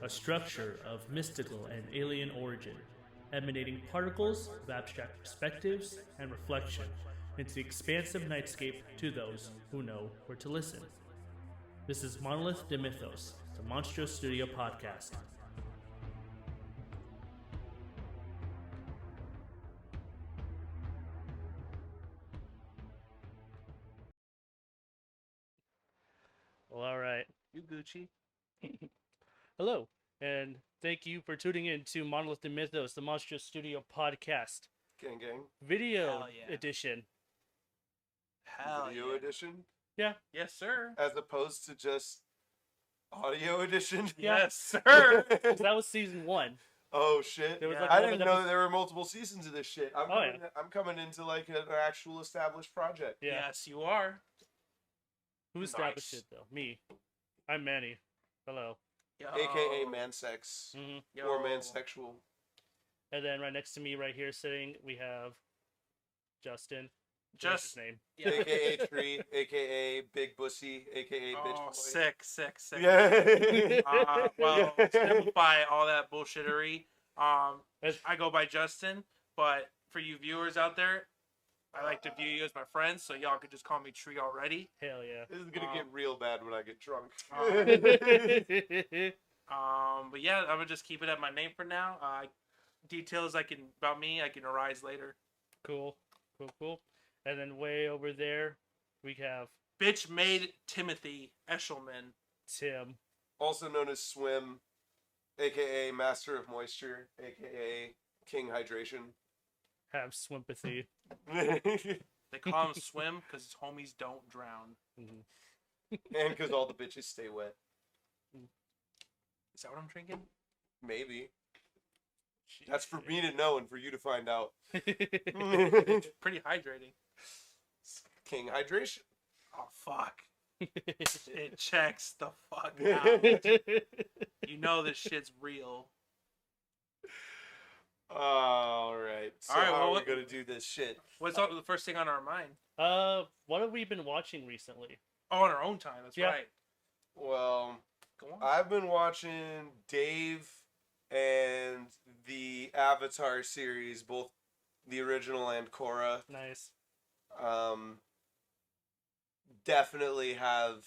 a structure of mystical and alien origin, emanating particles of abstract perspectives and reflection into the expansive nightscape to those who know where to listen. This is Monolith de Mythos, the Monstro Studio podcast. Well, all right. You Gucci. Hello, and thank you for tuning in to Monolith de Mythos, the Monstro Studio podcast, Gang gang. video Hell yeah. edition. Hell Video yeah. edition? Yeah, Yes, sir. As opposed to just audio edition? Yeah. Yes, sir. 'cause that was season 1. Oh shit. There was Yeah. like I 11 didn't know that episodes- there were multiple seasons of this shit. I'm Oh, coming, I'm coming into like an actual established project. Yeah. Yes, you are. Who established Nice. it though? Me. I'm Manny. Hello. Yo. AKA mansex. hmm Yo. Or mansexual. And then right next to me, right here sitting, we have Justin. What's his Just name. yeah. AKA tree, AKA big bussy, AKA bitch Oh, boy. sick. Yeah. Well, to simplify all that bullshittery, That's- I go by Justin, but for you viewers out there, I like to view you as my friends, so y'all could just call me Tree already. Hell yeah. This is gonna get real bad when I get drunk. But yeah, I'm gonna just keep it at my name for now. Details about me I can arise later. Cool. And then way over there, we have Bitch made Timothy Eshelman. Tim. Also known as Swim, AKA Master of Moisture, AKA King Hydration. Have Swimpathy. They call him Swim because his homies don't drown. Mhm. And because all the bitches stay wet. Is that what I'm drinking? Maybe. That's for me to know and for you to find out. It's pretty hydrating. King Hydration. Oh fuck! It checks the fuck out. You know this shit's real. Alright. So All right, how well, are what- we gonna do this shit? What's the first thing on our mind? What have we been watching recently? Oh, on our own time. That's Yeah. right. Well, Go on. I've been watching Dave and the Avatar series, both the original and Korra. Nice. Definitely have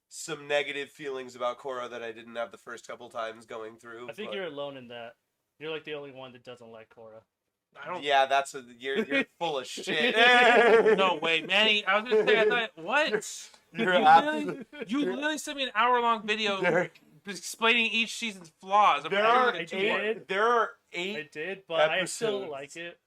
some negative feelings about Korra that I didn't have the first couple times going through. I think but- you're alone in that. You're like the only one that doesn't like Korra. I don't. Yeah, you're full of shit. No way, Manny. I was gonna say. I thought what? You're You literally sent me an hour-long video There, explaining each season's flaws. I'm there not are gonna I do more. did. there are I 8. did, but I still episodes. like it.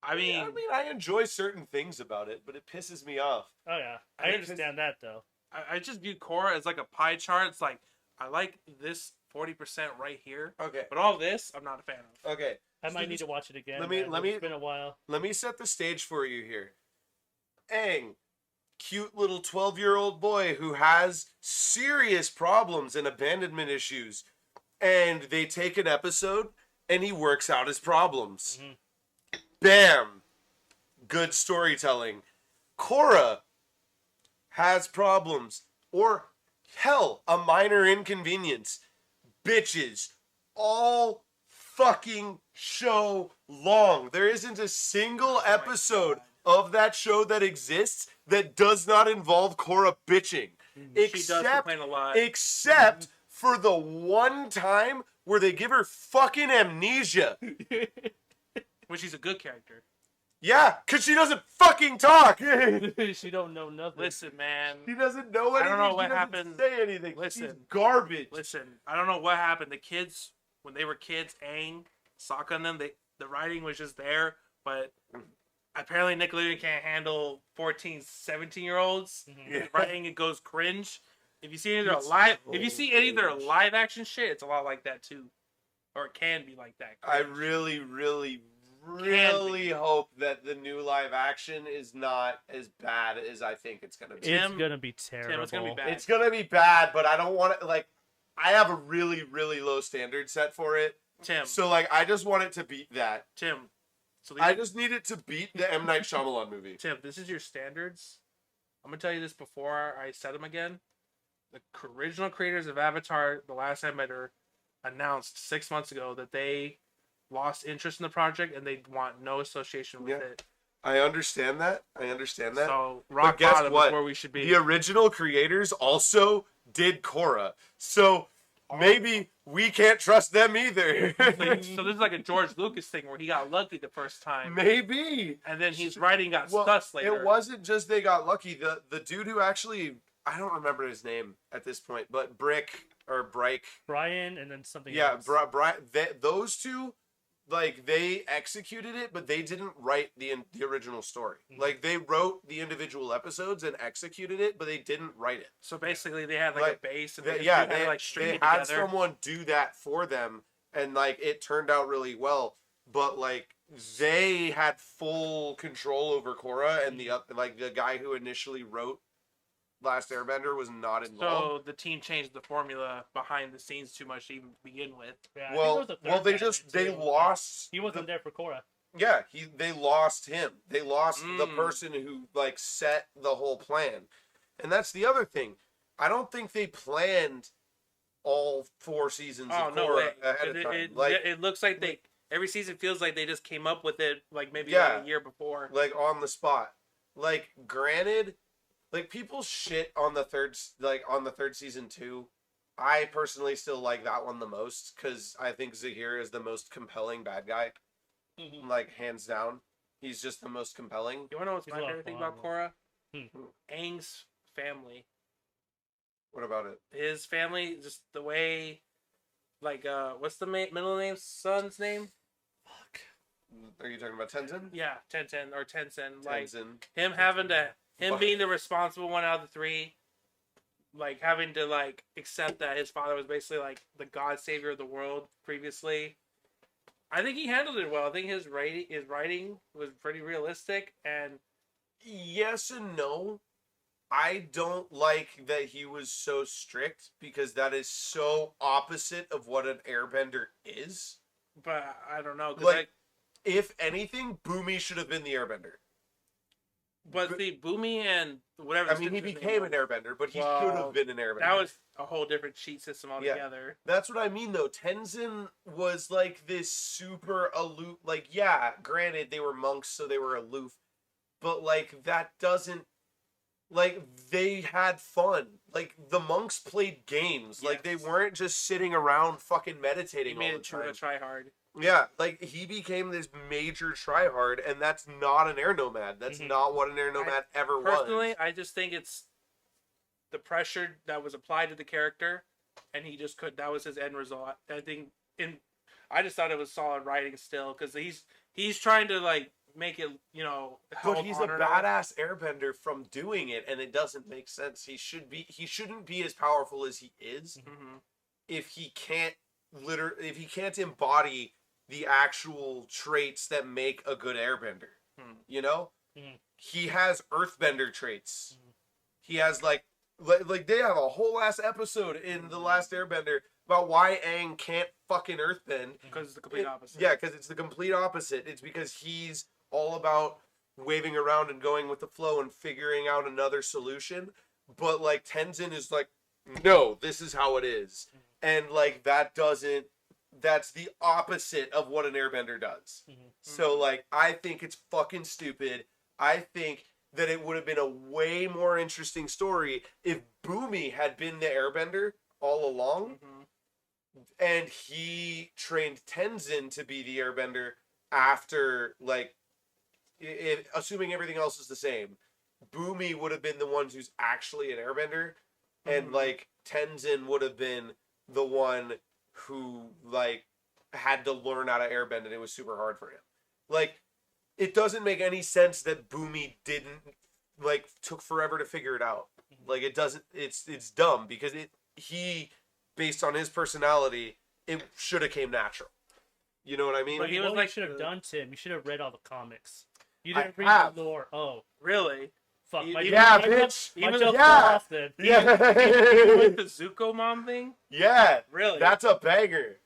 I mean, I enjoy certain things about it, but it pisses me off. Oh yeah, I I think understand that though. I just view Korra as like a pie chart. It's like I like this 40% right here, Okay, but all this I'm not a fan of. okay. I might So need to watch it again. let me- man. let me- It's been a while. Let me set the stage for you here. Aang, cute little 12-year-old boy who has serious problems and abandonment issues. And they take an episode and he works out his problems. Mhm. Bam! Good storytelling. Korra has problems. Or, hell, a minor inconvenience. Bitches. All fucking show long. There isn't a single episode of that show that exists that does not involve Korra bitching. She does Except, complain a lot. except for the one time where they give her fucking amnesia. Which she's a good character. Yeah, because she doesn't fucking talk. She don't know nothing. Listen, man. She doesn't know anything. I don't know She what doesn't happened. say anything. She's Listen. garbage. Listen, I don't know what happened. The kids, when they were kids, Aang, Sokka and them, the writing was just there, but apparently Nickelodeon can't handle 14, 17-year-olds. Mhm. Yeah. The writing, it goes cringe. If you see any of It's their so if you see any of their cringe. live action shit, it's a lot like that too, or it can be like that. I Cringe. really, really, really hope that the new live action is not as bad as I think it's gonna be. It's Tim- gonna be terrible. it's gonna be bad. It's gonna be bad, but I don't want it. Like, I have a really, really low standard set for it. Tim, So, like, I just want it to beat that. Tim. So I just need it to beat the M. Night Shyamalan movie. Tim, this is your standards. I'm gonna tell you this before I set them again. the original creators of Avatar: The Last Airbender announced 6 months ago that they lost interest in the project and they want no association with it. I understand that. So rock guess bottom what? is where we should be. The original creators also did Korra. So maybe we can't trust them either. So this is like a George Lucas thing where he got lucky the first time. Maybe. And then his writing got sus later. It wasn't just they got lucky. The dude who actually, I don't remember his name at this point, but Brian, and then something else. Yeah, Brian. Those two, like, they executed it, but they didn't write the original story. Mm-hmm. Like, they wrote the individual episodes and executed it, but they didn't write it. So basically, they had like a base, and they had together. Someone do that for them, and like it turned out really well. But like they had full control over Korra, and the guy who initially wrote Last Airbender was not involved. So the team changed the formula behind the scenes too much to even begin with. Yeah, they lost. He wasn't there for Korra. Yeah, they lost him. They lost the person who like set the whole plan, and that's the other thing. I don't think they planned all 4 seasons of Korra ahead of time. It looks like every season feels like they just came up with it like maybe like a year before, like on the spot. Like, granted. Like, people shit on the third season too. I personally still like that one the most because I think Zahir is the most compelling bad guy. Mm-hmm. Like, hands down, he's just the most compelling. You wanna know what's my favorite thing about Korra? Hmm. Aang's family. What about it? His family, just the way, like, what's the middle name? Son's name? Fuck. Are you talking about Tenzin? Yeah, Tenzin or Tenzin. Like Tenzin. Him being the responsible one out of the 3, like having to like accept that his father was basically like the god savior of the world previously. I think he handled it well. I think his writing was pretty realistic, and yes and no. I don't like that he was so strict because that is so opposite of what an airbender is. But I don't know. Like, if anything, Boomy should have been the airbender. But the Boomy and whatever. I mean, he became an airbender, but he should have been an airbender. That was a whole different cheat system altogether. Yeah. That's what I mean, though. Tenzin was like this super aloof. Like, yeah, granted, they were monks, so they were aloof. But, like, that doesn't. Like, they had fun. Like, the monks played games. Yes. Like, they weren't just sitting around fucking meditating all the time. He made it to try hard. Yeah, like, he became this major tryhard, and that's not an air nomad. That's not what an air nomad ever was. Personally, I just think it's the pressure that was applied to the character, and he just that was his end result. I think, I just thought it was solid writing still, because he's trying to, like, make it, you know, but he's a badass airbender from doing it, and it doesn't make sense. He shouldn't be as powerful as he is if he can't embody the actual traits that make a good airbender. You know? He has earthbender traits. He has like they have a whole ass episode in The Last Airbender about why Aang can't fucking earthbend. Because it's the complete opposite. Yeah, because it's the complete opposite. It's because he's all about waving around and going with the flow and figuring out another solution. But like Tenzin is like, no, this is how it is. And like that's the opposite of what an airbender does. So like, I think it's fucking stupid. I think that it would have been a way more interesting story if Boomy had been the airbender all along, and he trained Tenzin to be the airbender after, like, assuming everything else is the same, Boomy would have been the one who's actually an airbender, and like Tenzin would have been the one who like had to learn how to airbend, and it was super hard for him. Like, it doesn't make any sense that Boomy didn't, like, took forever to figure it out. Like, it doesn't. It's dumb because he based on his personality, it should have came natural. You know what I mean? But what you should have done, Tim, you should have read all the comics. You didn't read the lore. Oh, really? Fuck. Bitch. Off then. With the Zuko mom thing? Yeah. Really? That's a banger.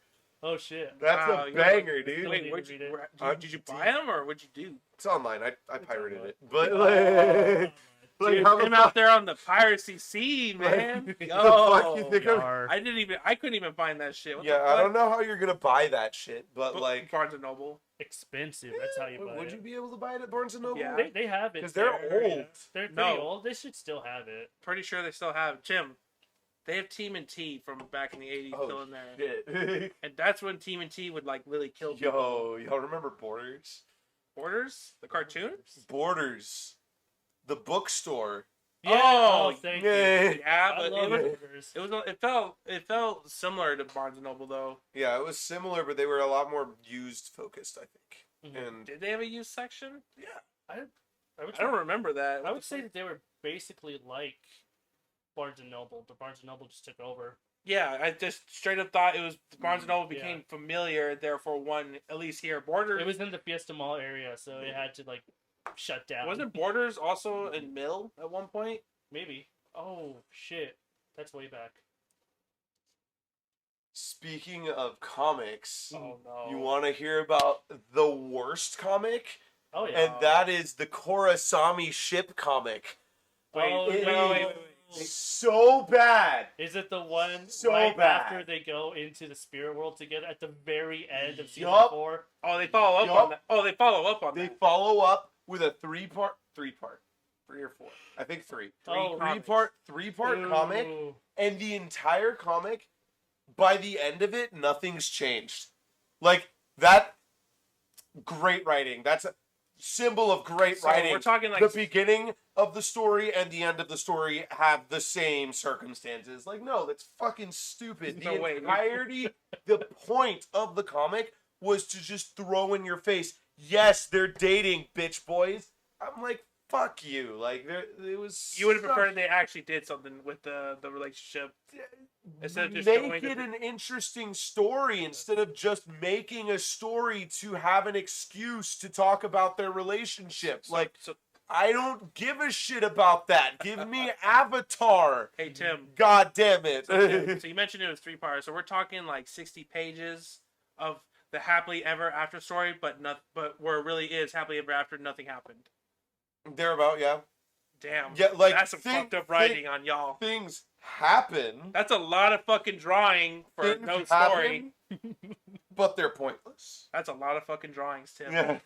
Oh, shit. That's a banger, dude. Wait, did you buy them, or what'd you do? It's online. I pirated it. But, like... Like, Dude, how the him fuck, out there on the piracy scene, man. the fuck you think of? Yar. I couldn't even find that shit. What Yeah, the I fuck? don't know how you're gonna buy that shit, but like, Barnes and Noble. Expensive. That's how you buy would it. you be able to buy it at Barnes and Noble? Yeah. They have it. 'Cause they're there, old. They're pretty No. old. They should still have it. Pretty sure they still have Jim. They have Team and T from back in the '80s still in there, Shit. and that's when Team and T would like really kill people. Yo, y'all remember Borders? Borders, the cartoon. Borders, the bookstore. Yeah. Oh, Thank yeah. you. Yeah, I but love it Borders. was it felt similar to Barnes and Noble though. Yeah, it was similar, but they were a lot more used focused, I think. Mhm. And Did they have a used section? I would I don't remember that. I would say that they were basically like Barnes and Noble, but Barnes and Noble just took over. Yeah, I just straight up thought it was Barnes and Noble Yeah. became familiar, therefore one at least here. Borders It was in the Fiesta Mall area, so it had to like shut down. wasn't Borders also in Mill at one point? Maybe. Oh shit, that's way back. speaking of comics, Oh no! you want to hear about the worst comic? Oh yeah. And that is the Korrasami ship comic. Wait, Oh, wait, no. wait, wait. It's so bad. Is it the one So right bad. after they go into the spirit world together at the very end of season Yup. 4? Oh, they follow up Yup. on that. Oh, they follow up on They that. follow up with a three or four. I think three. Oh, Three-part comic, Ooh. and the entire comic, by the end of it, nothing's changed. Like that, great writing. That's a symbol of great So writing. we're talking like the beginning of the story and the end of the story have the same circumstances. Like, no, that's fucking stupid. The No way. entirety, the point of the comic was to just throw in your face, yes, they're dating, bitch boys. I'm like, fuck you. Like, it was. you would have preferred they actually did something with the relationship. Instead of just make showing it the- an interesting story instead of just making a story to have an excuse to talk about their relationship. Like, so I don't give a shit about that. Give me Avatar. hey Tim. God damn it. So you mentioned it was 3 parts. So we're talking like 60 pages of the happily ever after story, but where it really is happily ever after, nothing happened. Thereabout, yeah. Damn. Yeah, like, that's some fucked up writing on y'all. Things happen, That's a lot of fucking drawing for Things no story. happen, but they're pointless. That's a lot of fucking drawings, Tim. Yeah.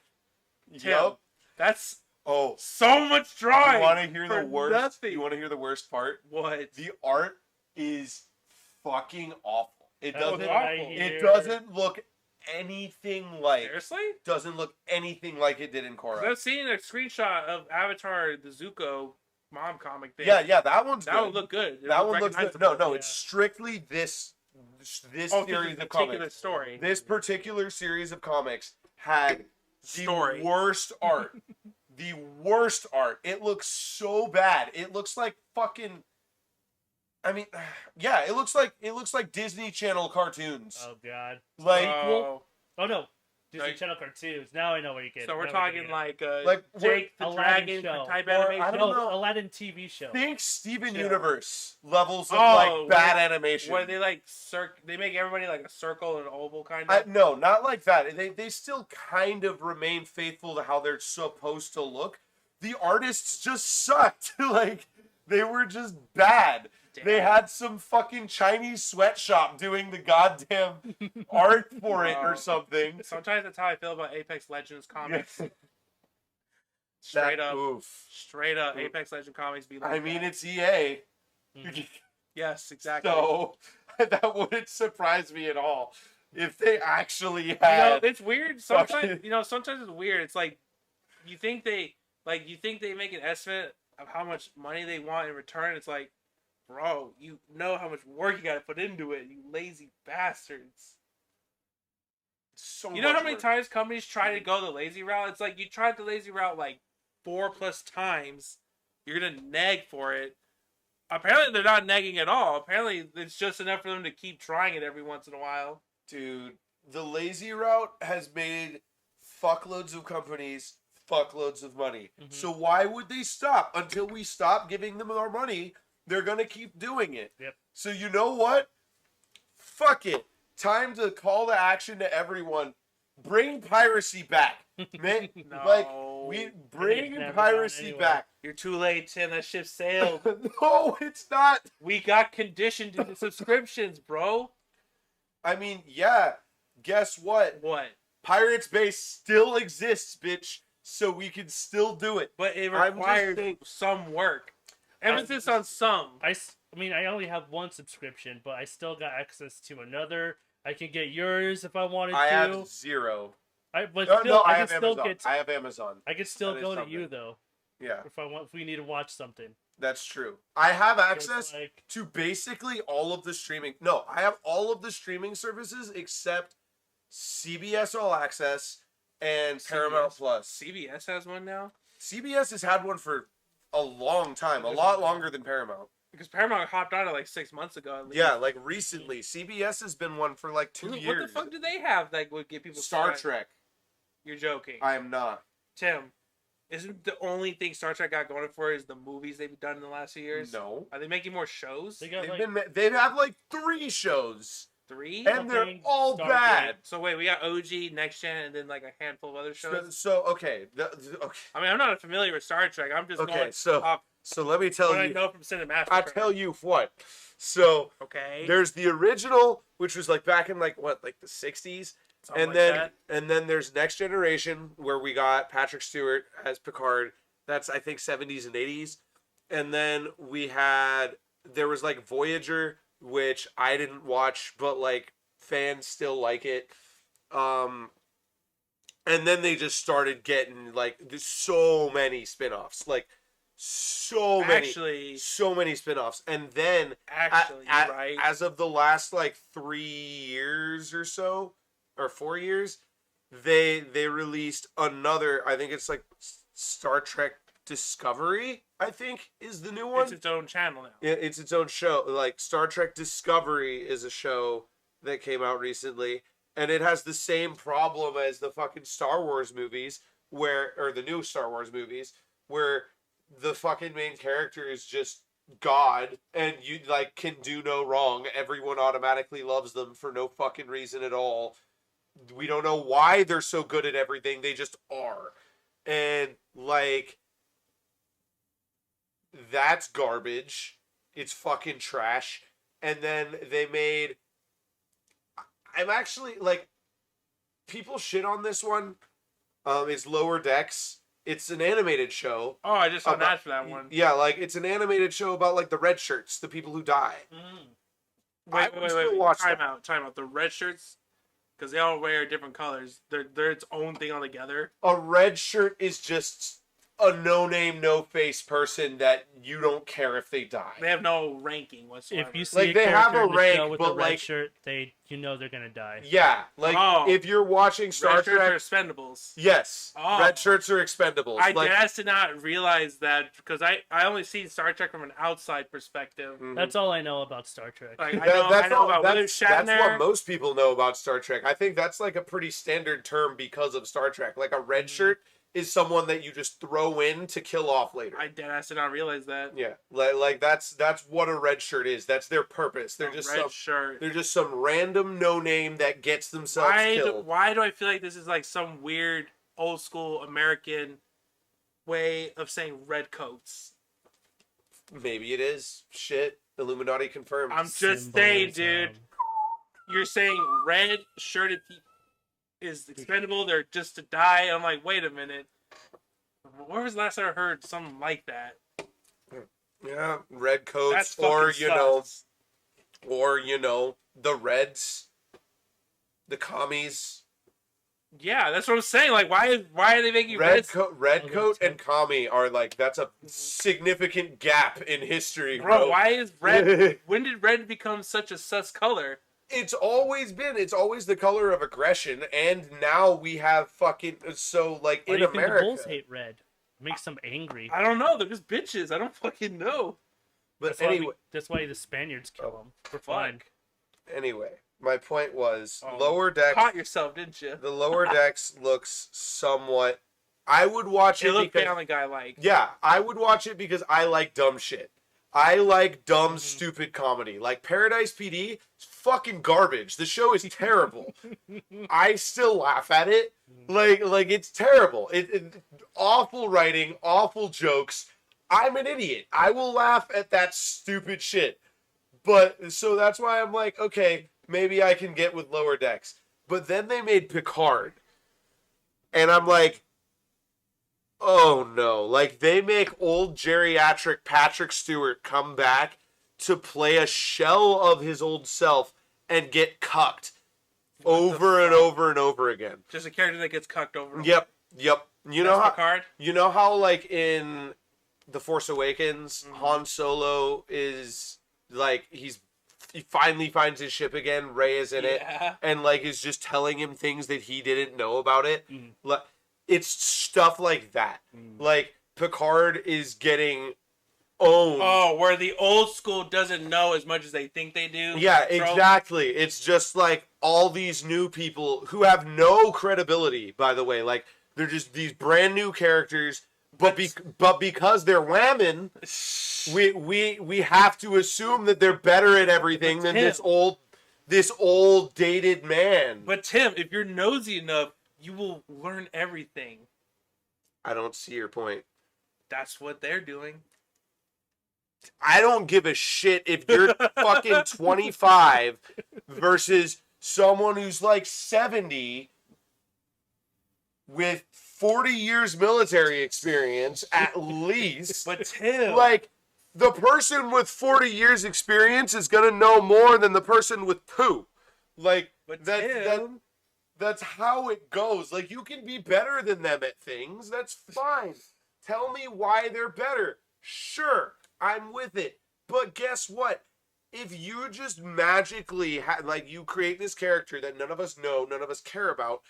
Tim, Yup. that's Oh, so much drawing. you want to hear for the worst? nothing. You want to hear the worst part? What? The art is fucking awful. It That's doesn't. what I It doesn't look anything like. Seriously? Doesn't look anything like it did in Korra. I've seen a screenshot of Avatar, the Zuko mom comic thing. Yeah, that one's That good. would look good. It That looked one looks good. recognizable. No, yeah. it's strictly this Oh, series this of particular comics. story. This particular series of comics had the Story. worst art. The worst art. It looks so bad. It looks like fucking. I mean, yeah, it looks like Disney Channel cartoons. Oh god. Like, Oh. Oh no. Disney Like- Channel cartoons. Now I know what you're getting. So we're Now talking getting like Like, Jake the Aladdin Dragon show. type Or, animation. I it. don't No, know. Aladdin TV show. think Steven Chill. Universe levels of Oh, like bad where- animation. Where they like they make everybody like a circle and oval kind of. No, not like that. They still kind of remain faithful to how they're supposed to look. The artists just sucked. Like, they were just bad. They Damn. had some fucking Chinese sweatshop doing the goddamn art for it or Wow. something. Sometimes that's how I feel about Apex Legends comics. Straight up, Oof. straight up, Oof. Apex Legends comics be like. I mean, that. it's EA. Mhm. Yes, exactly. So that wouldn't surprise me at all if they actually You know, had. it's weird. Sometimes sometimes it's weird. It's like you think they make an estimate of how much money they want in return. It's like, bro, you know how much work you got to put into it. You lazy bastards. So You know how much many work. times companies try to go the lazy route? It's like you tried the lazy route like 4+ times. You're gonna nag for it. Apparently, they're not nagging at all. Apparently, it's just enough for them to keep trying it every once in a while. Dude, the lazy route has made fuckloads of companies fuckloads of money. Mhm. So why would they stop? Until we stop giving them our money, they're going to keep doing it. Yep. So you know what? Fuck it. Time to call to action to everyone. Bring piracy back. Man, No. like, We it's bring never piracy gone anywhere. back. You're too late, Tim. That ship sailed. No, it's not. We got conditioned to the subscriptions, bro. I mean, yeah. Guess what? What? Pirates Bay still exists, bitch. So we can still do it. But it I'm just requires saying- some work. Emphasis on some. I mean, I only have one subscription, but I still got access to another. I can get yours if I wanted I to. have 0. But No, still, no, I I can have still Amazon. get. I have Amazon. I can still That is go to something. you though Yeah, if we need to watch something. that's true. I have So access it's like, to basically all of the streaming. No, I have all of the streaming services except CBS All Access and Paramount CBS? Plus. CBS has one now? CBS has had one for a long time, a lot longer than Paramount. Because Paramount hopped on it like 6 months ago. At least. Yeah, like recently. CBS has been one for like 2 What years. the fuck do they have that would get people Star subscribed? Trek. You're joking. I am not. Tim, isn't the only thing Star Trek got going for is the movies they've done in the last few years? No. Are they making more shows? they got They have like 3 shows, 3? and they're Fucking all Stargate. bad. So wait, we got OG, Next Gen, and then like a handful of other shows. So okay, okay, I mean, I'm not familiar with Star Trek. I'm just Okay, going so- off so let me tell what I you. know from Cinematic. I tell you what. So Okay. there's the original, which was like back in like the 60s, Something and like then there's Next Generation, where we got Patrick Stewart as Picard. That's I think 70s and 80s, and then there was like Voyager, which I didn't watch, but like fans still like it. And then they just started getting like there's so many spin-offs, like so many spin-offs, and then right. as of the last like 3 years or so, or 4 years, they released another. I think it's like Star Trek Discovery. I think is the new one. It's its own channel now. It's its own show. Like Star Trek Discovery is a show that came out recently, and it has the same problem as the fucking Star Wars movies, or the new Star Wars movies, where the fucking main character is just God, and you like can do no wrong. Everyone automatically loves them for no fucking reason at all. We don't know why they're so good at everything. They just are. And like that's garbage. It's fucking trash. And then they made I'm actually like people shit on this one. It's Lower Decks. It's an animated show. Oh, I just saw an about- ad for that one. Yeah, like it's an animated show about like the red shirts, the people who die. I would still watch Time that. out. Time out. The red shirts, because they all wear different colors. They're its own thing altogether. A red shirt is just a no-name, no-face person that you don't care if they die. They have no ranking whatsoever. If you see Like, a they have character a in the rank, show with but, a red like- shirt, they're gonna die. Yeah, like Oh. if you're watching Star red shirts Trek, are expendables. yes, Oh. red shirts are expendables. I like, just did not realize that because I only see Star Trek from an outside perspective. Mhm. That's all I know about Star Trek. Like I That's know about William that's Shatner. what most people know about Star Trek. I think that's like a pretty standard term because of Star Trek. Like a red shirt is someone that you just throw in to kill off later. I did not realize that. Yeah, like that's what a red shirt is. That's their purpose. They're A just red some, shirt. they're just some random no name that gets themselves killed. Why do I feel like this is like some weird old school American way of saying red coats? Maybe it is. Shit, Illuminati confirmed. I'm just saying, dude. Symbolism. You're saying red shirted people is expendable. They're just to die. I'm like, wait a minute. Where was the last time I heard something like that? Yeah, red coats, That's or fucking sus. the Reds, the commies. Yeah, that's what I'm saying. Like, why are they making red? Red Oh, coat that's and commie are like that's a significant gap in history, bro. Bro, why is red? When did red become such a sus color? It's always the color of aggression, and now we have fucking so like Why in do you think America. the Bulls hate red? It makes them angry. I don't know. They're just bitches. I don't fucking know. But That's why the Spaniards kill them for fun. anyway, my point was Oh, Lower Decks. Caught yourself, didn't you? The Lower Decks looks somewhat. I would watch It it looked because Family Guy like. yeah, I would watch it because I like dumb shit. I like dumb, stupid comedy. Like Paradise PD, it's fucking garbage. The show is terrible. I still laugh at it. Like it's terrible. Awful writing, awful jokes. I'm an idiot. I will laugh at that stupid shit. But so that's why I'm like, okay, maybe I can get with Lower Decks. But then they made Picard. And I'm like, oh no. Like, they make old geriatric Patrick Stewart come back to play a shell of his old self and get cucked over and over and over again. Just a character that gets cucked over. Yep. You know how Picard? You know how like in The Force Awakens, Han Solo is like he finally finds his ship again. Rey is in it, and like is just telling him things that he didn't know about it. Like, it's stuff like that. Like Picard is getting owned. Oh, where the old school doesn't know as much as they think they do. Yeah, exactly. It's just like all these new people who have no credibility, by the way. Like, they're just these brand new characters, but because they're whamming, we have to assume that they're better at everything than this old dated man. But Tim, if you're nosy enough, you will learn everything. I don't see your point. That's what they're doing. I don't give a shit if you're fucking 25 versus someone who's like 70 with 40 years military experience at least. But Tim, like, the person with 40 years experience is gonna know more than the person with poo. Like, that's how it goes. Like, you can be better than them at things. That's fine. Tell me why they're better. Sure, I'm with it. But guess what? If you just magically, like, you create this character that none of us know, none of us care about,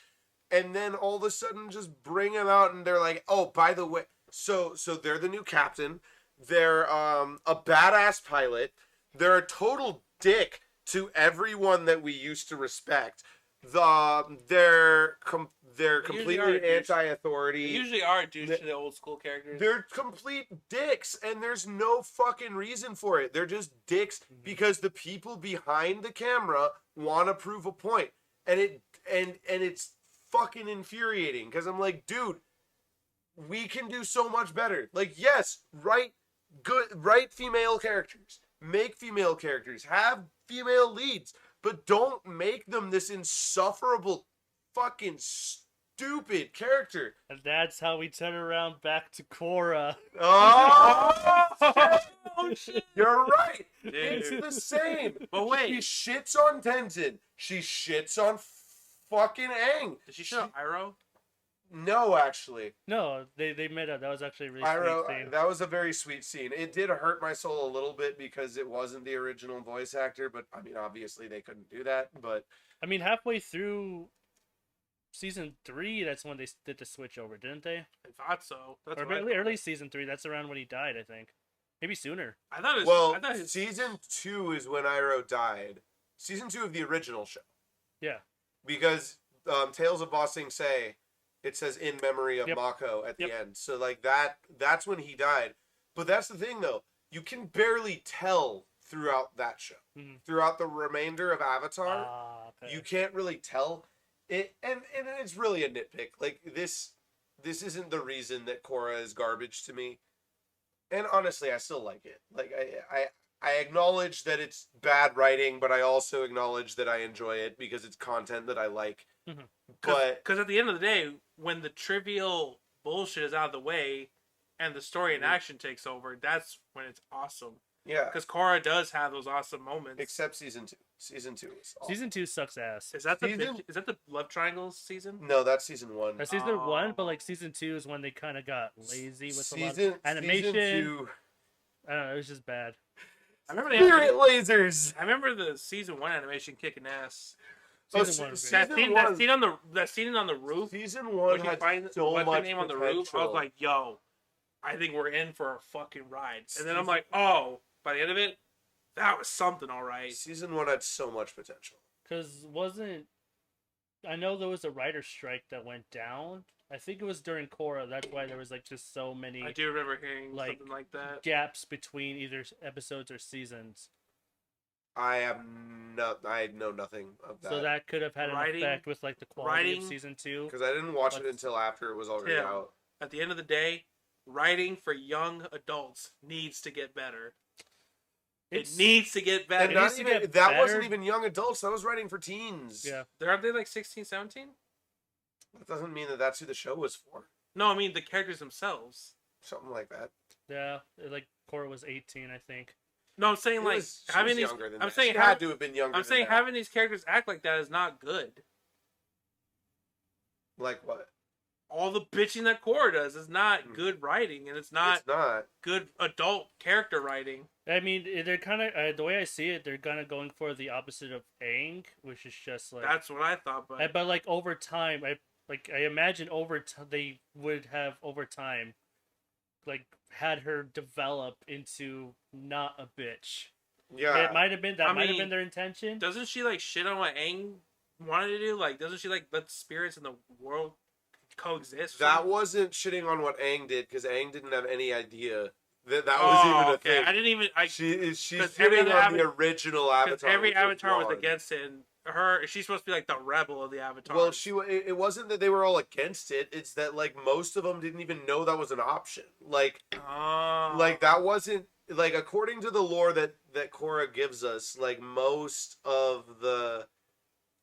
and then all of a sudden just bring them out and they're like, oh, by the way, so they're the new captain. They're a badass pilot. They're a total dick to everyone that we used to respect. They're completely anti-authority. They usually are due to the old school characters. They're complete dicks, and there's no fucking reason for it. They're just dicks because the people behind the camera want to prove a point, and it's fucking infuriating because I'm like, dude, we can do so much better. Like, yes, write female characters, make female characters, have female leads. But don't make them this insufferable, fucking stupid character. And that's how we turn around back to Korra. Oh, shit. You're right. Dude. It's the same. But wait. She shits on Tenzin. She shits on fucking Aang. Did she shit on Iroh? No, actually. No, they made up. That was actually a really sweet scene. That was a very sweet scene. It did hurt my soul a little bit because it wasn't the original voice actor, but I mean, obviously they couldn't do that. But I mean, halfway through season 3, that's when they did the switch over, didn't they? I thought so. That's or early season 3. That's around when he died, I think. Maybe sooner. I thought it was. Season 2 is when Iroh died. Season 2 of the original show. Yeah. Because Tales of Ba Sing Se, it says in memory of Mako at the end. So like that's when he died. But that's the thing though. You can barely tell throughout that show. Throughout the remainder of Avatar, okay. You can't really tell it, and it's really a nitpick. Like this isn't the reason that Korra is garbage to me. And honestly, I still like it. Like I acknowledge that it's bad writing, but I also acknowledge that I enjoy it because it's content that I like. But because at the end of the day, when the trivial bullshit is out of the way and the story and action takes over, that's when it's awesome. Yeah. Because Korra does have those awesome moments. Except season 2. Season 2 is awesome. Season 2 sucks ass. Is that the love triangle season? No, that's season 1. That's season 1, but like season 2 is when they kind of got lazy with a lot of animation. Season 2. I don't know, it was just bad. I remember Spirit lasers. I remember the season 1 animation kicking ass. That scene on the roof. Season 1 had so much name on the roof. I was like, yo, I think we're in for a fucking ride. And then I'm like, oh, by the end of it, that was something, all right. Season 1 had so much potential. Because I know there was a writer's strike that went down I think it was during Korra. That's why there was like just so many I do remember hearing like, something like that. gaps between either episodes or seasons. I know nothing of that. So that could have had an Writing- effect with like the quality of writing- season 2. Because I didn't watch it But- until after it was already Tim. out. At the end of the day, writing for young adults needs to get better. It needs to get And better. not needs to even, get that wasn't better. even young adults. That was writing for teens. Yeah. Aren't they like 16, 17? That doesn't mean that that's who the show was for. No, I mean the characters themselves. Something like that. Yeah, like Korra was 18, I think. No, I'm saying She like was having these. younger than I'm that. saying she have- had to have been younger. I'm than saying that. having these characters act like that is not good. Like what? All the bitching that Korra does is not good writing, and it's not It's not. good adult character writing. I mean, they're kind of the way I see it, they're kind of going for the opposite of Aang, which is just like. That's what I thought, but But like over time, I imagine they would have over time, like had her develop into not a bitch. Yeah. It might have been that I might have mean, been their intention. doesn't she like shit on what Aang wanted to do? Like, doesn't she like let spirits in the world coexist? That wasn't shitting on what Aang did because Aang didn't have any idea that was even a okay. thing. I didn't even. She's 'cause every shitting other on the original Avatar. Because every which Avatar was Ron. against it, and she's supposed to be like the rebel of the Avatar. Well, it wasn't that they were all against it. It's that like most of them didn't even know that was an option. Like that wasn't like according to the lore that Korra gives us. Like most of the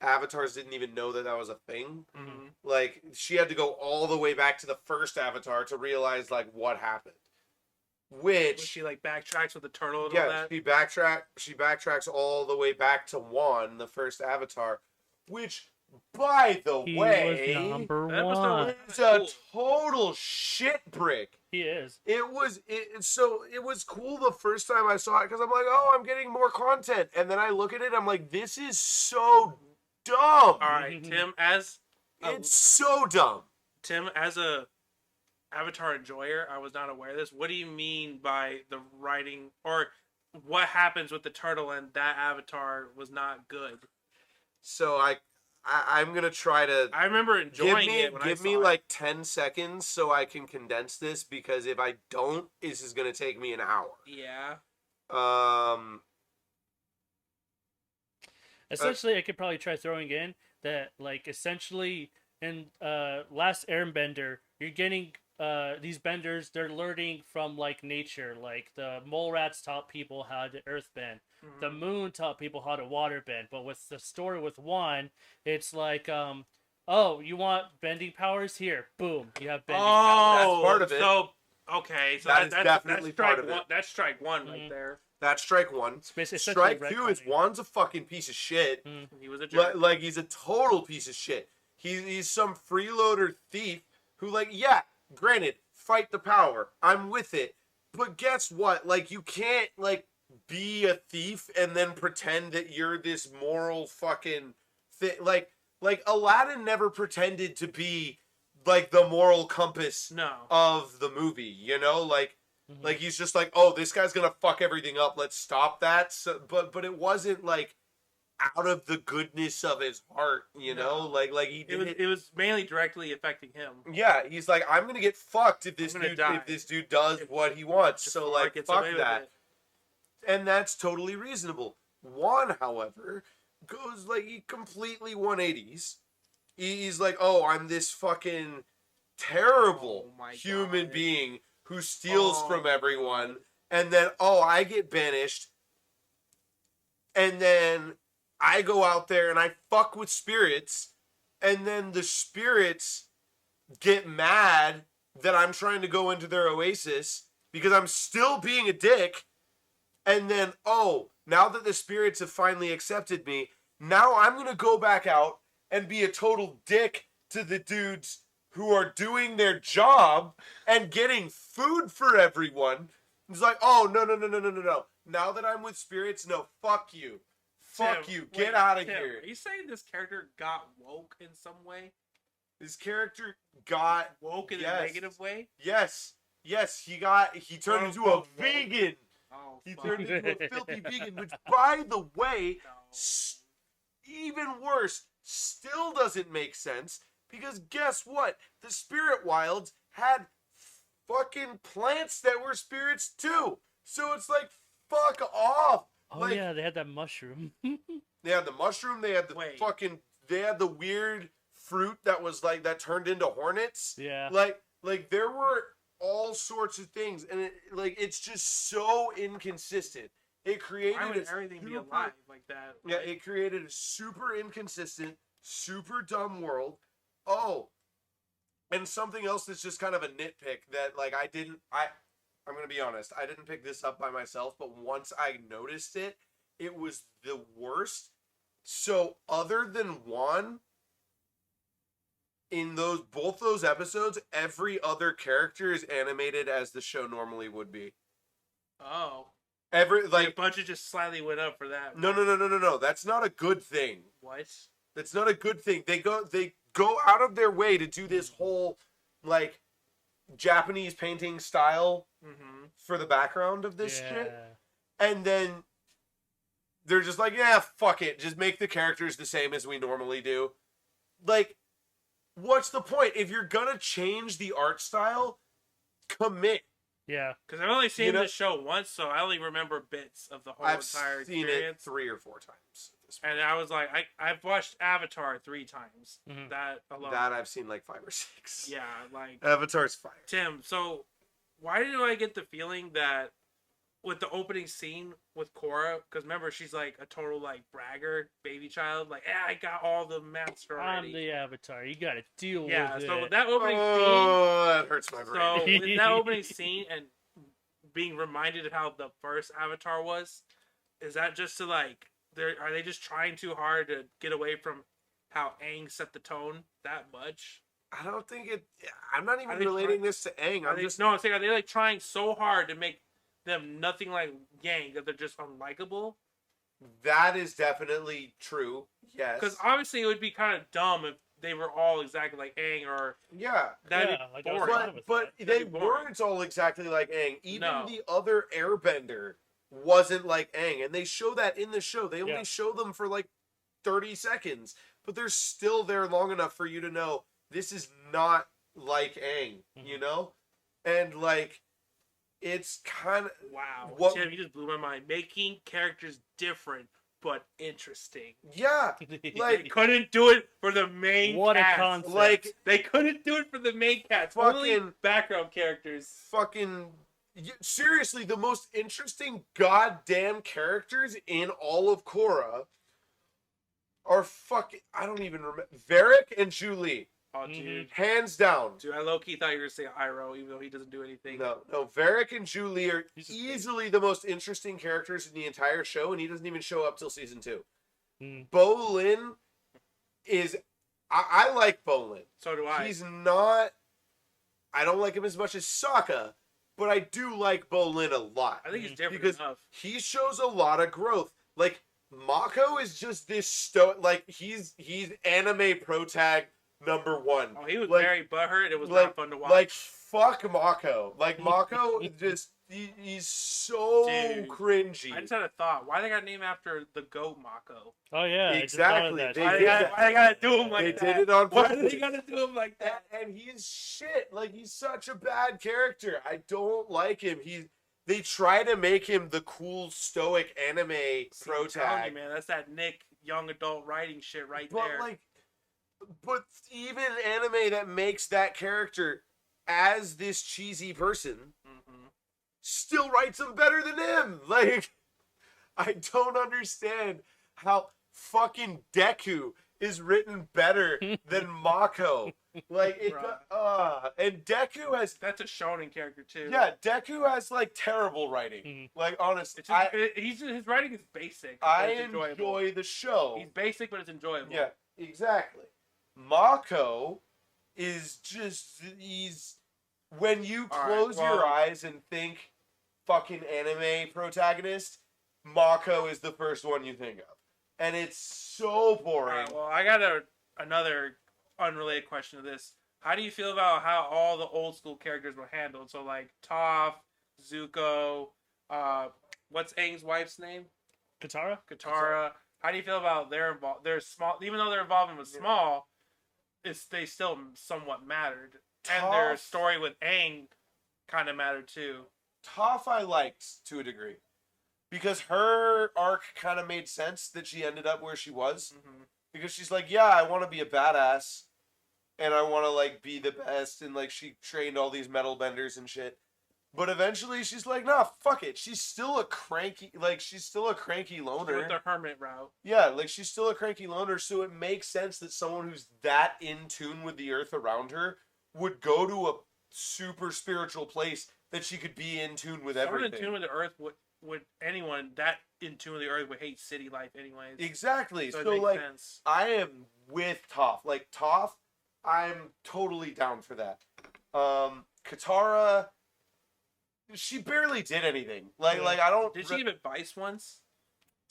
avatars didn't even know that was a thing. Mhm. Like she had to go all the way back to the first Avatar to realize like what happened. Which She like backtracks with the turtle and all yeah, that. she backtracks all the way back to Wan, the first Avatar, which by the He way was number That was one. the- is a Cool. total shit brick. He is. It was cool the first time I saw it because I'm like, oh, I'm getting more content, and then I look at it, I'm like, this is so dumb. All right, Tim, as It's so dumb. a Avatar enjoyer, I was not aware of this. What do you mean by the writing, or what happens with the turtle and that Avatar was not good? So I'm gonna try to I remember enjoying it when I give saw me it. like 10 seconds so I can condense this because if I don't, this is gonna take me an hour. Yeah. Essentially, I could probably try throwing in that, like, essentially in Last Airbender, you're getting these benders. They're learning from like nature. Like the mole rats taught people how to earthbend. The moon taught people how to waterbend. But with the story with Wan, it's like, oh, you want bending powers? Here, boom, you have bending powers. That's part of it. So okay, so That is definitely that's strike part of it. one. That's strike one right there. That's strike one. Essentially Strike two is retconning. Wan's a fucking piece of shit. He was a jerk. Like he's a total piece of shit. He's some freeloader thief who, like, yeah, granted, fight the power. I'm with it. But guess what? Like, you can't, like, be a thief and then pretend that you're this moral fucking thing. Like Aladdin never pretended to be, like, the moral compass No. of the movie, you know? Like, like he's just like, oh, this guy's gonna fuck everything up. Let's stop that. So, but it wasn't, like, out of the goodness of his heart, you know? No. Like he did It was mainly directly affecting him. Yeah, he's like, I'm gonna get fucked if this I'm gonna dude die. if this dude does what he wants. If So Korra like, gets fuck away with that. it. And that's totally reasonable. Juan, however, goes like he completely 180s. He's like, oh, I'm this fucking terrible Oh my human God. being who steals Oh from my everyone, God. and then I get banished, and then I go out there and I fuck with spirits, and then the spirits get mad that I'm trying to go into their oasis because I'm still being a dick. And then, now that the spirits have finally accepted me, now I'm going to go back out and be a total dick to the dudes who are doing their job and getting food for everyone. It's like, oh, no. Now that I'm with spirits, no, fuck you. Fuck Tim, you. wait, Get out of Tim, here. Are you saying this character got woke in some way? This character got Woke in yes. a negative way? Yes, he turned Quote, into a unquote, woke? vegan. Oh, He fuck. turned into a filthy vegan, which, by the way, No. even worse, still doesn't make sense Because guess what? The spirit wilds had fucking plants that were spirits too. So it's like, fuck off. Oh like, yeah, they had that mushroom. They had the mushroom. They had the They had the weird fruit that was like that turned into hornets. Yeah. Like there were all sorts of things, and it's just so inconsistent. It created Why would everything be alive like that? Yeah, it created a super inconsistent, super dumb world. Oh, and something else that's just kind of a nitpick that like I'm gonna be honest, I didn't pick this up by myself, but once I noticed it, it was the worst. So other than Juan, in both those episodes, every other character is animated as the show normally would be. Oh. Every The budget just slightly went up for that. No. That's not a good thing. What? That's not a good thing. They go out of their way to do this whole like Japanese painting style for the background of this shit, and then they're just like, yeah, fuck it, just make the characters the same as we normally do. Like, what's the point if you're gonna change the art style? Commit. Yeah, because I've only seen this show once, so I only remember bits of the whole entire experience. I've seen it 3 or 4 times. And I was like, I've watched Avatar 3 times. That alone. That I've seen like 5 or 6. Yeah, like Avatar's fire. Tim, so why do I get the feeling that with the opening scene with Korra, because remember she's like a total like bragger baby child, like I got all the master already. I'm the Avatar. You got to deal with it. Yeah, so with that opening scene, that hurts my brain. So with that opening scene and being reminded of how the first Avatar was, is that just to like? Are they just trying too hard to get away from how Aang set the tone that much? I don't think it. I'm not even relating this to Aang. I'm saying, are they like trying so hard to make them nothing like Yang that they're just unlikable? That is definitely true. Yes. Because obviously it would be kind of dumb if they were all exactly like Aang or that'd be boring. But they weren't all exactly like Aang. Even the other Airbender wasn't like Aang, and they show that in the show. They only show them for like 30 seconds, but they're still there long enough for you to know this is not like Aang, you know? And like, it's kind of... Wow. Tim, you just blew my mind. Making characters different, but interesting. Yeah. Like, they couldn't do it for the main What cast. a concept. Like, they couldn't do it for the main cast. Only background characters. Fucking... Seriously, the most interesting goddamn characters in all of Korra are fucking... I don't even remember. Varric and Julie. Oh, dude. Hands down. Dude, I low-key thought you were going to say Iroh, even though he doesn't do anything. No. Varric and Julie are easily the most interesting characters in the entire show, and he doesn't even show up till season 2. Bolin is... I like Bolin. So do I. He's not... I don't like him as much as Sokka, but I do like Bolin a lot. I think he's different because enough. He shows a lot of growth. Like, Mako is just this like, he's anime protag number 1. Oh, he was like, very butthurt. It was not fun to watch. Like, fuck Mako. Like, Mako just... He's so cringy. I just had a thought. Why they got named after the goat Mako? Oh yeah, exactly. Why they gotta do him like that? They did it on purpose. Why do they gotta do him like that? And he's shit. Like, he's such a bad character. I don't like him. They try to make him the cool stoic anime protag. Man, that's that Nick young adult writing shit right there. But even anime that makes that character as this cheesy person still writes him better than him. Like, I don't understand how fucking Deku is written better than Mako. Like, and Deku has... That's a shonen character, too. Yeah, Deku has, like, terrible writing. Like, honestly. His writing is basic. I enjoy the show. He's basic, but it's enjoyable. Yeah, exactly. Mako is just... When you close your eyes and think fucking anime protagonist, Mako is the first one you think of. And it's so boring. Right, well, I got another unrelated question to this. How do you feel about how all the old school characters were handled? So, like, Toph, Zuko, what's Aang's wife's name? Katara. How do you feel about their small, even though their involvement was small, they still somewhat mattered, and their story with Aang kind of mattered too. Toph I liked to a degree. Because her arc kind of made sense that she ended up where she was. Mm-hmm. Because she's like, yeah, I want to be a badass. And I want to, like, be the best. And, like, she trained all these metal benders and shit. But eventually she's like, nah, fuck it. She's still a cranky loner. With the hermit route. Yeah, like, she's still a cranky loner. So it makes sense that someone who's that in tune with the earth around her would go to a super spiritual place that she could be in tune with everything. Someone in tune with the earth would anyone that in tune with the earth would hate city life anyways. Exactly. So like, sense. I am with Toph. Like, Toph, I'm totally down for that. Katara, she barely did anything. Like I don't. Did she give advice once?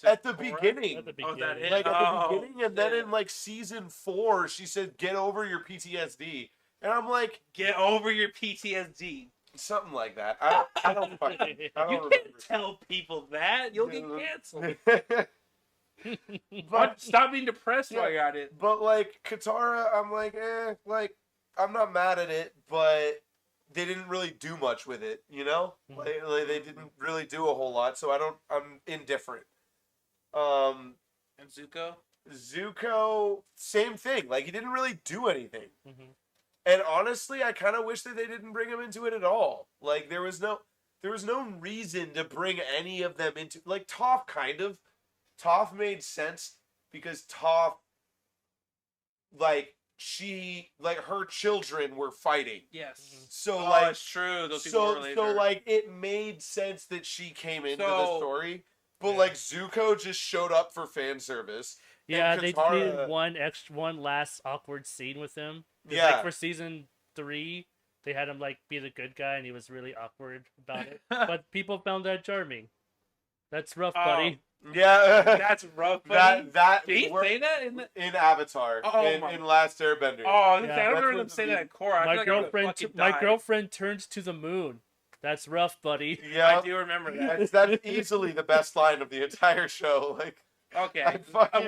At the beginning. At the beginning. Oh, that hit? Like, at the beginning, and then yeah. in, like, season 4, she said, get over your PTSD. And I'm like, get over your PTSD. Something like that. I don't fucking. I don't You remember. can't tell people that. You'll get canceled. But Stop being depressed while you're at it. But, like, Katara, I'm like, like, I'm not mad at it, but they didn't really do much with it, you know? Like they didn't really do a whole lot, so I'm indifferent. And Zuko? Zuko, same thing. Like, he didn't really do anything. Mm-hmm. And honestly, I kind of wish that they didn't bring him into it at all. Like, there was no reason to bring any of them into, like, Toph kind of. Toph made sense because Toph, like, her children were fighting. Yes. So, oh, like, it's true. Those people were related. so, like, it made sense that she came into the story. But, like, Zuko just showed up for fan service. Yeah, they Katara, did one last awkward scene with him. Yeah. Like, for season 3, they had him, like, be the good guy, and he was really awkward about it. But people found that charming. That's rough, buddy. Yeah. That's rough, buddy. That Did he say that in Avatar, in Last Airbender. Oh, I Yeah. don't remember them saying that in Korra. My girlfriend turned to the moon. That's rough, buddy. Yeah, I do remember that. That's easily the best line of the entire show. Like, okay, what I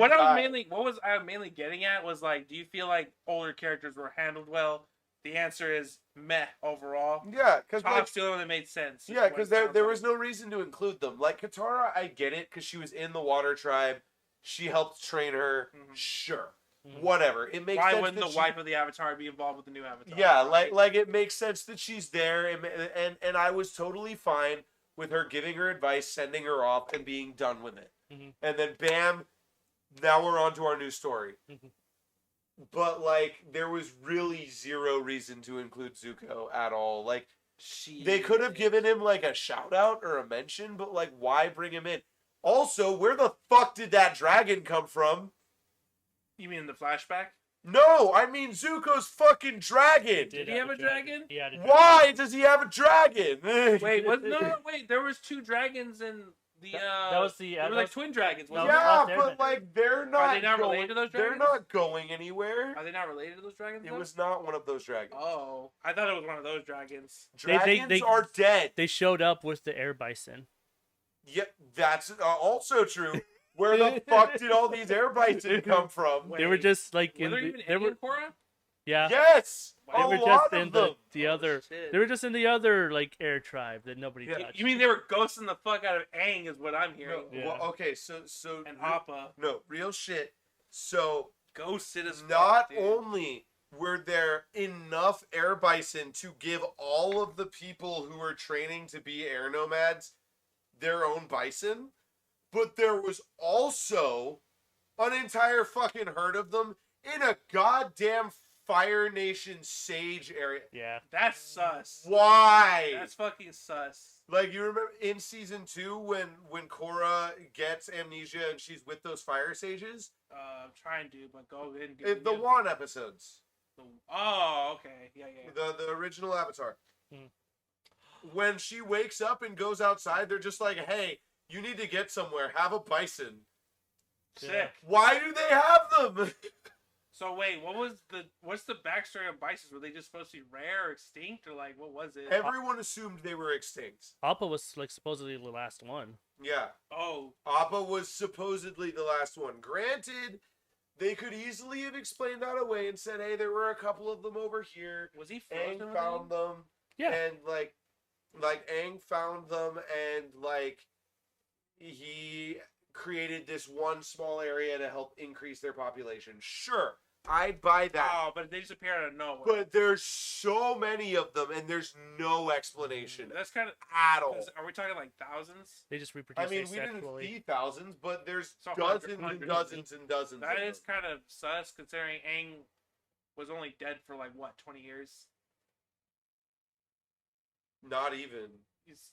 was mainly getting at was, like, do you feel like older characters were handled well? The answer is meh overall. Yeah, because Toph's the only one that made sense. Yeah, because there was no reason to include them. Like, Katara, I get it, because she was in the Water Tribe. She helped train her. Mm-hmm. Sure. Mm-hmm. Whatever. It makes sense. Why wouldn't the wife of the Avatar be involved with the new Avatar? Yeah, right? like it makes sense that she's there, and I was totally fine with her giving her advice, sending her off, and being done with it. Mm-hmm. And then, bam, now we're on to our new story. Mm-hmm. But, like, there was really zero reason to include Zuko at all. Like, they could have given him, like, a shout-out or a mention, but, like, why bring him in? Also, where the fuck did that dragon come from? You mean in the flashback? No, I mean Zuko's fucking dragon. Did he have a dragon? He had a dragon. Why does he have a dragon? Wait, there was 2 dragons in... That was the... They were like twin dragons. Yeah, but, like, they're not... Are they not related to those dragons? They're not going anywhere. Are they not related to those dragons? It was not one of those dragons. Oh, I thought it was one of those dragons. Dragons are dead. They showed up with the air bison. Yeah, that's also true. Where the fuck did all these air bison come from? They were just, like... Were there even any in Korra? Yeah. Yes! They were just in the other. Shit. They were just in the other, like, air tribe that nobody touched. You mean they were ghosting the fuck out of Aang? Is what I'm hearing. No, well, okay, so and Appa. No, real shit. So ghosted as not fuck, only were there enough air bison to give all of the people who were training to be air nomads their own bison, but there was also an entire fucking herd of them in a goddamn Fire Nation Sage area. Yeah. That's sus. Why? That's fucking sus. Like, you remember in season 2 when Korra gets amnesia and she's with those Fire Sages? I'm trying to, but go ahead and The Wan episodes. Oh, okay. Yeah. The original Avatar. Hmm. When she wakes up and goes outside, they're just like, hey, you need to get somewhere. Have a bison. Sick. Yeah. Why do they have them? So wait, what's the backstory of bisons? Were they just supposed to be rare or extinct, or, like, what was it? Everyone assumed they were extinct. Appa was, like, supposedly the last one. Yeah. Oh. Appa was supposedly the last one. Granted, They could easily have explained that away and said, "Hey, there were a couple of them over here. Was he Aang frozen? found them, Yeah. and like Aang found them, and like he created this one small area to help increase their population." Sure, I'd buy that. Oh, but they just appear out of nowhere. But there's so many of them, and there's no explanation That's kind of. at all. Are we talking like thousands? They just reproduce I mean, we didn't asexually. see thousands, but there's So dozens and hundreds. dozens and dozens. That of is them. kind of sus, considering Aang was only dead for like what 20 years. Not even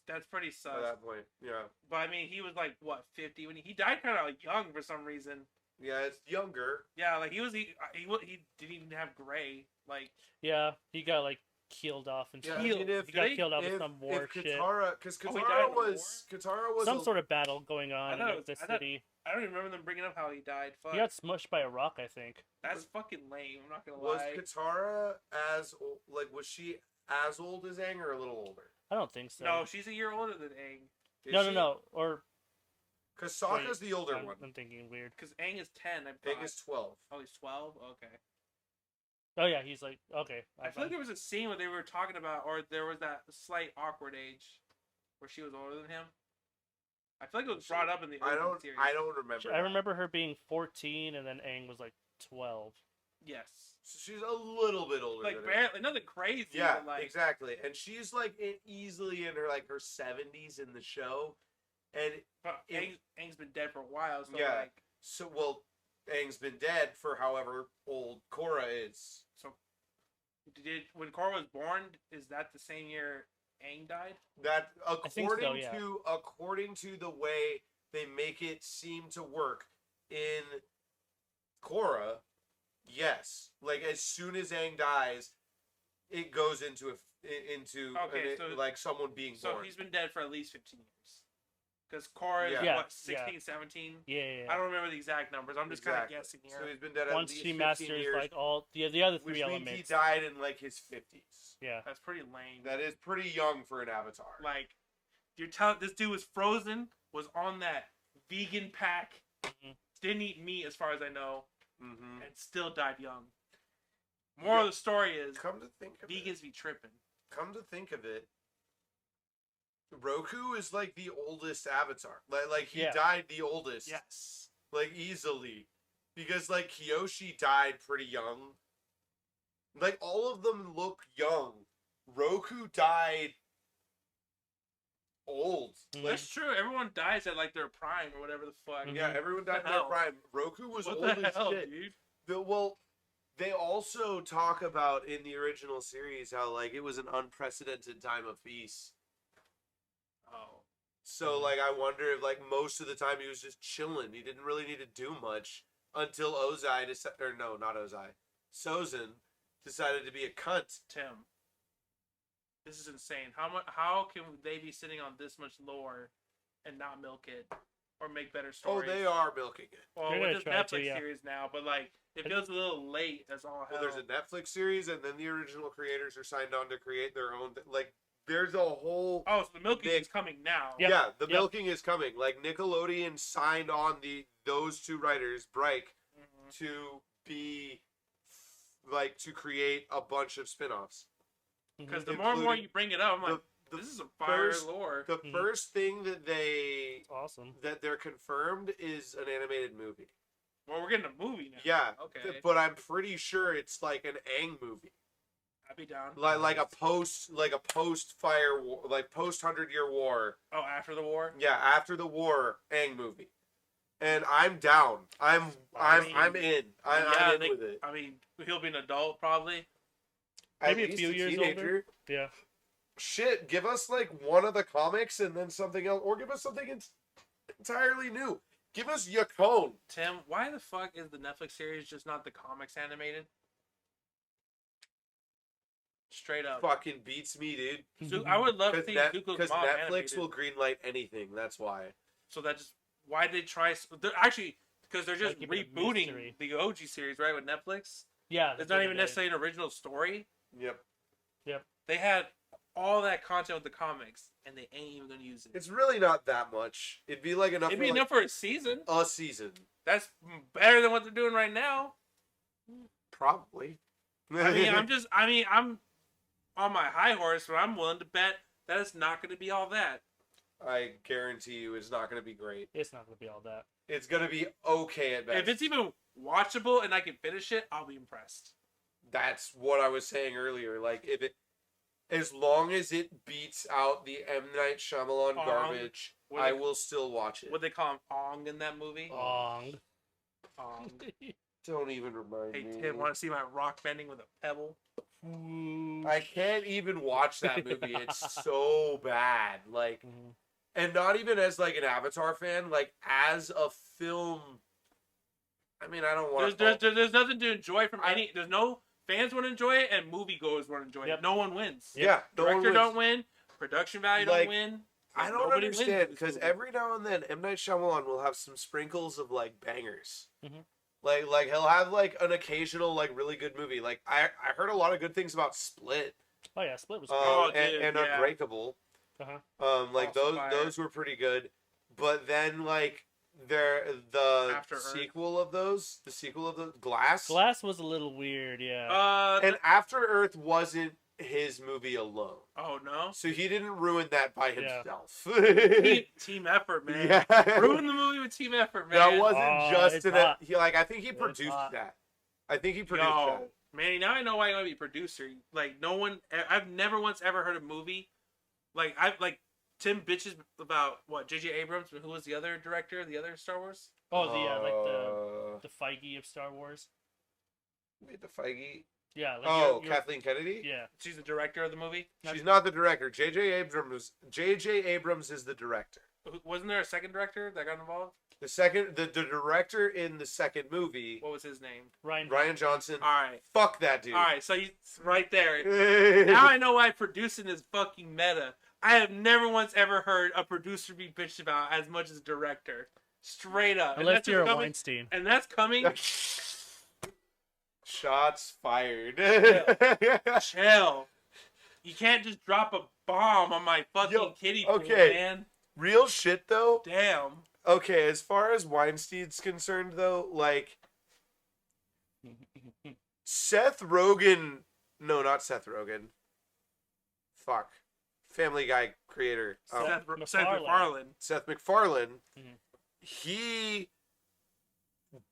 That's pretty at sus. that point. Yeah, But I mean, he was like what 50 when he died, kind of like young for some reason. yeah, it's younger. Yeah, like he didn't even have gray. Like Yeah, he got like killed off and Yeah, stuff. I mean, if He got killed off in some war if shit. Katara, because Oh, he Katara died in the was Katara was Some a- sort of battle going on thought it in was- the I thought- city. I don't even remember them bringing up how he died. Fuck, He got smushed by a rock, I think. that's fucking lame. I'm not gonna was lie. Katara was she as old as Aang or a little older? I don't think so. No, she's a year older than Aang. No. Or Because Sokka's the older I'm, one. I'm thinking weird. Because Aang is 10. Aang is 12. Oh, he's 12. Okay. Oh yeah, he's like okay. I feel like there was a scene where they were talking about, or there was that slight awkward age, where she was older than him. I feel like it was brought up in the opening series. I don't remember. I remember her being 14 and then Aang was like 12. Yes. So she's a little bit older. Like than barely, nothing crazy. Yeah, but like, exactly. And she's like easily in her 70s in the show, and But Aang's been dead for a while, so Yeah. like, Aang's been dead for however old Korra is. so when Korra was born, is that the same year Aang died? That think so, according yeah. to the way they make it seem to work in Korra, yes. Like as soon as Aang dies, it goes into Okay, so- like someone being So born. he's been dead for at least 15 years. Because Korra is Yeah. what, 16, 17? Yeah. I don't remember the exact numbers. I'm just kind of guessing here. So he's been dead at Once least she 15 masters years, like all the other which three means elements. he died in like his 50s. Yeah. That's pretty lame. That is pretty young for an avatar. Like, you're telling this dude was frozen, was on that vegan pack, Mhm. didn't eat meat as far as I know, Mm-hmm. and still died young. Moral of the story is Come to think of vegans be tripping. it, Roku is like the oldest avatar. Like he Yeah. died the oldest. Yes. Like easily. Because like Kyoshi died pretty young. Like all of them look young. Roku died old. Mhm. Like That's true. Everyone dies at like their prime or whatever the fuck. Mhm. yeah, everyone died in their Hell. prime. Roku was What old the as hell, shit. dude? Well, they also talk about in the original series how like it was an unprecedented time of peace. Oh. So like I wonder if like most of the time he was just chilling. He didn't really need to do much until Ozai decided, or no, not Ozai, Sozin decided to be a cunt. Tim. This is insane. How can they be sitting on this much lore and not milk it or make better Oh, stories? they are milking it. Well, They're with gonna this try Netflix to, yeah. series now, but like it feels a little late as all hell. Well, there's a Netflix series, and then the original creators are signed on to create their own. Like, there's a whole. Oh, so the milking Nick- is coming now. Yep. Yeah, the Yep. milking is coming. Like Nickelodeon signed on those two writers, Bryke, Mhm. to be like to create a bunch of spin-offs. Because Mhm. the more and more Including you bring it up, I'm like, the this is a fire first- lore. The Mhm. first thing that Awesome. they're confirmed is an animated movie. Well, we're getting a movie now. Yeah, Okay. but I'm pretty sure it's like an Aang movie, I'd be down. like a post fire war, like post 100-year war. Oh, after the war. Yeah, after the war Aang movie, and I'm down. I'm in. I'm in they- with it. I mean, he'll be an adult probably. Maybe At a few least years older. Yeah. Shit, give us like one of the comics and then something else, or give us something entirely new. Give us Yakone. Tim, why the fuck is the Netflix series just not the comics animated? Straight up. Fucking beats me, dude. So I would love to see Zuko's Because mom Netflix animated. will greenlight anything. That's why. So that just why did they try? They're actually because they're just Gotta keep it a rebooting mystery. the OG series, right? With Netflix, Yeah. it's that's not what even they did. necessarily an original story. Yep. They had all that content with the comics, and they ain't even gonna use it. It's really not that much. It'd be like enough. It'd be for, enough for a season. a season, That's better than what they're doing right now. probably. I'm on my high horse, but I'm willing to bet that it's not going to be all that. I guarantee you, it's not going to be great. It's not going to be all that. It's going to be okay at best. If it's even watchable and I can finish it, I'll be impressed. That's what I was saying earlier. Like, if it, as long as it beats out the M. Night Shyamalan garbage, I will still watch it. What they call him, Ong in that movie? Ong. Ong. Don't even remind Hey me. Tim, want to see my rock bending with a pebble? I can't even watch that movie. It's so bad. Like, and not even as like an Avatar fan. Like, as a film. I mean, I don't want to. There's nothing to enjoy from any. There's no fans want to enjoy it, and moviegoers want to enjoy it. No one wins. Yeah, director don't win. Production value don't win. I don't understand because every now and then M. Night Shyamalan will have some sprinkles of like bangers. Like he'll have like an occasional like really good movie. Like I heard a lot of good things about Split. Oh yeah, Split was great. And Unbreakable. Like those were pretty good. But then like the sequel of the Glass. Glass was a little weird, yeah. And After Earth wasn't his movie alone. Oh no! So he didn't ruin that by himself. Team effort, man. Yeah. Ruin the movie with team effort, man. That wasn't just I think he produced that. I think he produced that. Manny, now I know why you want to be a producer. Like I've never once ever heard a movie. Like Tim bitches about what J.J. Abrams, but who was the other director, the other Star Wars? Oh, the Feige of Star Wars. Wait, the Feige. Yeah. Like Kathleen Kennedy. Yeah, she's the director of the movie. She's not the director. J.J. Abrams is the director. Wasn't there a second director that got involved? The director in the second movie. What was his name? Ryan Johnson. All right. Fuck that dude. All right, so he's right there. Now I know why producing is fucking meta. I have never once ever heard a producer be bitched about as much as a director. Straight up. Unless you're a Weinstein. And that's coming. Shots fired. Chill. You can't just drop a bomb on my fucking kiddie pool, man. Real shit, though. Damn. Okay, as far as Weinstein's concerned, though, like... Seth Rogen... No, not Seth Rogen. Fuck. Family Guy creator. Seth MacFarlane. Seth MacFarlane. He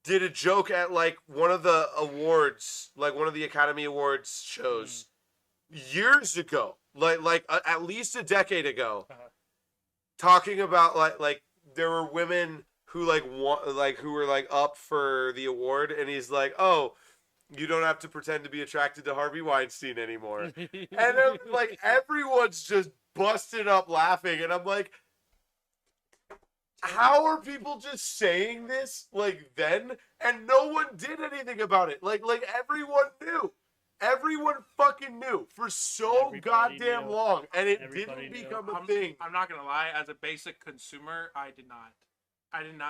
did a joke at like one of the awards, like one of the Academy Awards shows years ago, like at least a decade ago, talking about like there were women who who were like up for the award, and he's like, oh, you don't have to pretend to be attracted to Harvey Weinstein anymore. And then, like, everyone's just busted up laughing. And I'm like, how are people just saying this, like, then? And no one did anything about it. Like everyone knew. Everyone fucking knew for so goddamn long. And it didn't become a thing. I'm not going to lie. As a basic consumer, I did not.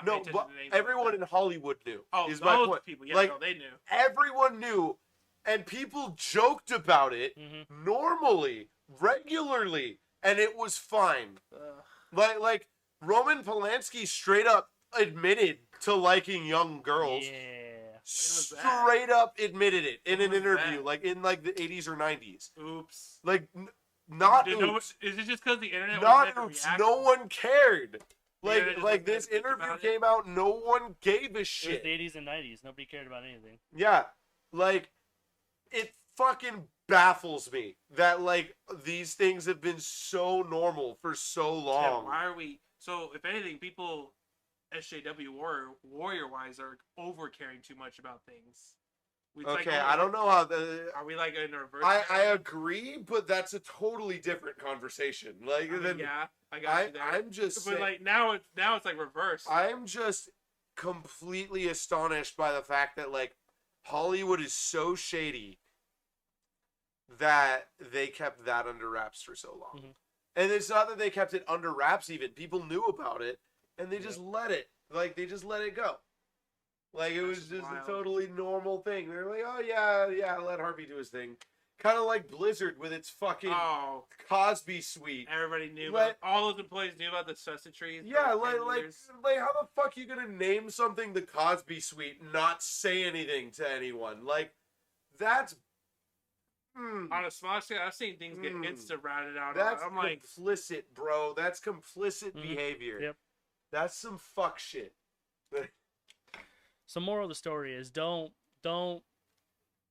No, but everyone in Hollywood knew. Oh, is my point. People, yeah, like, no, they knew. Everyone knew, and people joked about it normally, regularly, and it was fine. Like Roman Polanski straight up admitted to liking young girls. Yeah. Straight up admitted it in an interview, like in like the 80s or 90s. Oops. Like not oops. Is it just because the internet? Not oops. No one cared. Like this interview came out, no one gave a shit. It was the 80s and 90s. Nobody cared about anything. Yeah. Like, it fucking baffles me that, like, these things have been so normal for so long. Yeah, why are we... So, if anything, people, SJW warrior-wise, are over-caring too much about things. Okay, I don't know how are we like in a reverse? I agree, but that's a totally different conversation. Like, yeah, I got you there. I'm just, but like now it's like reverse. I'm just completely astonished by the fact that like Hollywood is so shady that they kept that under wraps for so long. And it's not that they kept it under wraps. Even people knew about it, and they just let it. Like they just let it go. Like, it was just a totally normal thing. They're like, oh, yeah, let Harvey do his thing. Kind of like Blizzard with its fucking Oh, Cosby suite. everybody knew Like- about, all those employees knew about the Sussex trees. Yeah, for 10 like years. how the fuck you gonna name something the Cosby suite and not say anything to anyone? Like, that's On a small scale, I've seen things get insta-ratted out. that's I'm like, complicit, bro. That's complicit behavior. Yep. That's some fuck shit. So moral of the story is don't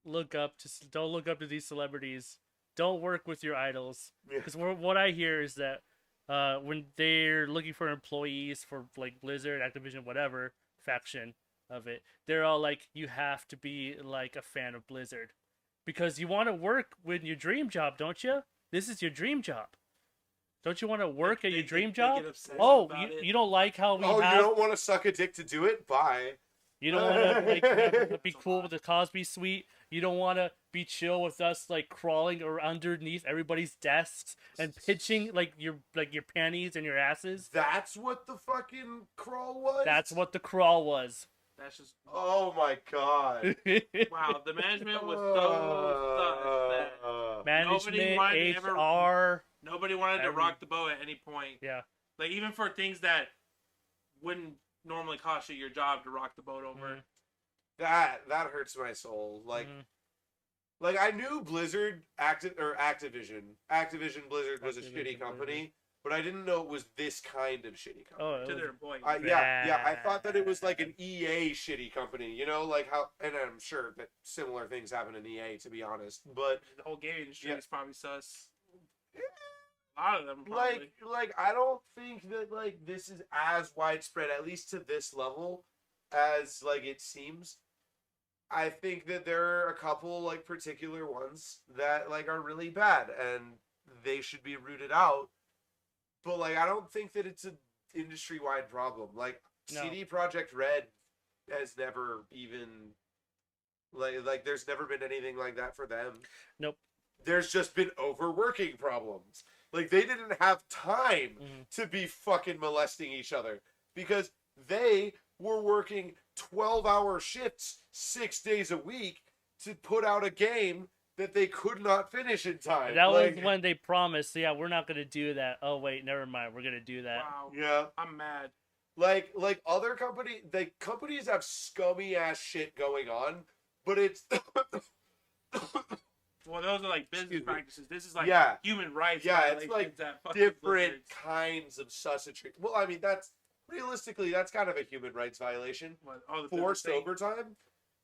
look up to these celebrities. Don't work with your idols. Yeah. Because what I hear is that when they're looking for employees for like Blizzard, Activision, whatever faction of it, they're all like, you have to be like a fan of Blizzard because you want to work with your dream job, don't you? This is your dream job. Don't you want to work at your dream job? You don't like how we Oh, have... you don't want to suck a dick to do it? Bye. You don't want to like be cool with the Cosby suite. You don't want to be chill with us like crawling or underneath everybody's desks and pitching like your panties and your asses. That's what the fucking crawl was? That's what the crawl was. that's just Oh my god. wow. The management was so sus that Management, wanted HR. nobody wanted to rock the boat at any point. Yeah. Like even for things that wouldn't normally cost you your job to rock the boat over. That hurts my soul. Like I knew Blizzard Activision Blizzard was a Activision, shitty company, Blizzard. but I didn't know it was this kind of shitty company. Oh, To their employees. Yeah, I thought that it was like an EA shitty company, you know, like how, and I'm sure that similar things happen in EA, to be honest, but the whole gaming industry Yeah. is probably sus. A lot of them probably. like I don't think that like this is as widespread, at least to this level, as like it seems. I think that there are a couple like particular ones that like are really bad and they should be rooted out. But like I don't think that it's an industry-wide problem. Like No. CD Projekt Red has never even like there's never been anything like that for them. Nope. There's just been overworking problems. Like they didn't have time to be fucking molesting each other because they were working 12-hour shifts 6 days a week to put out a game that they could not finish in time. That like, was when they promised, yeah, we're not gonna do that. Oh wait, never mind, we're gonna do that. Wow. Yeah. I'm mad. Like other companies have scummy ass shit going on, but it's Well, those are like business Excuse me. practices. This is like Yeah. human rights. Yeah, it's violations like at fucking different Blizzard. kinds of sussetry. Well, I mean that's realistically that's kind of a human rights violation. What, oh, the Forced business thing? overtime.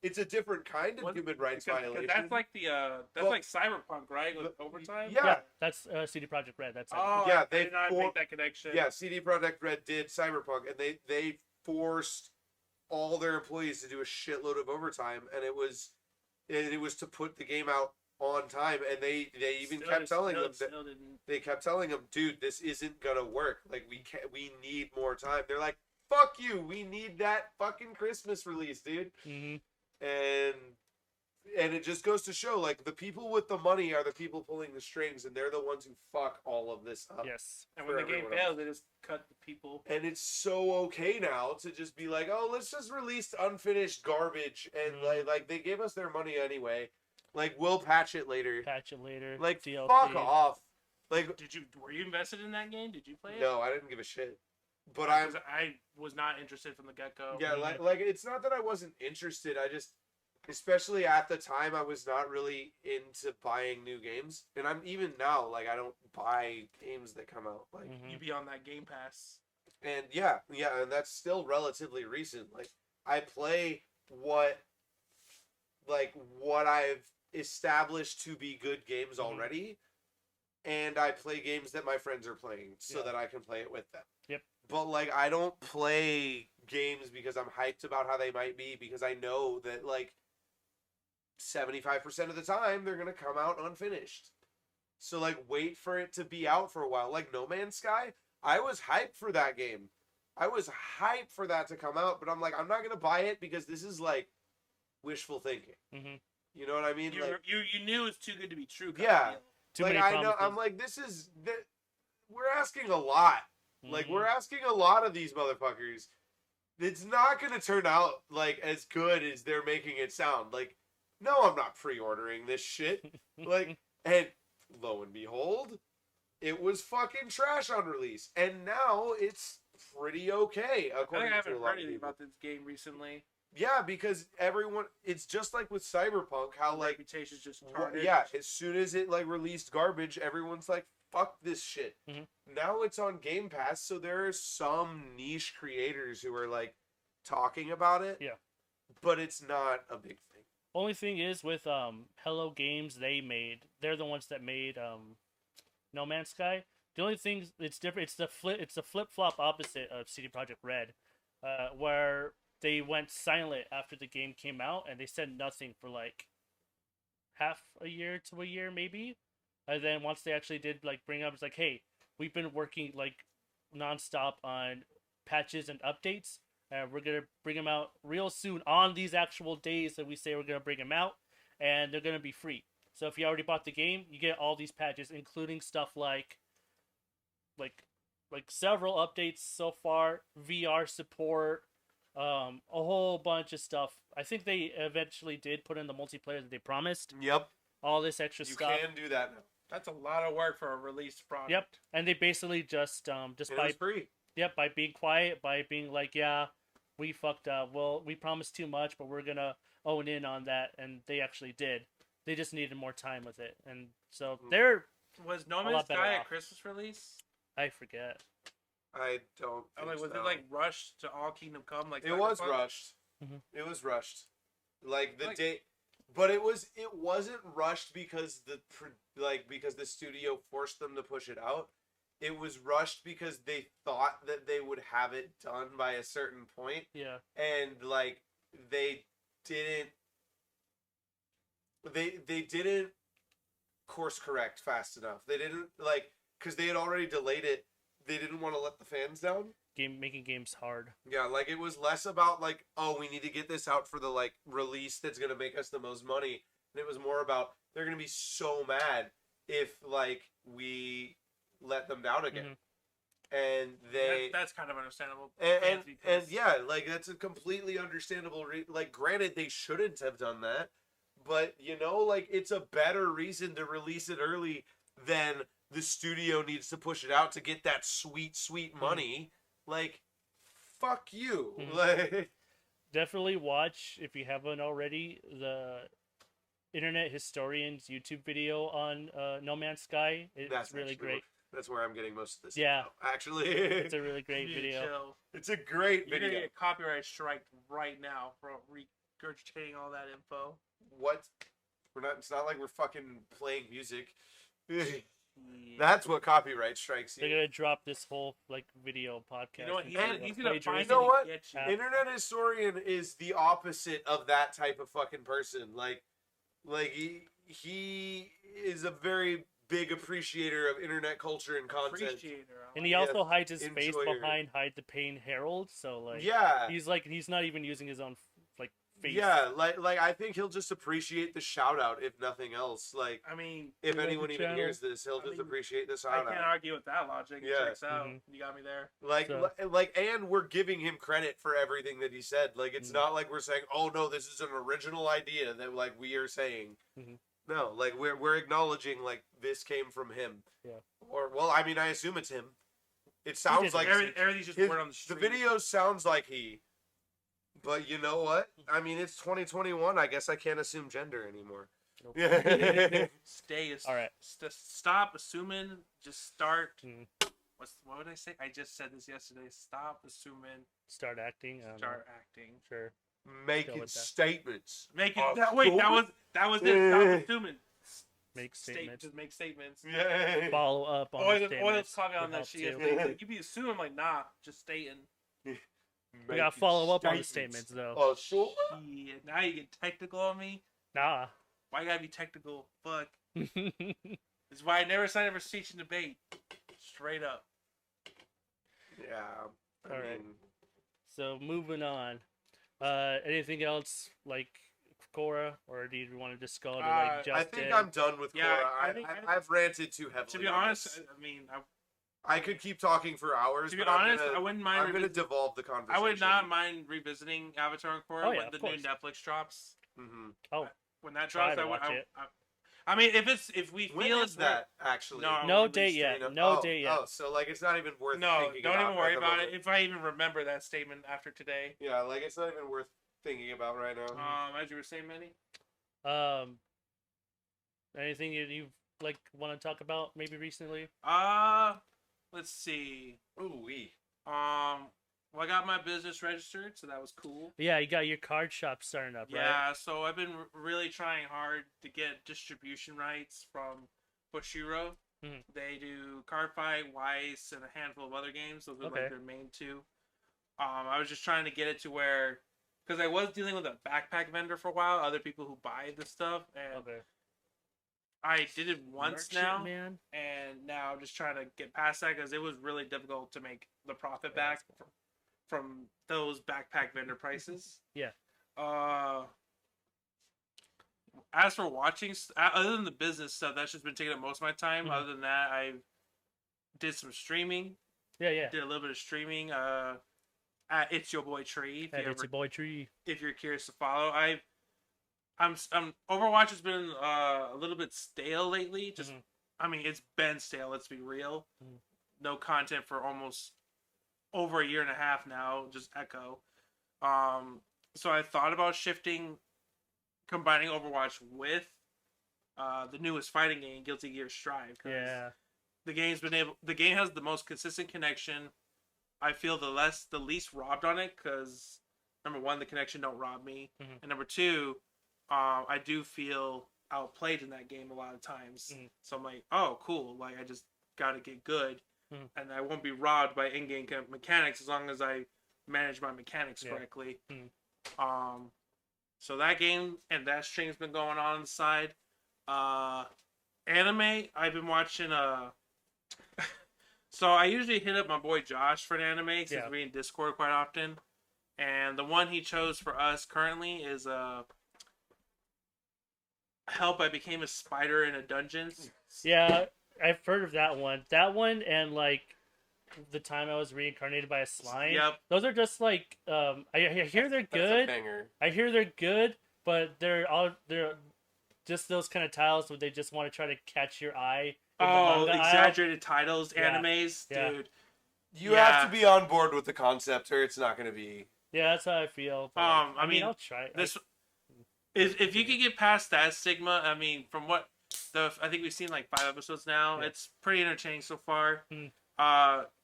It's a different kind of What- human rights Because violation. that's like the that's Well, like Cyberpunk, right? With overtime. Yeah. That's CD Projekt Red. That's Oh, Yeah, I they did not for- make that connection. Yeah, CD Projekt Red did Cyberpunk, and they forced all their employees to do a shitload of overtime, and it was to put the game out on time, and they even kept telling them that they kept telling them, dude, this isn't gonna work. Like we need more time. They're like, fuck you, we need that fucking Christmas release, dude. And it just goes to show, like, the people with the money are the people pulling the strings, and they're the ones who fuck all of this up. Yes. And when the for game everyone fails, else. they just cut the people. And it's so okay now to just be like, oh, let's just release unfinished garbage, and like they gave us their money anyway. Like we'll patch it later. Patch it later. Like DLC. fuck off. Like Were you invested in that game? Did you play it? no, I didn't give a shit. But I was not interested from the get go. yeah, like it's not that I wasn't interested. I just, especially at the time, I was not really into buying new games, and I'm even now like I don't buy games that come out. Like You be on that Game Pass. and yeah, and that's still relatively recent. Like I play what I've established to be good games already, and I play games that my friends are playing so that I can play it with them. Yep. But like I don't play games because I'm hyped about how they might be, because I know that like 75% of the time they're gonna come out unfinished. So like wait for it to be out for a while. Like No Man's Sky, I was hyped for that game. I was hyped for that to come out, but I'm like, I'm not gonna buy it because this is like wishful thinking. You know what I mean? You Like, you knew it was too good to be true. kind of yeah. deal. Too like many I know, promises. I'm like, we're asking a lot. Like we're asking a lot of these motherfuckers. It's not gonna turn out like as good as they're making it sound. Like no, I'm not pre-ordering this shit. Like, and lo and behold, it was fucking trash on release, and now it's pretty okay. I According haven't to a lot heard of anything people. about this game recently. Yeah, because everyone, it's just like with Cyberpunk, how The like, reputation's just tarnished. yeah, as soon as it like released garbage, everyone's like, fuck this shit. Mhm. Now it's on Game Pass, so there are some niche creators who are like talking about it. Yeah. But it's not a big thing. Only thing is with Hello Games, they're the ones that made No Man's Sky. The only thing it's different, it's the flip flop opposite of CD Projekt Red, where they went silent after the game came out and they said nothing for like half a year to a year maybe, and then once they actually did like bring up, it's like, hey, we've been working like nonstop on patches and updates. We're gonna bring them out real soon on these actual days that we say we're gonna bring them out, and they're gonna be free. So if you already bought the game, you get all these patches, including stuff like several updates so far, VR support, a whole bunch of stuff. I think they eventually did put in the multiplayer that they promised. Yep. All this extra You stuff. can do that now. That's a lot of work for a released product. Yep, and they basically just And by it's free. by being quiet, by being like, yeah, we fucked up. Well, we promised too much, but we're gonna own in on that, and they actually did. They just needed more time with it, and so they're. Was No A Man's lot better Sky at off. Christmas release? I forget. I don't. I'm Think like, was so. it like rushed to all Kingdom Come? Like It was Cyberpunk? rushed. Mhm. It was rushed. Like the Like- day, but it wasn't rushed because because the studio forced them to push it out. It was rushed because they thought that they would have it done by a certain point, Yeah. and like they didn't. They didn't course correct fast enough. They didn't because they had already delayed it. They didn't want to let the fans down. Making games hard. Yeah, like it was less about like, oh, we need to get this out for the like release that's gonna make us the most money. And it was more about they're gonna be so mad if like we let them down again. And they That's kind of understandable. and because- yeah, like that's a completely understandable. Like, granted, they shouldn't have done that, but you know, like it's a better reason to release it early than the studio needs to push it out to get that sweet money. Like, fuck you. Mhm. Like, Definitely watch, if you haven't already, the Internet Historian's YouTube video on No Man's Sky. It's that's really actually great. That's where I'm getting most of this. Yeah. info, actually, It's a really great You need to video. chill. it's a great You're video. gonna get copyright strike right now for regurgitating all that info. What? We're not. It's not like we're fucking playing music. Yeah. That's what copyright strikes They're you. gonna drop this whole video podcast. You know what? into He's a gonna find plagiarism. You know what? Get you. Yeah. Internet historian is the opposite of that type of fucking person. Like he is a very big appreciator of internet culture and content. Appreciator. I And he like Yes, also hides his face enjoyer. behind Hide the Pain Herald, so like Yeah. he's not even using his own face. Yeah, like I think he'll just appreciate the shout out if nothing else. Like I mean, if Like the anyone even channel. hears this, he'll I just mean, appreciate the I shout can't out. argue with that logic. It Yeah. checks out. Mhm. You got me there. Like, So- and we're giving him credit for everything that he said. Like, it's Mhm. not like we're saying, "Oh no, this is an original idea," that like we are saying. Mhm. No, like we're acknowledging like this came from him. Yeah. Or well, I mean, I assume it's him. It sounds did like Everything's just his- word on the the street. video sounds like he. But you know what? I mean, it's 2021. I guess I can't assume gender anymore. Nope. Yeah. Stay. All right. Stop assuming. Just start. Mhm. What would I say? I just said this yesterday. Stop assuming. Start acting. I don't know. Start acting. Sure. Making with that. statements. Make it. Assuming? That was it. Stop assuming. Make statements. Just make statements. Yeah. Follow up on the Oil statements. comment on would that help shit. too. Like, you be assuming like nah, just stating. We gotta follow up on the statements though. Oh, sure. Yeah, now you get technical on me. Nah. Why you gotta be technical? Fuck. This is why I never signed up for speech and debate. Straight up. Yeah. I All right. mean, So moving on. Anything else like Korra, or do you want to just go to like Justin? I think I'm done with Yeah, Korra. I think- I've ranted too heavily. To be on honest, this. I mean, I could keep talking for hours. to be but I'm honest, gonna- I wouldn't mind. I'm going to devolve the conversation. I would not mind revisiting Avatar and Korra Oh, yeah, when of the course. new Netflix drops. Hmm Oh, when that Try drops, to watch it. I mean, if we When feel is it's that actually? No, No release date date. yet. No Oh, date yet. Oh, so like it's not even worth No, thinking don't about even worry at the about moment. it. If I even remember that statement after today. Yeah, like it's not even worth thinking about right now. As you were saying, Manny. Anything you like want to talk about maybe recently? Let's see. Ooh wee. Well, I got my business registered, so that was cool. Yeah, you got your card shop starting up, right? Yeah, so I've been really trying hard to get distribution rights from Bushiro. Mhm. They do Cardfight, Weiss, and a handful of other games. Those are Okay. like their main two. I was just trying to get it to where, because I was dealing with a backpack vendor for a while, other people who buy the stuff, and Okay. I did it once Merchant, now, man. and now I'm just trying to get past that because it was really difficult to make the profit back from those backpack vendor prices. Yeah. As for watching, other than the business stuff, that's just been taking up most of my time. Mhm. Other than that, I did some streaming. Yeah. Did a little bit of streaming. At It's Your Boy Tree. It's your boy Tree. If you're curious to follow, I'm Overwatch has been a little bit stale lately. Just Mhm. I mean, it's been stale. Let's be real. Mhm. No content for almost over a year and a half now. Just Echo. So I thought about combining Overwatch with the newest fighting game, Guilty Gear Strive. Yeah. The game has the most consistent connection. I feel the least robbed on it because number one, the connection don't rob me, Mhm. and number two, I do feel outplayed in that game a lot of times. Mhm. So I'm like, oh, cool. Like I just gotta get good, Mhm. and I won't be robbed by in-game mechanics as long as I manage my mechanics correctly. Mhm. So that game and that stream's been going on the side. Anime, I've been watching So I usually hit up my boy Josh for an anime since we're in Discord quite often. And the one he chose for us currently is Help, I Became a Spider in a Dungeon. Yeah, I've heard of that one. That one and like The Time I Was Reincarnated by a Slime. Yep. Those are just like I hear they're good. I hear they're good, but they're just those kind of titles where they just want to try to catch your eye. Exaggerated titles, Yeah. animes, Yeah. dude. You have to be on board with the concept, or it's not going to be. Yeah, that's how I feel. But, I mean, I'll try. This if you can get past that stigma, I mean, from what I think we've seen like 5 episodes now. Yeah. It's pretty entertaining so far. Mm.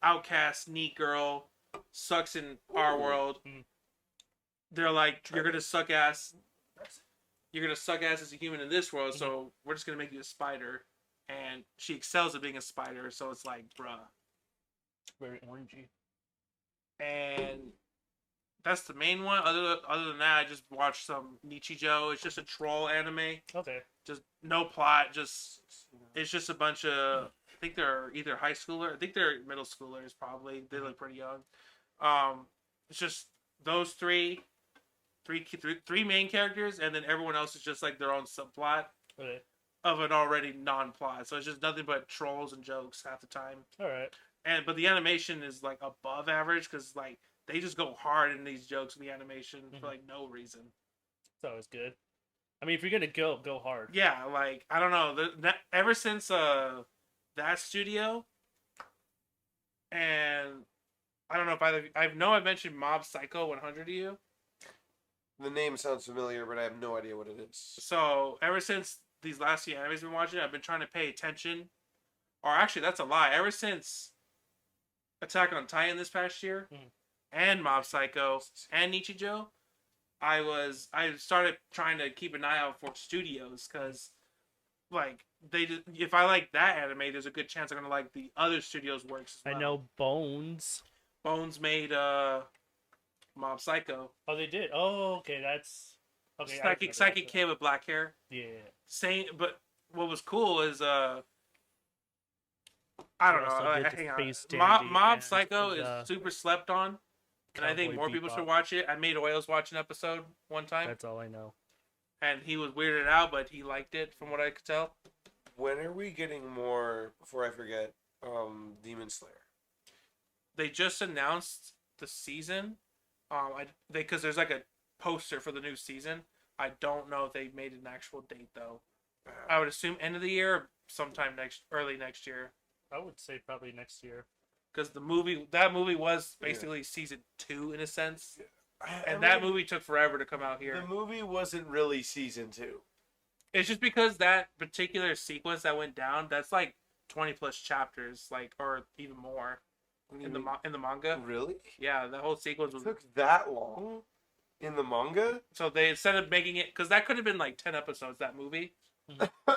Outcast, neat girl, sucks in our world. Mm. They're like, you're gonna suck ass. You're gonna suck ass as a human in this world, so we're just gonna make you a spider. And she excels at being a spider, so it's like, bruh. Very orangey. And that's the main one. Other than that, I just watched some Nichijou. It's just a troll anime. Okay. Just no plot. It's just a bunch of. I think they're either high schooler. I think they're middle schoolers. Probably they look pretty young. It's just those three main characters, and then everyone else is just like their own subplot of an already non-plot. So it's just nothing but trolls and jokes half the time. All right. But the animation is like above average because like they just go hard in these jokes in the animation for like no reason. It's always good. I mean, if you're gonna go hard. Yeah, like I don't know. Ever since that studio, and I don't know if I've mentioned Mob Psycho 100 to you. The name sounds familiar, but I have no idea what it is. So ever since these last few animes I've been watching, I've been trying to pay attention. Or actually, that's a lie. Ever since Attack on Titan this past year, and Mob Psycho and Nichijou, I started trying to keep an eye out for studios because, like, if I like that anime, there's a good chance I'm gonna like the other studios' works as well. I know Bones. Bones made Mob Psycho. Oh, they did. Oh, okay, that's okay. Psychic kid with black hair. Yeah. Same, but what was cool is I don't know. Hang on. Mob Psycho is super slept on, and I think more people should watch it. I made Oils watch an episode one time. That's all I know. And he was weirded out, but he liked it from what I could tell. When are we getting more? Before I forget, Demon Slayer. They just announced the season. Because there's like a poster for the new season. I don't know if they made an actual date though. I would assume end of the year, or sometime early next year. I would say probably next year. Because that movie was basically season 2 in a sense, and that movie took forever to come out here. The movie wasn't really season 2. It's just because that particular sequence that went down, that's like 20 plus chapters, like, or even more in the manga. Really? Yeah, the whole sequence was. It took that long in the manga? So they, instead of making it, because that could have been like 10 episodes, that movie,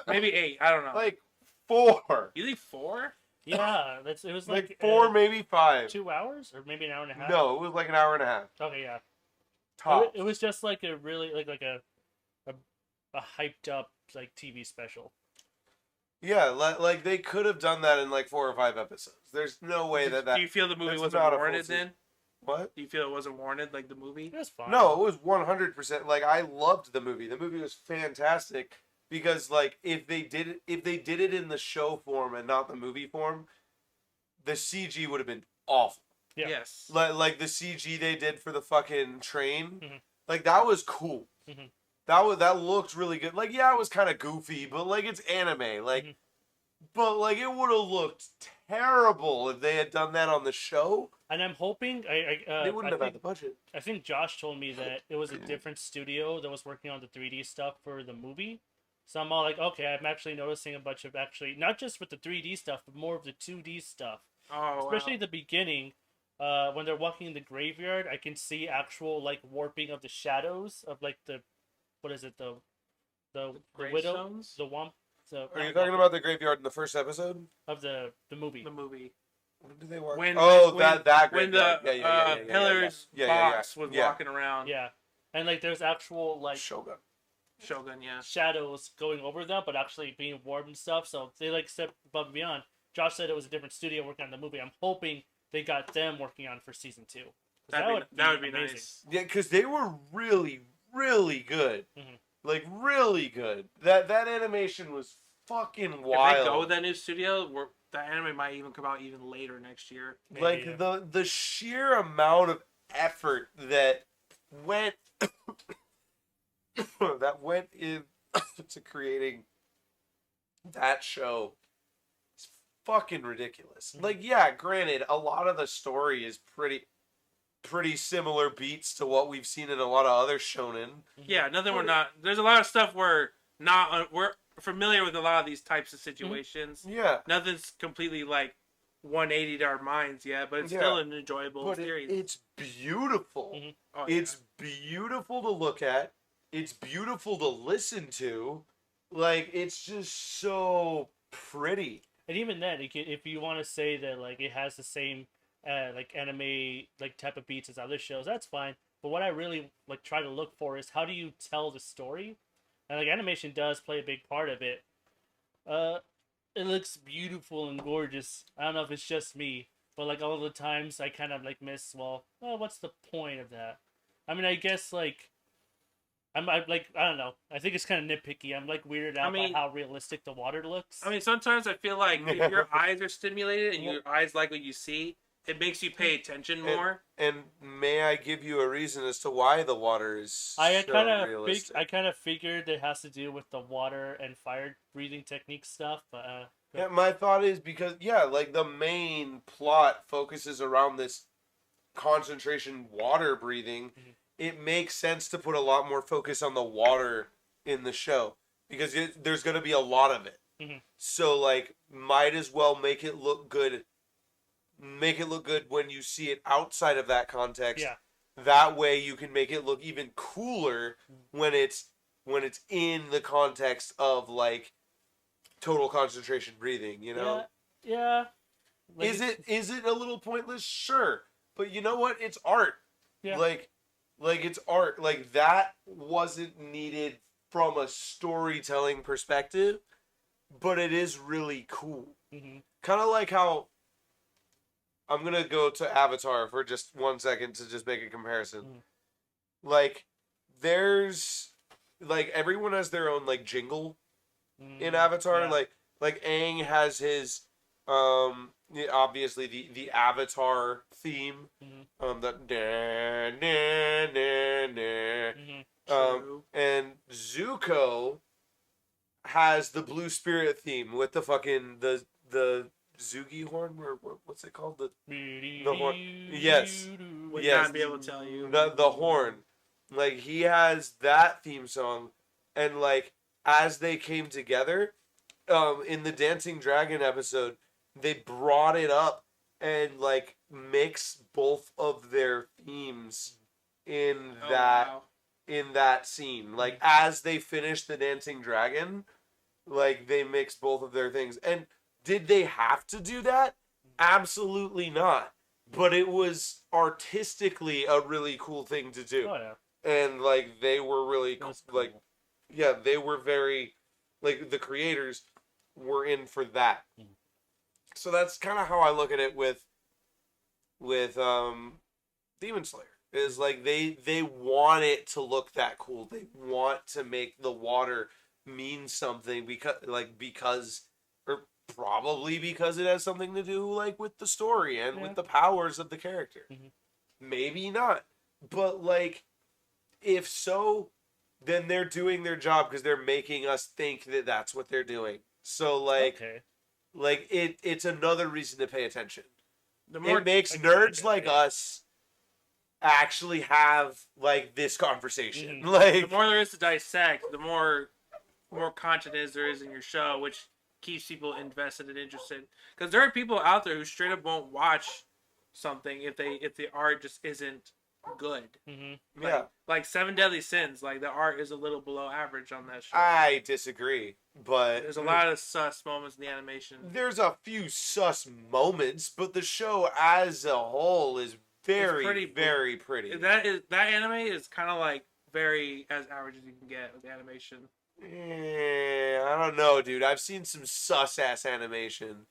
maybe 8. I don't know. Like 4. You think 4? Yeah, it was like 4, maybe 5. 2 hours or maybe an hour and a half. No, it was like an hour and a half. Okay, yeah. Top. It was just like a really like a hyped up like TV special. Yeah, like they could have done that in like 4 or 5 episodes. There's no way that. Do you feel the movie that's wasn't not a full warranted season. then? What? Do you feel it wasn't warranted, like the movie? It was fine. No, it was 100%. Like I loved the movie. The movie was fantastic because like if they did it in the show form and not the movie form, the CG would have been awful. Yeah. Yes. Like the CG they did for the fucking train, Mhm. like that was cool. Mhm. That looked really good. Like yeah, it was kind of goofy, but like it's anime. Like, Mhm. but like it would have looked terrible if they had done that on the show. And I'm hoping They wouldn't have had the budget. I think Josh told me that it was a different studio that was working on the 3D stuff for the movie. So I'm all like, okay, I'm actually noticing a bunch of not just with the 3D stuff, but more of the 2D stuff. Oh, Especially wow. at the beginning, when they're walking in the graveyard, I can see actual like warping of the shadows of like the, what is it, the widow, gravestones? the womp. Are you talking about the graveyard in the first episode? of the movie? The movie. When did they work? When that when the graveyard. Pillars box was Yeah. walking around. Yeah, and like there's actual like Shogun. Shogun, yeah. shadows going over them, but actually being warped and stuff. So they like step above and beyond. Josh said it was a different studio working on the movie. I'm hoping they got them working on for season 2. That would be amazing. nice. Yeah, because they were really, really good. Mhm. Like really good. That animation was fucking If wild. they go with that new studio, the anime might even come out even later next year. Like Yeah. the sheer amount of effort that went into creating that show is fucking ridiculous. Mhm. Like yeah, granted, a lot of the story is pretty similar beats to what we've seen in a lot of other shonen. Yeah, nothing we're not. There's a lot of stuff we're familiar with a lot of these types of situations. Yeah. Nothing's completely like 180 to our minds yet, but it's still an enjoyable But series. it's beautiful. Mhm. Oh, It's beautiful to look at. It's beautiful to listen to. Like it's just so pretty. And even then, if you want to say that like it has the same like anime like type of beats as other shows, that's fine. But what I really like try to look for is how do you tell the story, and like animation does play a big part of it. It looks beautiful and gorgeous. I don't know if it's just me, but like all the times I kind of like miss. Well, what's the point of that? I mean, I guess like. I'm like I don't know. I think it's kind of nitpicky. I'm like weirded out by how realistic the water looks. I mean, sometimes I feel like if your eyes are stimulated and your eyes like what you see, it makes you pay attention more. And may I give you a reason as to why the water is I so realistic? I kind of figured it has to do with the water and fire breathing technique stuff, but Yeah, my thought is because like the main plot focuses around this concentration water breathing. Mhm. It makes sense to put a lot more focus on the water in the show because there's going to be a lot of it. Mhm. So like might as well make it look good. Make it look good when you see it outside of that context. Yeah. That way you can make it look even cooler when it's in the context of like total concentration breathing, you know? Yeah. Like, Is it a little pointless? Sure. But you know what? It's art. Yeah. Like it's art. Like that wasn't needed from a storytelling perspective, but it is really cool. Mm-hmm. Kind of like how I'm going to go to Avatar for just 1 second to just make a comparison. Mm. Like there's like everyone has their own like jingle in Avatar. Yeah. Like Aang has his obviously the Avatar theme. Mm-hmm. The da, na, na, na. Mm-hmm. True. And Zuko has the Blue Spirit theme with the fucking the Zugi horn, or what's it called? The horn. Yes. Would Yes. not be able to tell you. The horn. Like, he has that theme song, and like as they came together, in the Dancing Dragon episode, they brought it up and like mix both of their themes in Oh, that wow. in that scene. Like, as they finished the Dancing Dragon, like, they mixed both of their things. And did they have to do that? Absolutely not. But it was artistically a really cool thing to do. Oh, yeah. And like, they were really That's like, cool. yeah, they were very, like, the creators were in for that. Mhm. So that's kind of how I look at it with Demon Slayer. Is like, they want it to look that cool. They want to make the water mean something because or probably because it has something to do like with the story and with the powers of the character. Mhm. Maybe not, but like, if so, then they're doing their job because they're making us think that that's what they're doing. So like, Okay. like it's another reason to pay attention. The more It makes Okay, nerds okay, like yeah. us actually have like this conversation. Mhm. the Like, more there is to dissect, the more content there is in your show, which keeps people invested and interested. Because there are people out there who straight up won't watch something if the art just isn't good. Mm-hmm. Like, yeah, like Seven Deadly Sins, like the art is a little below average on that show. I disagree, but There's a lot of sus moments in the animation. there's a few sus moments, but the show as a whole is very, pretty- very pretty. That anime is kind of like very as average as you can get with the animation. I don't know, dude. I've seen some sus ass animation,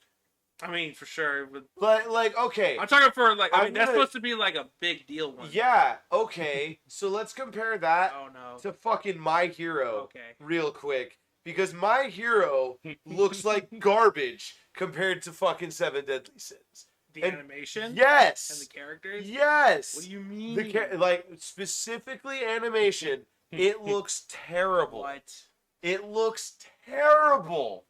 I mean, for sure. but like, okay, I'm talking for like, I I'm mean, that's gonna- supposed to be like a big deal one. yeah, okay. So let's compare that Oh no. to fucking My Hero Okay. real quick, because My Hero looks like garbage compared to fucking Seven Deadly Sins. The And- animation and Yes, the characters. yes. What do you mean? Like, specifically animation, it looks terrible. What? It looks terrible.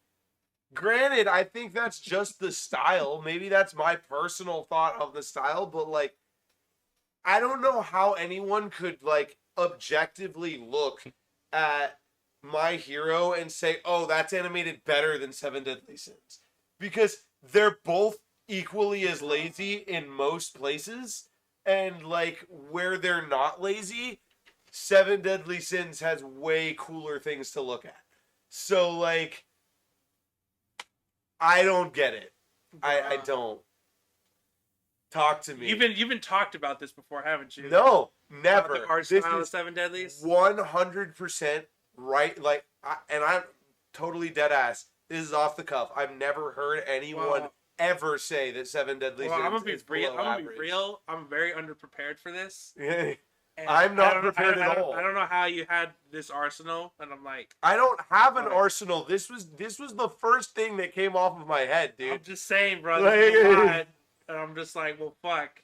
Granted, I think that's just the style. Maybe that's my personal thought of the style, but like, I don't know how anyone could like objectively look at My Hero and say, "Oh, that's animated better than Seven Deadly Sins," because they're both equally as lazy in most places, and like, where they're not lazy, Seven Deadly Sins has way cooler things to look at. So like, I don't get it. I don't. Talk to me. You've been talked about this before, haven't you? No, About never. The art This style of is Seven Deadlies. 100% right. Like, and I'm totally dead ass. This is off the cuff. I've never heard anyone Well- ever say that Seven Deadly Well, I'm Sins gonna be is real. below I'm gonna be average. real. I'm very underprepared for this. And I'm not I don't- prepared I at don't- all. I don't know how you had this arsenal, and I'm like, I don't have an Alright. arsenal. This was the first thing that came off of my head, I'm dude. just saying, bro. Like- This is a lot. And I'm just like, well, fuck.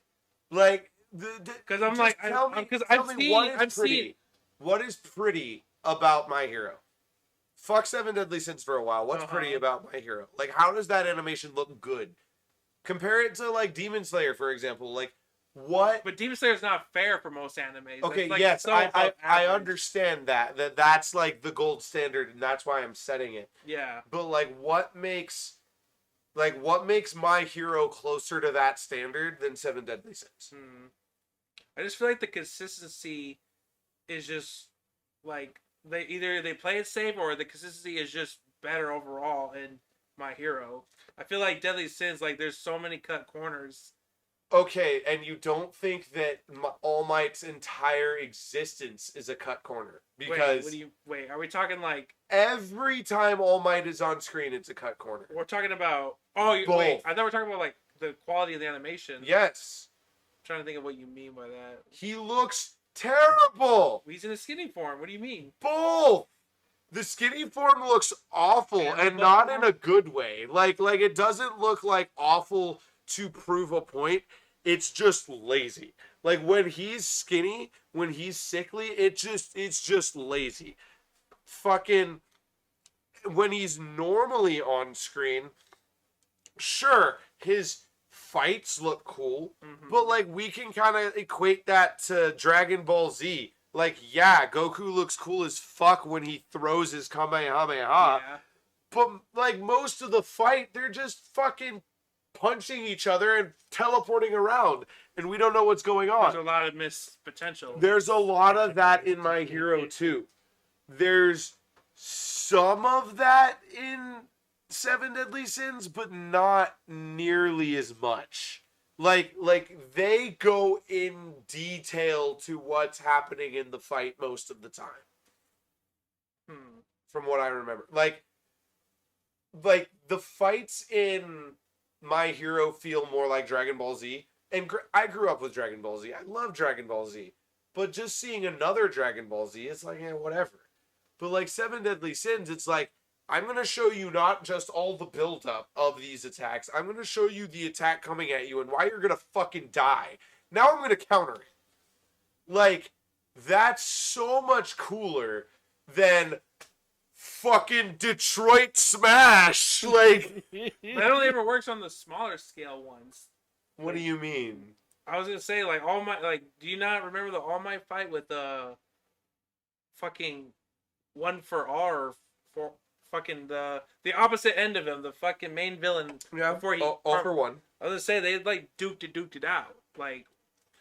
Like, Because I'm just like, tell me, because tell I've me seen, what is I've pretty. seen. What is pretty about My Hero? Fuck Seven Deadly Sins for a while. What's Uh-huh. pretty about My Hero? Like, how does that animation look good? Compare it to like Demon Slayer, for example. Like, what? But Demon Slayer is not fair for most animes. Okay, That's, like, yes, so I above average. understand that's like the gold standard, and that's why I'm setting it. Yeah. But like, what makes My Hero closer to that standard than Seven Deadly Sins? I just feel like the consistency is just like they play it safe, or the consistency is just better overall in My Hero. I feel like Deadly Sins, like there's so many cut corners. Okay, and you don't think that All Might's entire existence is a cut corner? Because Wait, are we talking like every time All Might is on screen, it's a cut corner. we're talking about? Wait, Both. I thought we were talking about like the quality of the animation. Yes. I'm trying to think of what you mean by that. He looks terrible. He's in a skinny form. What do you mean? Both. The skinny form looks awful, And and the not butt in a good way. Like it doesn't look like awful to prove a point. It's just lazy. Like when he's skinny, when he's sickly, it's just lazy. Fucking when he's normally on screen, sure, his fights look cool, but like we can kind of equate that to Dragon Ball Z. Like, yeah, Goku looks cool as fuck when he throws his Kamehameha. Yeah. But like most of the fight, they're just fucking punching each other and teleporting around, and we don't know what's going on. There's a lot of missed potential. There's a lot of that in My Hero too. There's some of that in Seven Deadly Sins, but not nearly as much. Like they go in detail to what's happening in the fight most of the time. From what I remember. Like the fights in My Hero feel more like Dragon Ball Z. And I grew up with Dragon Ball Z. I love Dragon Ball Z. But just seeing another Dragon Ball Z, it's like, yeah, whatever. But like Seven Deadly Sins, it's like, I'm going to show you not just all the buildup of these attacks. I'm going to show you the attack coming at you and why you're going to fucking die. Now I'm going to counter it. Like, that's so much cooler than fucking Detroit Smash. Like, that only ever works on the smaller scale ones. What do you mean? I was gonna say, like, All Might, like, do you not remember the All Might fight with fucking One for All, or for fucking the opposite end of him, the fucking main villain? Yeah, before he all for one. I was gonna say they like duked it out. Like,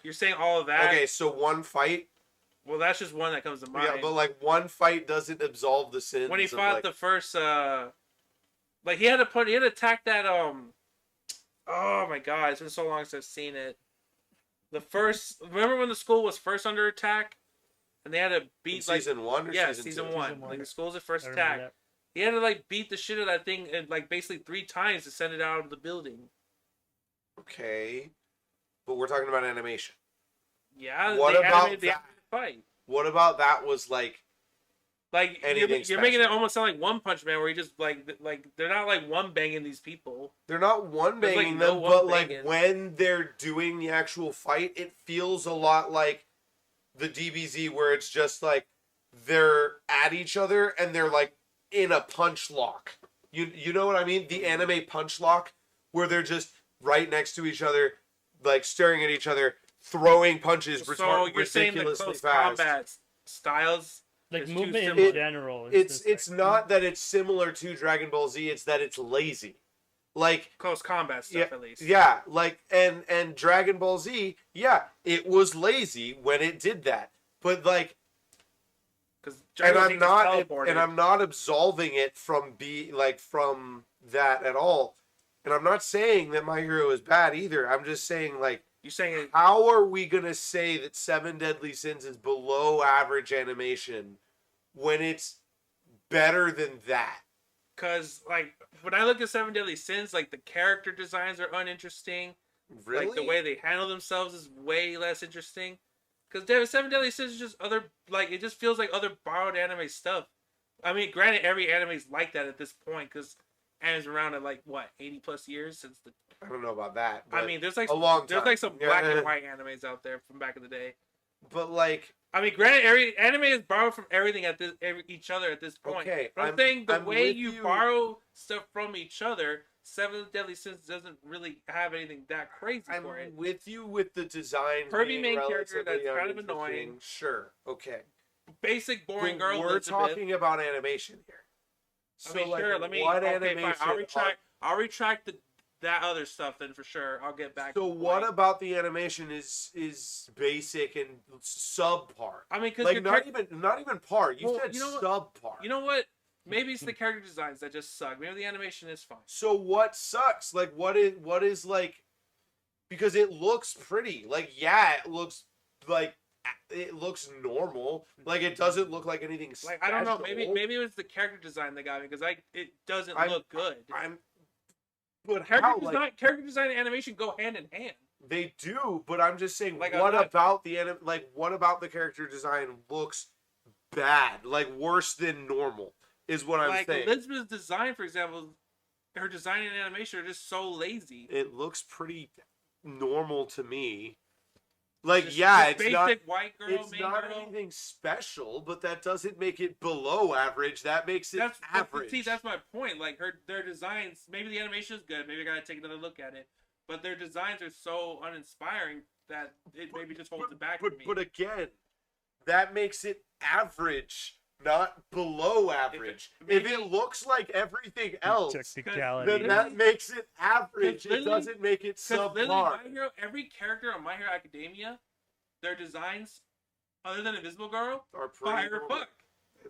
you're saying all of that. Okay, so one fight. Well, that's just one that comes to mind. Yeah, but like one fight doesn't absolve the sins. When he fought like... the first, like he had to attack that Oh my god, it's been so long since I've seen it. Remember when the school was first under attack, and they had to beat in season 1 or season two? one. Like the school's at first attack. He had to like beat the shit out of that thing and like basically 3 times to send it out of the building. Okay, but we're talking about animation. Yeah. What about the fight? What about that was like you're making it almost sound like One Punch Man, where you just like they're not like one banging these people. They're not one banging them, but like when they're doing the actual fight, it feels a lot like the DBZ, where it's just like they're at each other and they're like in a punch lock. You know what I mean? The anime punch lock, where they're just right next to each other, like staring at each other, throwing punches. So you're saying the close combat styles. Like movement in general. It's not that it's similar to Dragon Ball Z, it's that it's lazy. Like close combat stuff, at least. Yeah, like and Dragon Ball Z, yeah, it was lazy when it did that. But like, I'm not absolving it from from that at all. And I'm not saying that My Hero is bad either. I'm just saying, like, how are we gonna say that Seven Deadly Sins is below average animation when it's better than that? Because, like, when I look at Seven Deadly Sins, like, the character designs are uninteresting. Really? Like, the way they handle themselves is way less interesting. Because Seven Deadly Sins is just it just feels like other borrowed anime stuff. I mean, granted, every anime is like that at this point, because anime's around at, like, what, 80 plus years since the... I don't know about that. I mean, there's like some black and white animes out there from back in the day. But like, I mean, granted, every anime is borrowed from everything each other at this point. Okay, but I'm saying the way you borrow stuff from each other, Seven Deadly Sins doesn't really have anything that crazy for it. I'm with you with the design. Pervy main character that's kind of annoying. Sure, okay. Basic boring girl. We're talking about animation here. So I mean, sure. Let me. Okay, fine. I'll retract that other stuff then for sure. I'll get back. So what about the animation is basic and subpar? I mean, because like not even par. You said subpar. You know what? Maybe it's the character designs that just suck. Maybe the animation is fine. So what sucks? Like what is like? Because it looks pretty. Like yeah, it looks normal. Like it doesn't look like anything special. Like I don't know. Maybe it was the character design that got me, because it doesn't look good. But character design and animation go hand in hand. They do, but I'm just saying, like, what about the character design looks bad? Like worse than normal is what I'm saying. Like Elizabeth's design, for example, her design and animation are just so lazy. It looks pretty normal to me. Like, Just it's basic not white girl, it's main not girl. anything special, but that doesn't make it below average. That makes it average. See, that's my point. Like their designs, maybe the animation is good. Maybe I gotta take another look at it. But their designs are so uninspiring that it maybe just holds it back for me. But again, that makes it average, not below average. If it looks like everything else, Technicality. then that makes it average. It literally- doesn't make it Literally, subpar. every character on My Hero Academia, their designs, other than Invisible Girl, Are fire normal. fuck.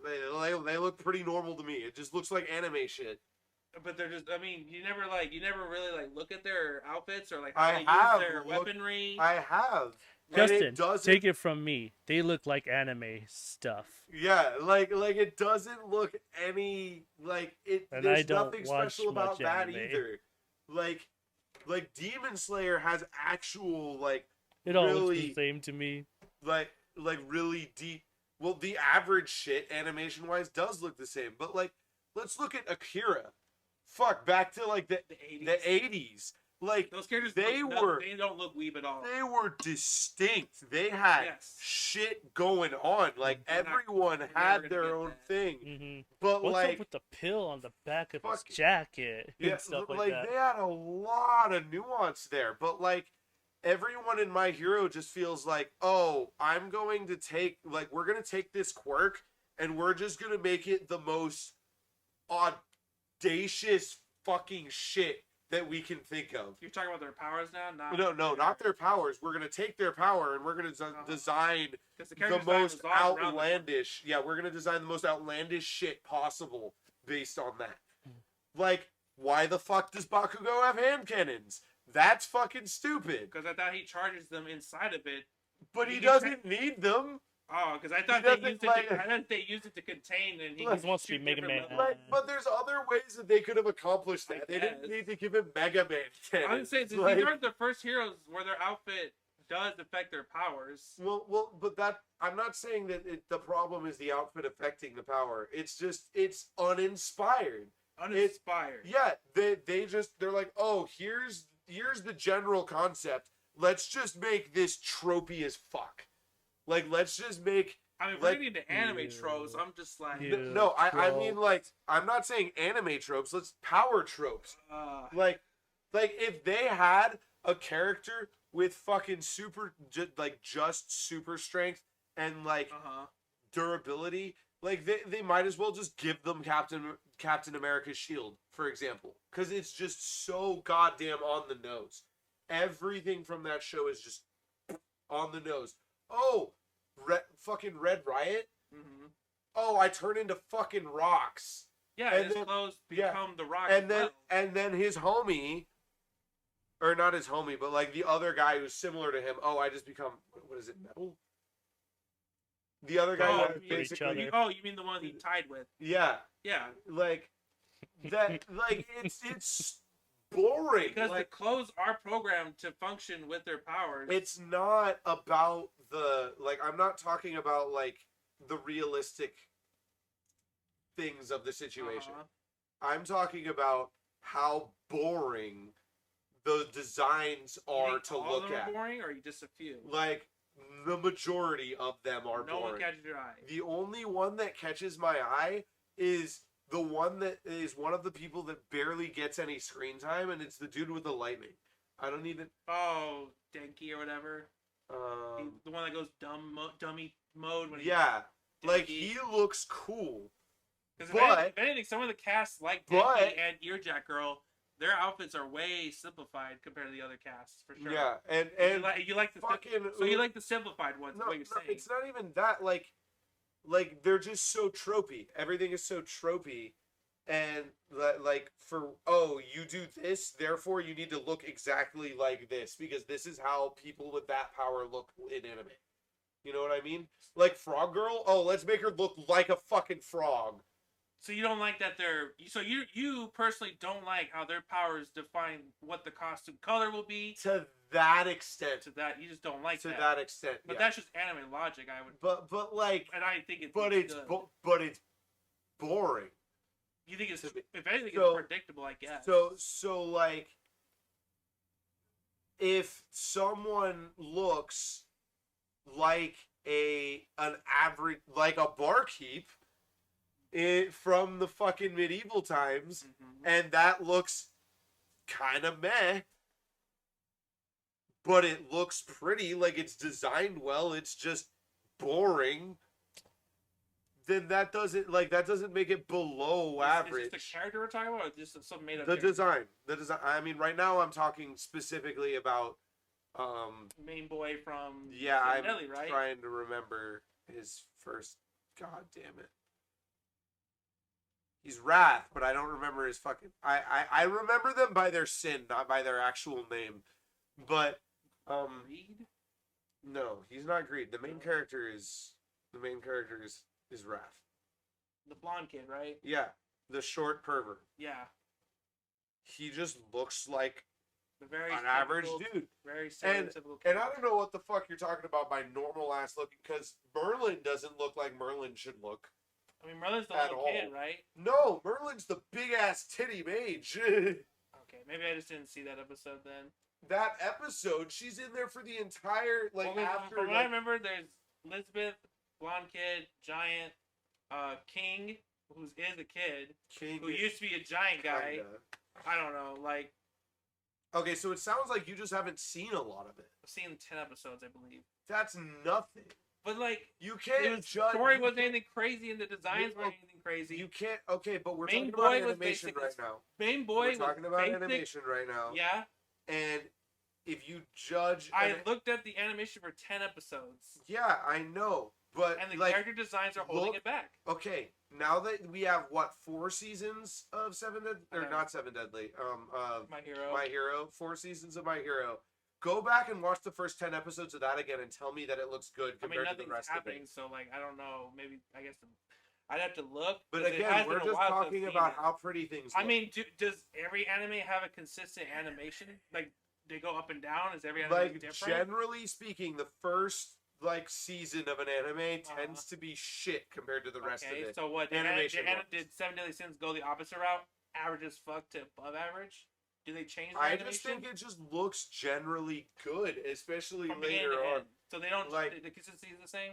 They look pretty normal to me. It just looks like anime shit. But they're just, I mean, you never really like look at their outfits or like I how they have use their looked- weaponry. I have. And Justin, it doesn't, take it from me. They look like anime stuff. yeah, like it doesn't look any like it. And There's I don't nothing watch special about much that anime. either. Like Demon Slayer has actual like It all looks really the same to me. like really deep. Well, the average shit animation wise does look the same, but like let's look at Akira. Fuck, back to like the 80s. Like Those characters, they don't look weeb at all. they were distinct. They had shit going on. Like everyone had their own thing. Mm-hmm. But What's like up with the pill on the back of his fuck- jacket yeah, and stuff like that? they had a lot of nuance there. But like everyone in My Hero just feels like, oh, I'm going to take like we're gonna take this quirk and we're just gonna make it the most audacious fucking shit that we can think of. You're talking about their powers now? No, not their powers. We're gonna take their power and we're gonna design 'Cause the character design most was all around outlandish. Yeah, we're gonna design the most outlandish shit possible based on that. Like, why the fuck does Bakugo have hand cannons? That's fucking stupid. Because I thought he charges them inside of it. But he He doesn't need them. Oh, because I thought doesn't, they used it. like- I thought they used it to contain, and he Like, He wants to be shoot Mega different Man. levels. But there's other ways that they could have accomplished I that. They didn't guess. need to give him Mega Man cannons. I would say these Like- aren't the first heroes where their outfit does affect their powers. Well, but that I'm not saying that the problem is the outfit affecting the power. It's just it's uninspired. Uninspired. Yeah, they're like, oh, here's the general concept. Let's just make this tropey as fuck. Like, let's just make. I mean, like- we're getting into anime tropes. I'm just like, Yeah. No, I mean, tropes. like, I'm not saying anime tropes. Let's power tropes. Like if they had a character with fucking just super strength and like durability, like they might as well just give them Captain America's shield, for example, because it's just so goddamn on the nose. Everything from that show is just on the nose. Oh, fucking Red Riot. Oh, I turn into fucking rocks. Yeah, And his then- clothes yeah. become the rock. And as then well. and then his homie, or not his homie, but like the other guy who's similar to him. Oh, I just become, what is it, metal? The other guy Oh, that you mean- basically, you mean the one he tied with? yeah, Yeah, like that, like it's boring. because the Like, clothes are programmed to function with their powers. it's not about the I'm not talking about like the realistic things of the situation. I'm talking about how boring the designs You are think to all of look them are at. boring, or just a few? Like the majority of them are No one boring. catches your eye. The only one that catches my eye is the one that is one of the people that barely gets any screen time, and it's the dude with the lightning. I don't even. Oh, Denki or whatever. The one that goes dummy mode when he. Yeah, like Denki. he looks cool. Because but- if anything, some of the casts like but- Denki and Earjack Girl, their outfits are way simplified compared to the other casts for sure. Yeah, and you like the fucking so you like the simplified ones? no, is what you're no, saying? it's not even that. Like they're just so tropey. Everything is so tropey, and like you do this, therefore you need to look exactly like this because this is how people with that power look in anime. You know what I mean? Like Frog Girl. Oh, let's make her look like a fucking frog. So you don't like that they're so you personally don't like how their powers define what the costume color will be. To that extent. To that you just don't like To that. that extent. But yeah. that's just anime logic. I would. But like. And I think it's. But it's good. but it's boring. You think it's to me. if anything So- it's predictable, I guess. So like if someone looks like an average, like a barkeep from the fucking medieval times, and that looks kind of meh, but it looks pretty, like it's designed well. It's just boring. Then that doesn't make it below average. Is this the character we're talking about, or just some made up? The design. I mean, right now I'm talking specifically about main boy from I'm Nelly, right? trying to remember his first. God damn it. He's Wrath, but I don't remember his fucking. I remember them by their sin, not by their actual name. But Greed? no, he's not Greed. The main character is Wrath. The blonde kid, right? Yeah, the short pervert. Yeah. He just looks like The very an average dude. Very stereotypical. And I don't know what the fuck you're talking about by normal ass looking, because Merlin doesn't look like Merlin should look. I mean, Merlin's the at little all. kid, right? No, Merlin's the big ass titty mage. Okay, maybe I just didn't see that episode then. That episode, she's in there for the entire after. From what I remember, there's Elizabeth, blonde kid, giant, King, who is a kid, who used to be a giant guy. Kinda. I don't know, like. Okay, so it sounds like you just haven't seen a lot of it. I've seen 10 episodes, I believe. That's nothing. But like, You can't judge. the story wasn't anything crazy, and the designs weren't anything crazy. You can't. Okay, but we're Main talking about boy was animation basic right as- now. Main boy We're talking about basic. animation right now. Yeah, And if you judge, I looked at the animation for 10 episodes, yeah, I know, but and the like, character designs are holding it back. okay, now that we have 4 seasons of Seven Deadly, or not Seven Deadly, My Hero. My Hero, 4 seasons of My Hero. Go back and watch the first 10 episodes of that again and tell me that it looks good I mean, compared to nothing's the rest happening, of it. so like, I don't know. Maybe I guess I'd have to look. But 'cause it again, has we're been a just while since I've talking seen about it. how pretty things I look. mean, does every anime have a consistent animation? Like, they go up and down? Is every anime different? Generally speaking, the first season of an anime tends to be shit compared to the rest of it. So what? Did Seven Deadly Sins go the opposite route? Average as fuck to above average? Do they change the animation? I just think it just looks generally good, especially From beginning later to on. end. So they don't, Like- the consistency is the same?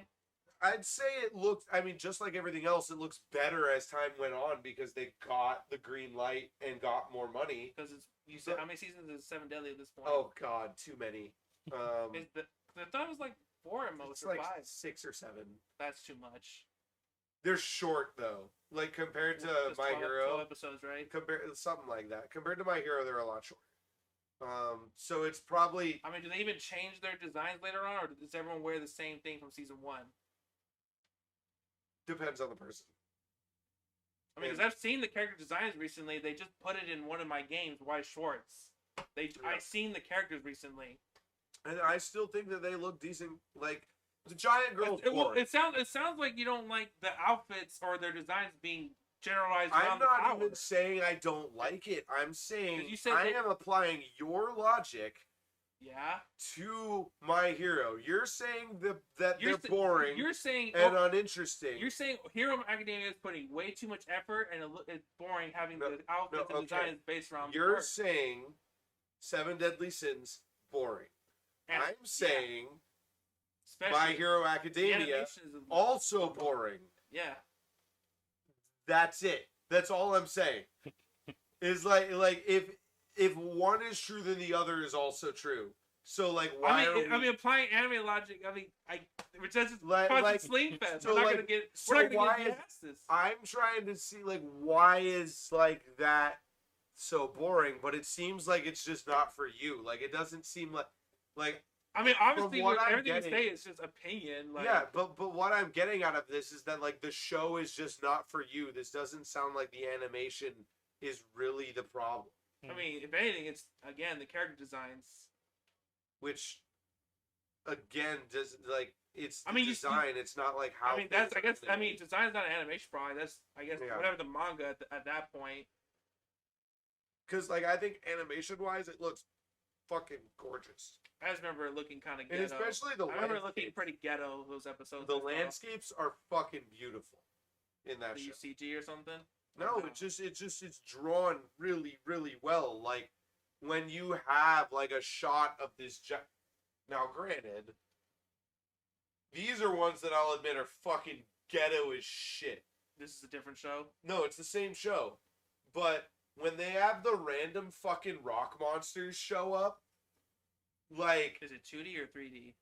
I'd say it looks, I mean, just like everything else, it looks better as time went on because they got the green light and got more money. Because you said, how many seasons is Seven Deadly at this point? Oh god, too many. I thought it was like 4 at most, It's or like 5. 6 or 7. That's too much. They're short though, like compared to Just My 12 Hero. episodes, right? Something like that. Compared to My Hero, they're a lot shorter. So it's probably I mean, do they even change their designs later on, or does everyone wear the same thing from season 1? depends on the person. I mean, because I've seen the character designs recently. They just put it in one of my games, White Shorts. I've seen the characters recently. And I still think that they look decent. Like the giant girl. It sounds like you don't like the outfits or their designs being generalized. I'm around not the even power. saying I don't like it. I'm saying You said I am applying your logic Yeah. to My Hero. You're saying that they're sa- boring You're saying and uninteresting. You're saying Hero Academia is putting way too much effort, and it's boring having No, the outfits no, and okay. designs based around. You're art. saying Seven Deadly Sins boring. And- I'm saying especially My Hero the Academia animation is also boring. Yeah. That's it. That's all I'm saying. Is like if one is true, then the other is also true. So like, why I mean, applying anime logic. I mean, which is Like- constant sleep fest. so, We're not like, gonna get. so We're not why gonna get is- past this. I'm trying to see like why is like that so boring, but it seems like it's just not for you. Like it doesn't seem like I mean, obviously, what I'm everything getting- you say is just opinion. Like, yeah, but what I'm getting out of this is that like the show is just not for you. This doesn't sound like the animation is really the problem. I mean, if anything, it's again the character designs. Which again does like it's the I mean, design. It's not like how. I mean, that's. I things guess. are I mean, made. design's not an animation probably. That's. I guess Yeah. whatever the manga at that point. Because like I think animation wise, it looks fucking gorgeous, I just remember it looking kind of ghetto. and especially the I remember it looking landscapes. pretty ghetto. Those episodes. The as well. landscapes are fucking beautiful in that The show. UCG or something. No, it's drawn really, really well. Like when you have like a shot of this now granted, These are ones that I'll admit are fucking ghetto as shit. This is a different show. No, it's the same show. But when they have the random fucking rock monsters show up, like Is it 2D or 3D?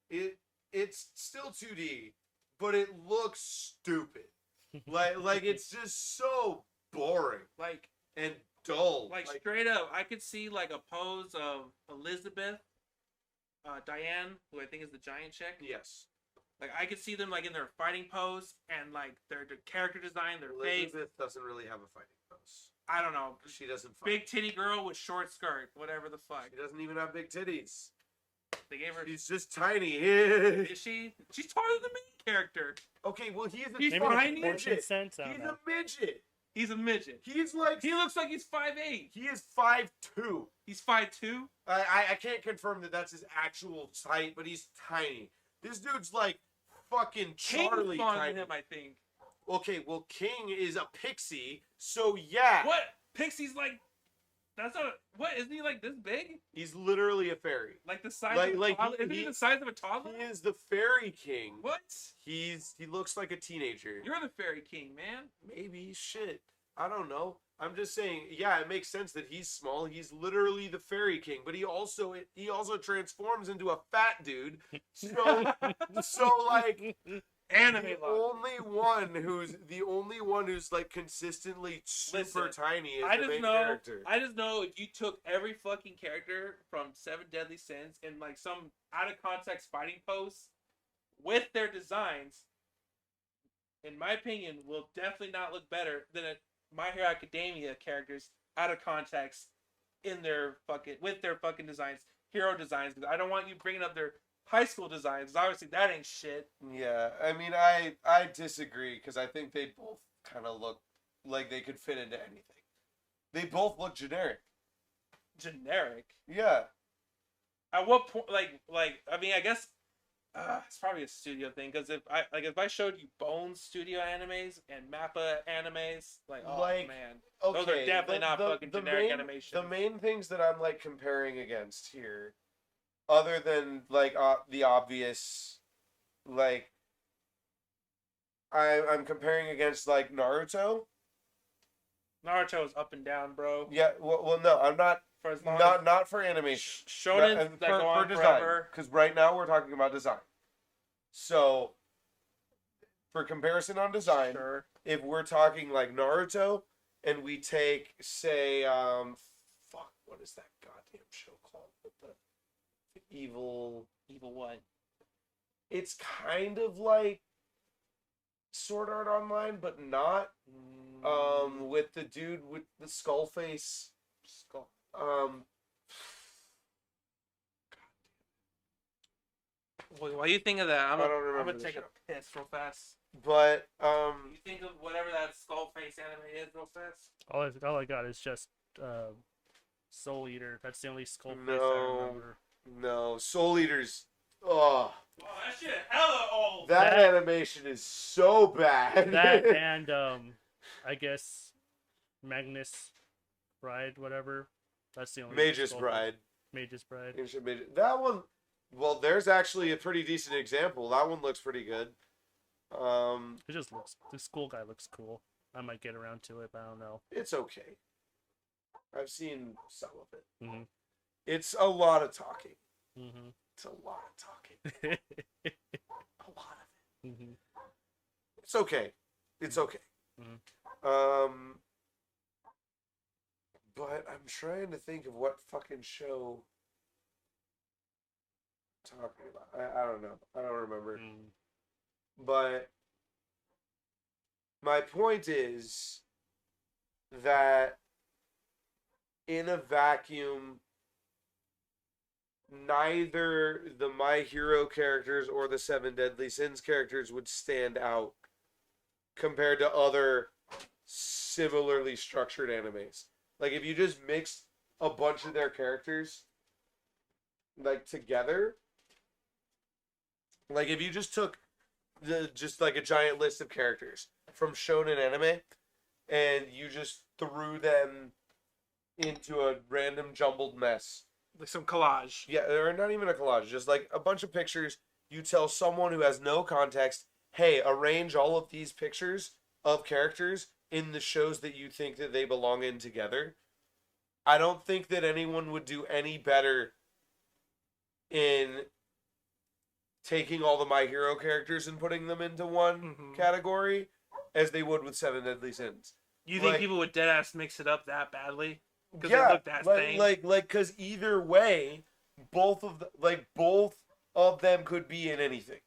it's still 2D, but it looks stupid. like it's just so boring Like and dull. straight up, I could see like a pose of Elizabeth, Diane, who I think is the giant chick. Yes. Like I could see them like in their fighting pose and like their character design, their face. Elizabeth doesn't really have a fighting pose. I don't know. She doesn't fight. Big titty girl with short skirt, whatever the fuck. She doesn't even have big titties. They gave her. She's just tiny. Is she? She's taller than the main character. Okay, well he's He's Maybe fine. the proportion midget. sense. I He's don't know. a midget. He's a midget. He's like He looks like he's 5'8". he is 5'2". He's 5'2". I can't confirm that that's his actual height, but he's tiny. This dude's like fucking Charlie King's taller tiny. than him, I think. Okay, well King is a pixie, so yeah. What? Pixie's like. That's not. What? Isn't he like this big? He's literally a fairy. Like the size Like- of a like toddler? Isn't he he- the size of a toddler? He is the fairy king. What? He looks like a teenager. You're the fairy king, man. Maybe shit. I don't know. I'm just saying, yeah, it makes sense that he's small. He's literally the fairy king, but he also transforms into a fat dude. So like Anime the love. only one who's like consistently super Listen, tiny is I the just main know. character. I just know if you took every fucking character from Seven Deadly Sins and like some out of context fighting pose with their designs, in my opinion, will definitely not look better than My Hero Academia characters out of context in their fucking designs, hero designs. Because I don't want you bringing up their high school designs. 'Cause obviously, that ain't shit. Yeah, I mean, I disagree because I think they both kind of look like they could fit into anything. They both look generic. Generic. Yeah. At what point? Like I mean, I guess it's probably a studio thing. Because if I showed you Bones Studio animes and Mappa animes, oh Like, man, Okay, those are definitely not fucking generic animation. The main things that I'm like comparing against here, other than like the obvious, like I'm comparing against like Naruto. Naruto is up and down, bro. Yeah, well no, I'm not. For as long Not for animation. Shonen And that go on design, forever. because right now we're talking about design. So, for comparison on design, Sure. if we're talking like Naruto, and we take, say, what is that goddamn show called? With the evil. Evil what? It's kind of like Sword Art Online, but not. With the dude with the skull face. Skull. While you think of that, I'm I don't remember gonna the take show. a piss real fast. But You think of whatever that skull face anime is real fast. All I got is just Soul Eater. That's the only skull face I No. remember. no, Soul Eaters. Oh, Oh, that shit hella old. that animation is so bad. That and I guess Magnus Bride, whatever. That's the only Mage's skull- Bride. Mage's Bride. Ancient Mage. That one. Well, there's actually a pretty decent example. That one looks pretty good. It just looks. The school guy looks cool. I might get around to it, but I don't know. It's okay. I've seen some of it. Mhm. It's a lot of talking. Mhm. It's a lot of talking. A lot of it. Mhm. It's okay. It's okay. Mhm. But I'm trying to think of what fucking show I'm talking about. I don't know. I don't remember. Mm. But my point is that in a vacuum, neither the My Hero characters or the Seven Deadly Sins characters would stand out compared to other similarly structured animes. Like if you just mixed a bunch of their characters like together, like if you just took just like a giant list of characters from shonen anime and you just threw them into a random jumbled mess. Like some collage. Yeah, or not even a collage, just like a bunch of pictures you tell someone who has no context, hey, arrange all of these pictures of characters in the shows that you think that they belong in together. I don't think that anyone would do any better in taking all the My Hero characters and putting them into one category as they would with Seven Deadly Sins. You think people would deadass mix it up that badly? Because Yeah, they look that same? because either way, both of them could be in anything,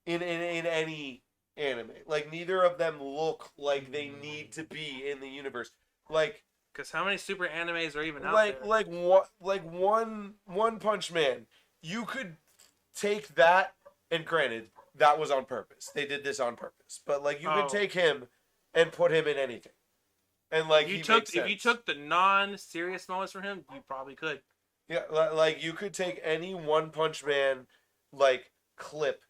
in any anime. Like, neither of them look like they need to be in the universe. Like, because how many super animes are even out there? Like One Punch Man. You could take that, and granted, that was on purpose. They did this on purpose. But like, you could take him and put him in anything, and like, if you took the non-serious moments from him, you probably could. Yeah, like, you could take any One Punch Man like clip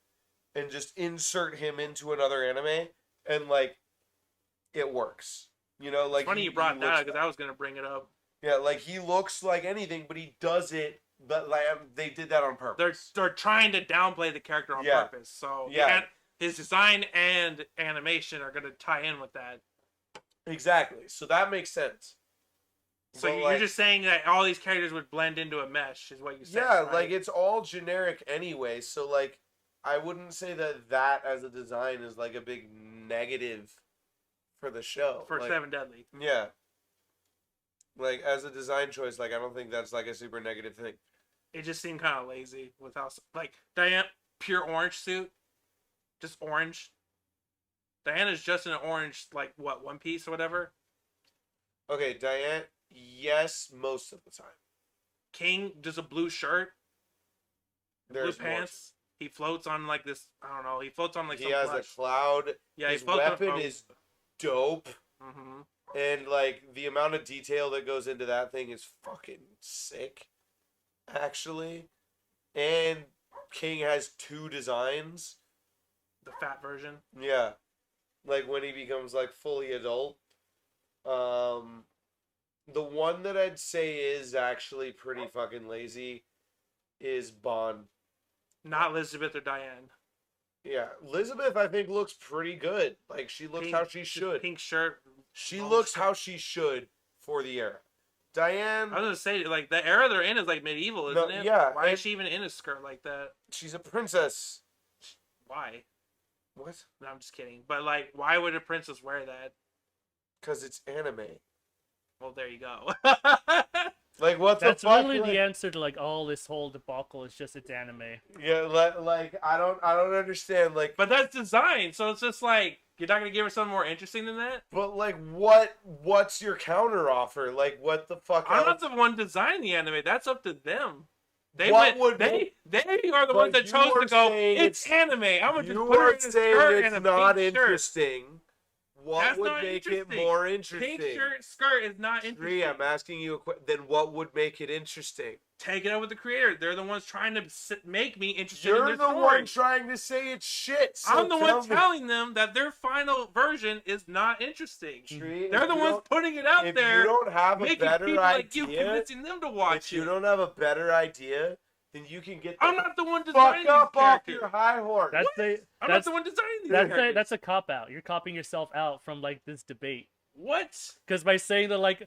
and just insert him into another anime, and like, it works. You know, like, it's funny you brought that because I was gonna bring it up. Yeah, like, he looks like anything, but he does it. But like, they did that on purpose. They're trying to downplay the character on purpose. So his design and animation are gonna tie in with that. Exactly. So that makes sense. So you're just saying that all these characters would blend into a mesh, is what you said. Yeah, right? like, it's all generic anyway. So like, I wouldn't say that as a design is like a big negative for the show. For like, Seven Deadly. Yeah. Like, as a design choice, like, I don't think that's like a super negative thing. It just seemed kind of lazy with how, like, Diane, pure orange suit, just orange. Diana's just in an orange, like, what, one piece or whatever. Okay, Diane, yes, most of the time. King, just a blue shirt, There's blue pants. He floats on like this. I don't know. He floats on like. He has a cloud. Yeah, his weapon is dope. Mm-hmm. And like, the amount of detail that goes into that thing is fucking sick, actually. And King has 2 designs. The fat version. Yeah, like, when he becomes like fully adult. The one that I'd say is actually pretty fucking lazy is Bond. Not Elizabeth or Diane. Yeah, Elizabeth, I think, looks pretty good. Like, she looks how she should. Pink shirt. She looks how she should for the era. Diane, I was gonna say, like, the era they're in is like medieval, isn't it? Yeah. Why is she even in a skirt like that? She's a princess. Why? What? No, I'm just kidding. But like, why would a princess wear that? Because it's anime. Well, there you go. Like, what the fuck? That's literally the answer to like all this whole debacle. Is just it's anime. Yeah, like, I don't understand. Like, but that's design, so it's just like, you're not gonna give her something more interesting than that. but like, what's your counter offer? Like, what the fuck? I'm not the one designing the anime. That's up to them. They What went. would- They are the But ones that you chose are to go. saying It's anime. I'm gonna just You put her are in a saying skirt and it's a not pink shirt. interesting. What That's would not make it interesting. more interesting? Pink skirt is not interesting. Tree, I'm asking you then what would make it interesting? Take it up with the creator. They're the ones trying to make me interested in You're their the story. one trying to say it's shit. So I'm the tell one me. telling them that their final version is not interesting. Tree, They're if the you ones don't- putting it out If there, you don't have a making better people like you, idea, convincing them to watch if you it. don't have a better idea, then you can get the I'm not the one fuck designing these up off characters. your high horse. I'm not the one designing these characters. That's a cop out. You're copying yourself out from like this debate. What? Because by saying that like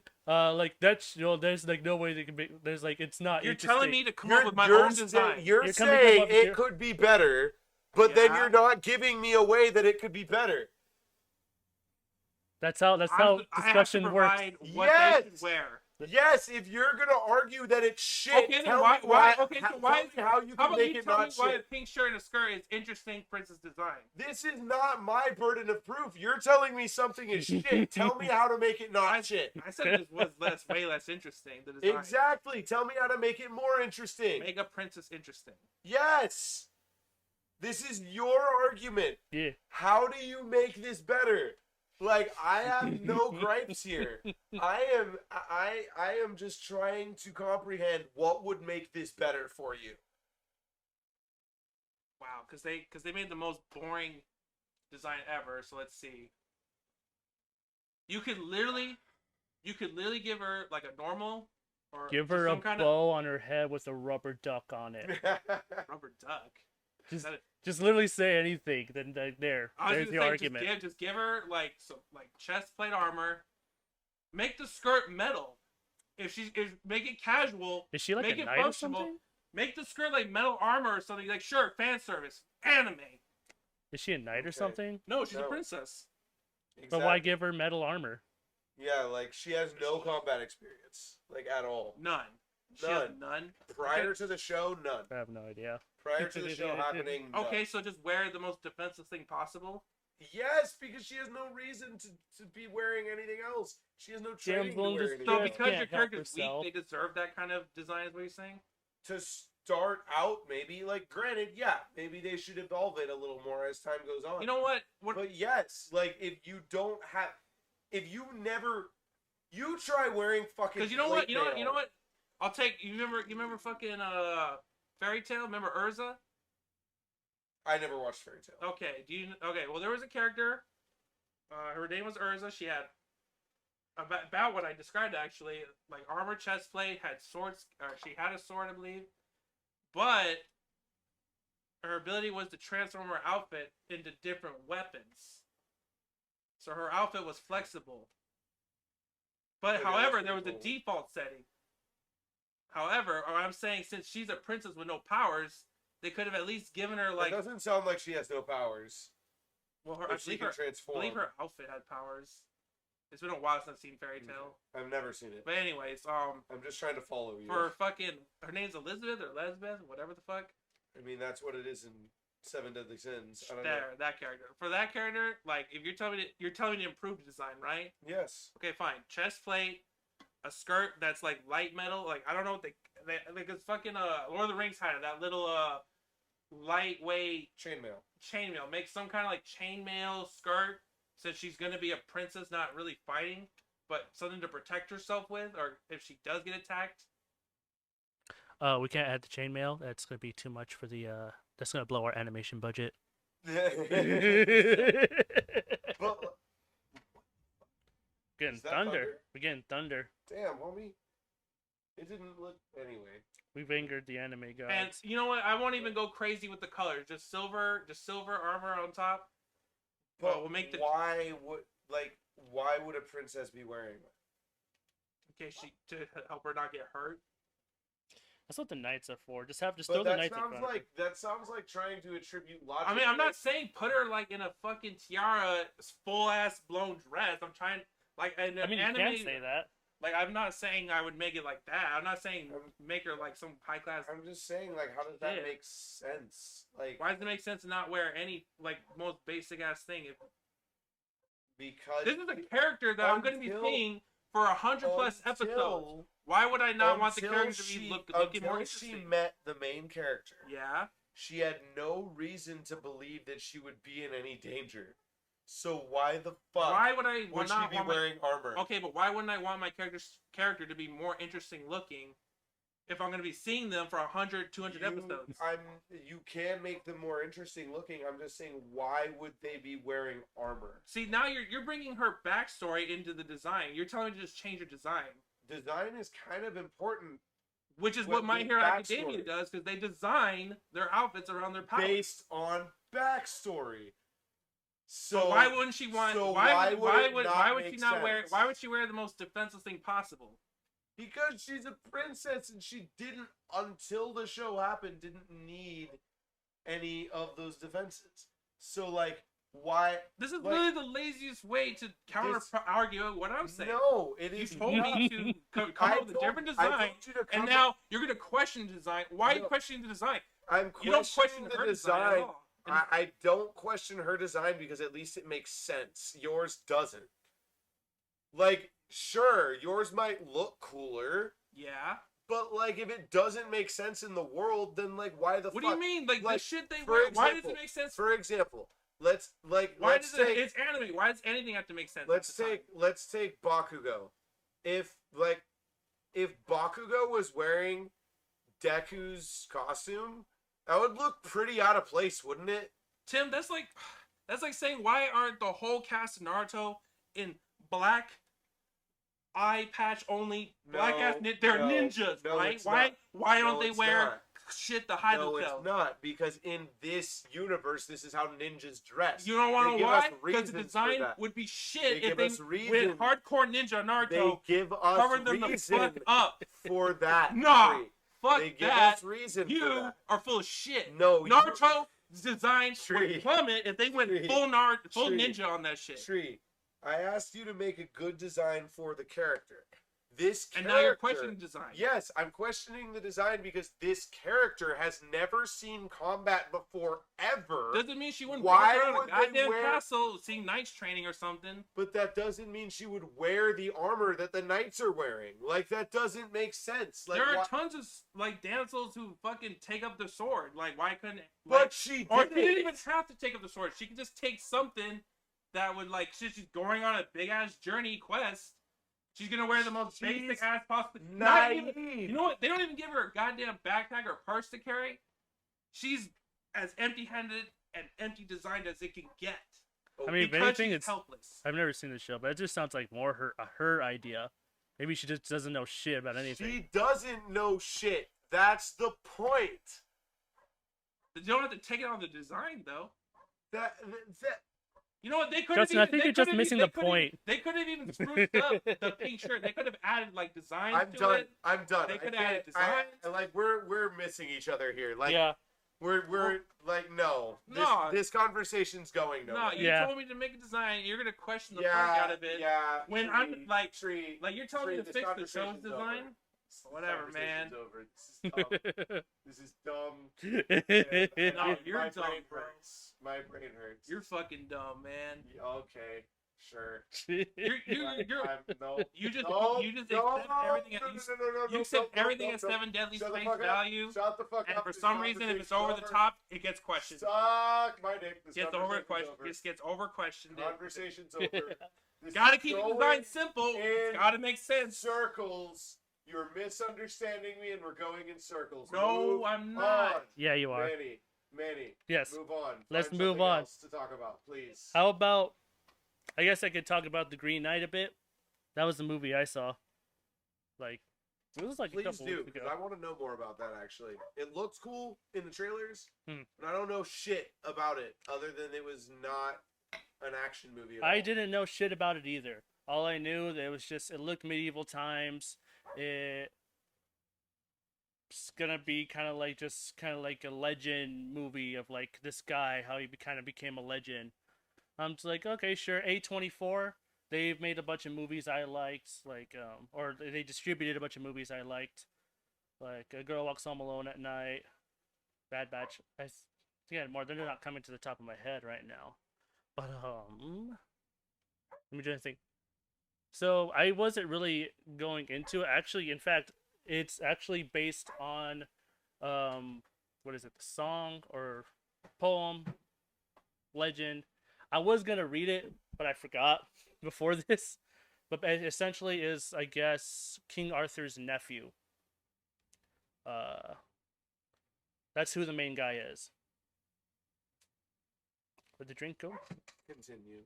that's there's like no way they can be. There's like it's not. You're interesting. telling me to come up with my own design. You're You're coming saying up with it your- could be better, but then Yeah. you're not giving me a way that it could be better. That's how I have to discussion works. provide what Yes. they should wear. Yes, if you're gonna argue that it's shit, Okay, then tell why? me why. Okay, so tell why? me how you How can about make you it tell me not why a shit. pink shirt and a skirt is interesting princess design? This is not my burden of proof. You're telling me something is shit. Tell me how to make it not shit. I said it was way less interesting. The design. Exactly. Tell me how to make it more interesting. Make a princess interesting. Yes. This is your argument. Yeah. How do you make this better? Like, I have no gripes here. I am just trying to comprehend what would make this better for you. Wow, because they made the most boring design ever. So let's see. You could literally give her like a normal or Give just her a some kind bow on her head with a rubber duck on it. of rubber duck. Just literally say anything. Then there's the argument. Just give her like chest plate armor. Make the skirt metal. If make it casual. Is she like make a it knight or functional. something? Make the skirt like metal armor or something. Like sure, fan service, anime. Is she a knight or something? No, she's a princess. Exactly. But why give her metal armor? Yeah, like she has no combat experience, like at all. None. She has none. Prior to the show, none. I have no idea. Prior to the show happening, none. Okay, so just wear the most defensive thing possible. Yes, because she has no reason to be wearing anything else. She has no training to wear anything So else. because your character's weak, they deserve that kind of design, is what you're saying? To start out, maybe, like, granted, yeah, maybe they should evolve it a little more as time goes on. You know what? But yes, like, if you try wearing fucking. Because you know what? I'll take. You remember fucking Fairy Tail? Remember Urza? I never watched Fairy Tail. Okay. Okay. Well, there was a character. Her name was Urza. She had about what I described actually, like armor, chest plate, had swords. She had a sword, I believe, but her ability was to transform her outfit into different weapons. So her outfit was flexible. But however, there was a default setting. However, I'm saying since she's a princess with no powers, they could have at least given her like. It doesn't sound like she has no powers. Well, I believe her outfit had powers. It's been a while since I've seen Fairy Tail. I've never seen it. But anyways, I'm just trying to follow you. For fucking, her name's Elizabeth or Lesbeth, whatever the fuck. I mean, that's what it is in Seven Deadly Sins. I don't know. That character. For that character, like, if you're telling me to improve the design, right? Yes. Okay, fine. Chest plate, a skirt that's like light metal. Like, I don't know what they like. It's fucking Lord of the Rings had it. That little lightweight chainmail. Make some kind of like chainmail skirt. Since she's gonna be a princess, not really fighting, but something to protect herself with, or if she does get attacked. We can't add the chainmail. That's gonna be too much for the. That's gonna blow our animation budget. Getting thunder. We're getting thunder. Damn, homie. It didn't look anyway. We've angered the anime guys. And you know what? I won't even go crazy with the colors. Just silver armor on top. But we'll make the. Why would a princess be wearing that? Okay, to help her not get hurt. That's what the knights are for. Just throw the knights in front. That sounds like trying to attribute logic. I mean, I'm not saying put her like in a fucking tiara, full ass blown dress. I'm trying like in an anime. You can't say that. Like, I'm not saying I would make it like that. I'm not saying make her like some high class. I'm just saying, like, how does that make sense? Like, why does it make sense to not wear any like most basic ass thing? Because this is a character that I'm going to be seeing for 100+ episodes. Why would I not want the character to be looking more interesting? Until she met the main character. Yeah. She had no reason to believe that she would be in any danger. So why the fuck would she be wearing armor? Okay, but why wouldn't I want my character to be more interesting looking if I'm going to be seeing them for 100, 200 episodes? You can make them more interesting looking. I'm just saying, why would they be wearing armor? See, now you're bringing her backstory into the design. You're telling me to just change her design. Design is kind of important. Which is what My Hero Academia does, because they design their outfits around their powers. Based on backstory. So but why wouldn't she want? So why would she not wear? Why would she wear the most defenseless thing possible? Because she's a princess, and she didn't, until the show happened, didn't need any of those defenses. So like, why? This is literally the laziest way to argue what I'm saying. No, it is. You told me to come up with a different design, and now you're going to question the design. Why are you questioning the design? You don't question the design at all. I don't question her design because at least it makes sense. Yours doesn't. Like, sure, yours might look cooler. Yeah. But, like, if it doesn't make sense in the world, then, like, why the fuck? What do you mean? Like the shit they wear? Why does it make sense? For example, it's anime. Why does anything have to make sense? Let's take Bakugo. If Bakugo was wearing Deku's costume, that would look pretty out of place, wouldn't it? Tim, that's like saying, why aren't the whole cast of Naruto in black eye patch only? They're ninjas, right? Why don't they wear shit to hide No, themselves. it's not, because in this universe, this is how ninjas dress. You don't want They to give know us why? Because the reasons for design that. would be shit They if give they us went reasons. hardcore ninja Naruto. They give us covered them the reason fuck up. for that. Nah, Tree. fuck They give that. us reason for You that. are full of shit. No, Naruto design Tree. would plummet if they went Tree. full full Tree. ninja on that shit. Tree, I asked you to make a good design for the character. This character, And now you're questioning design. Yes, I'm questioning the design because this character has never seen combat before, ever. Doesn't mean she wouldn't Why walk around a would they goddamn wear- castle seeing knights training or something. But that doesn't mean she would wear the armor that the knights are wearing. Like, that doesn't make sense. Like, There are why- tons of like damsels who fucking take up the sword. Like, why couldn't? But Like, she or did she didn't it. even have to take up the sword. She could just take something that would like she's just going on a big ass journey quest. She's gonna wear the most She's basic ass possible. naive. You know what? They don't even give her a goddamn backpack or purse to carry. She's as empty-handed and empty designed as it can get. I mean, if Because anything, she's it's helpless. I've never seen the show, but it just sounds like more her idea. Maybe she just doesn't know shit about anything. She doesn't know shit. That's the point. You don't have to take it on the design though. That You know what? They could Justin, I think you're just missing the point. They could have even spruced up the pink shirt. They could have added like designs I'm to done. it. I'm done. They I could can't- add designs. like we're missing each other here. Like Yeah, we're like no. No. This conversation's going No, nowhere. you Yeah. told me to make a design. You're gonna question the yeah, fuck out of it. Yeah. When tree, I'm like, tree, like you're telling me to this fix the show's conversation's design. over. This Whatever, man. conversation's over. This is dumb. This is dumb. No, you're my dumb, brain bro. hurts. My brain hurts. You're fucking dumb, man. Yeah, okay, sure. No. You just no, accept no, everything. You accept everything at seven deadly Shut the face fuck up. value. Shut the fuck And up. for This some reason, if it's conversation's over the over. top, it gets questioned. Suck my dick. This Gets over conversation's question. over. Just gets over questioned. Conversation's over. This Gotta is keep the going design simple. in It's gotta make sense. circles. You're misunderstanding me, and we're going in circles. No, Move I'm not. on. yeah, you are. Manny, Yes. move on. Let's Find move something on. else to talk about, please. How about? I guess I could talk about the Green Knight a bit. That was the movie I saw. Like, it was like a Please couple do, weeks because ago. I want to know more about that. Actually, it looks cool in the trailers, Hmm. but I don't know shit about it other than it was not an action movie. At I all. didn't know shit about it either. All I knew that it was just it looked medieval times. It's gonna be kind of like a legend movie of like this guy how he kind of became a legend. I'm just like, okay, sure. A24, they've made a bunch of movies I liked, like or they distributed a bunch of movies I liked, like A Girl Walks Home Alone at Night, Bad Batch. I think I had more. They're not coming to the top of my head right now, but let me just think. So I wasn't really going into it. Actually, in fact, it's actually based on what is it, the song or poem legend. I was gonna read it, but I forgot before this. But it essentially is, I guess, King Arthur's nephew. That's who the main guy is. Where'd the drink go? Continue.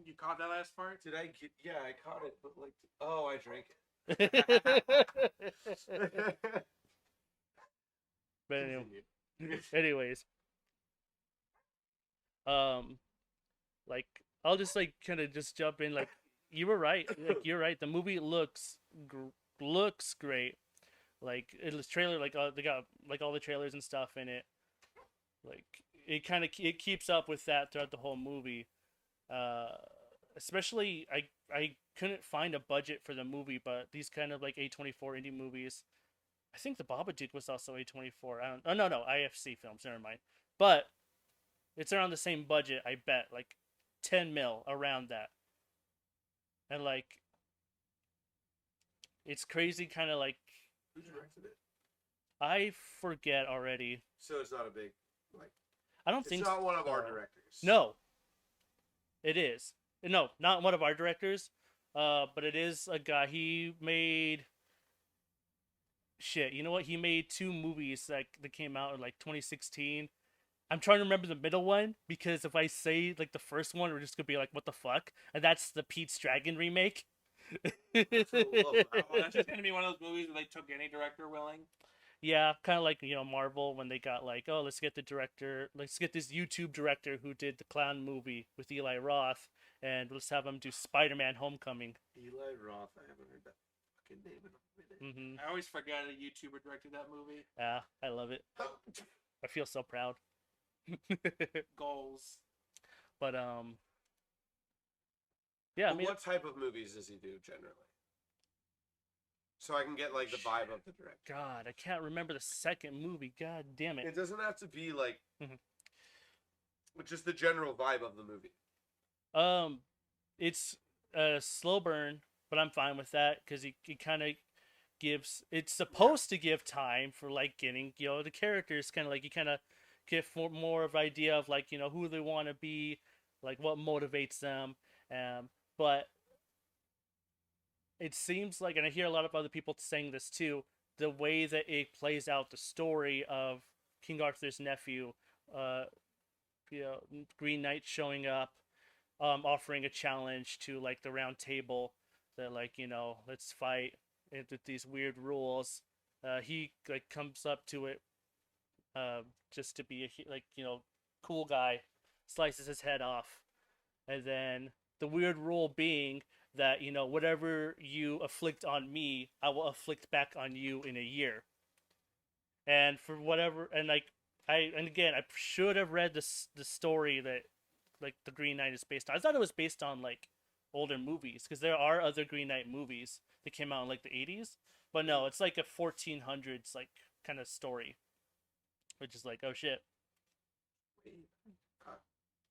You caught that last part? Did I get? Yeah, I caught it, but like, oh, I drank it. But anyway, Continue. anyways, like I'll just like kind of just jump in. Like you were right. Like you're right. The movie looks great. Like it was trailer. Like they got like all the trailers and stuff in it. Like it keeps up with that throughout the whole movie. Especially I couldn't find a budget for the movie, but these kind of like A24 indie movies. I think the Babadook was also A24. No, IFC Films. Never mind. But it's around the same budget, I bet, like 10 mil around that. And like, it's crazy, kind of like. Who directed it? I forget already. So it's not a big like. I don't It's think. not one of our so. directors. No. It is. No, not one of our directors. But it is a guy. He made. Shit, you know what? He made 2 movies that came out in like 2016. I'm trying to remember the middle one because if I say like the first one, we're just gonna be like, "What the fuck?" And that's the Pete's Dragon remake. Oh, that's just gonna be one of those movies where they took any director willing. Yeah, kind of like Marvel when they got like, oh, let's get this YouTube director who did the clown movie with Eli Roth, and let's have him do Spider-Man: Homecoming. Eli Roth. I haven't heard that fucking name in a minute. Hmm I always forget a YouTuber directed that movie. Yeah, I love it. I feel so proud. Goals. But yeah, I But mean, what type of movies does he do generally? So I can get like the vibe of the director. God, I can't remember the second movie. God damn it. It doesn't have to be like, Mhm. just the general vibe of the movie. It's a slow burn, but I'm fine with that because he kind of gives. It's supposed to give time for like getting the characters kind of like you kind of get more of idea of like who they want to be, like what motivates them. But it seems like, and I hear a lot of other people saying this too, the way that it plays out the story of King Arthur's nephew, uh, Green Knight showing up, offering a challenge to like the Round Table, that like let's fight with these weird rules. He like comes up to it, just to be cool guy, slices his head off, and then the weird rule being that whatever you afflict on me, I will afflict back on you in a year. And for whatever, and like again, I should have read the story that like the Green Knight is based on. I thought it was based on like older movies because there are other Green Knight movies that came out in like the 80s, but no, it's like a 1400s like kind of story, which is like, oh shit.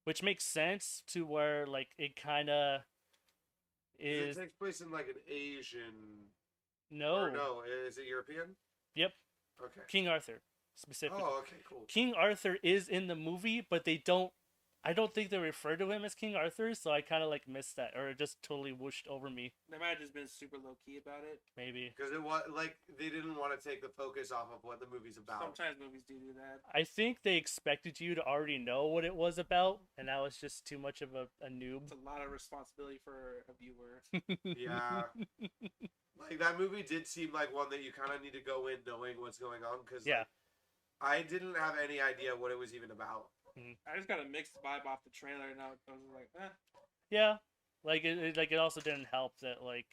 Which makes sense to where like it kind of is. It takes place in like an Asian. No. Or no, is it European? Yep. Okay. King Arthur specifically. Oh, okay, cool. King Arthur is in the movie, but they don't. I don't think they refer to him as King Arthur, so I kind of like missed that, or it just totally whooshed over me. They might have just been super low key about it. Maybe because it was like they didn't want to take the focus off of what the movie's about. Sometimes movies do that. I think they expected you to already know what it was about, and that was just too much of a noob. It's a lot of responsibility for a viewer. Yeah. Like that movie did seem like one that you kind of need to go in knowing what's going on because Yeah. I didn't have any idea what it was even about. I just got a mixed vibe off the trailer, and I was like, eh. Yeah, like it also didn't help that like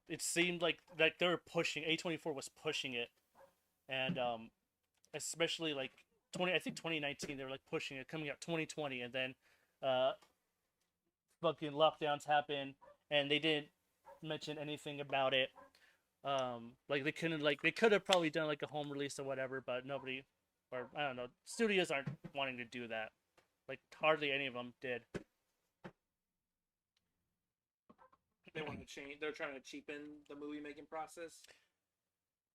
it seemed like they were pushing A24 was pushing it, and especially like 2019 they were like pushing it, coming out 2020, and then fucking lockdowns happened, and they didn't mention anything about it. Like they could have probably done like a home release or whatever, but nobody, or I don't know, studios aren't wanting to do that. Like hardly any of them did. They want to change. They're trying to cheapen the movie making process.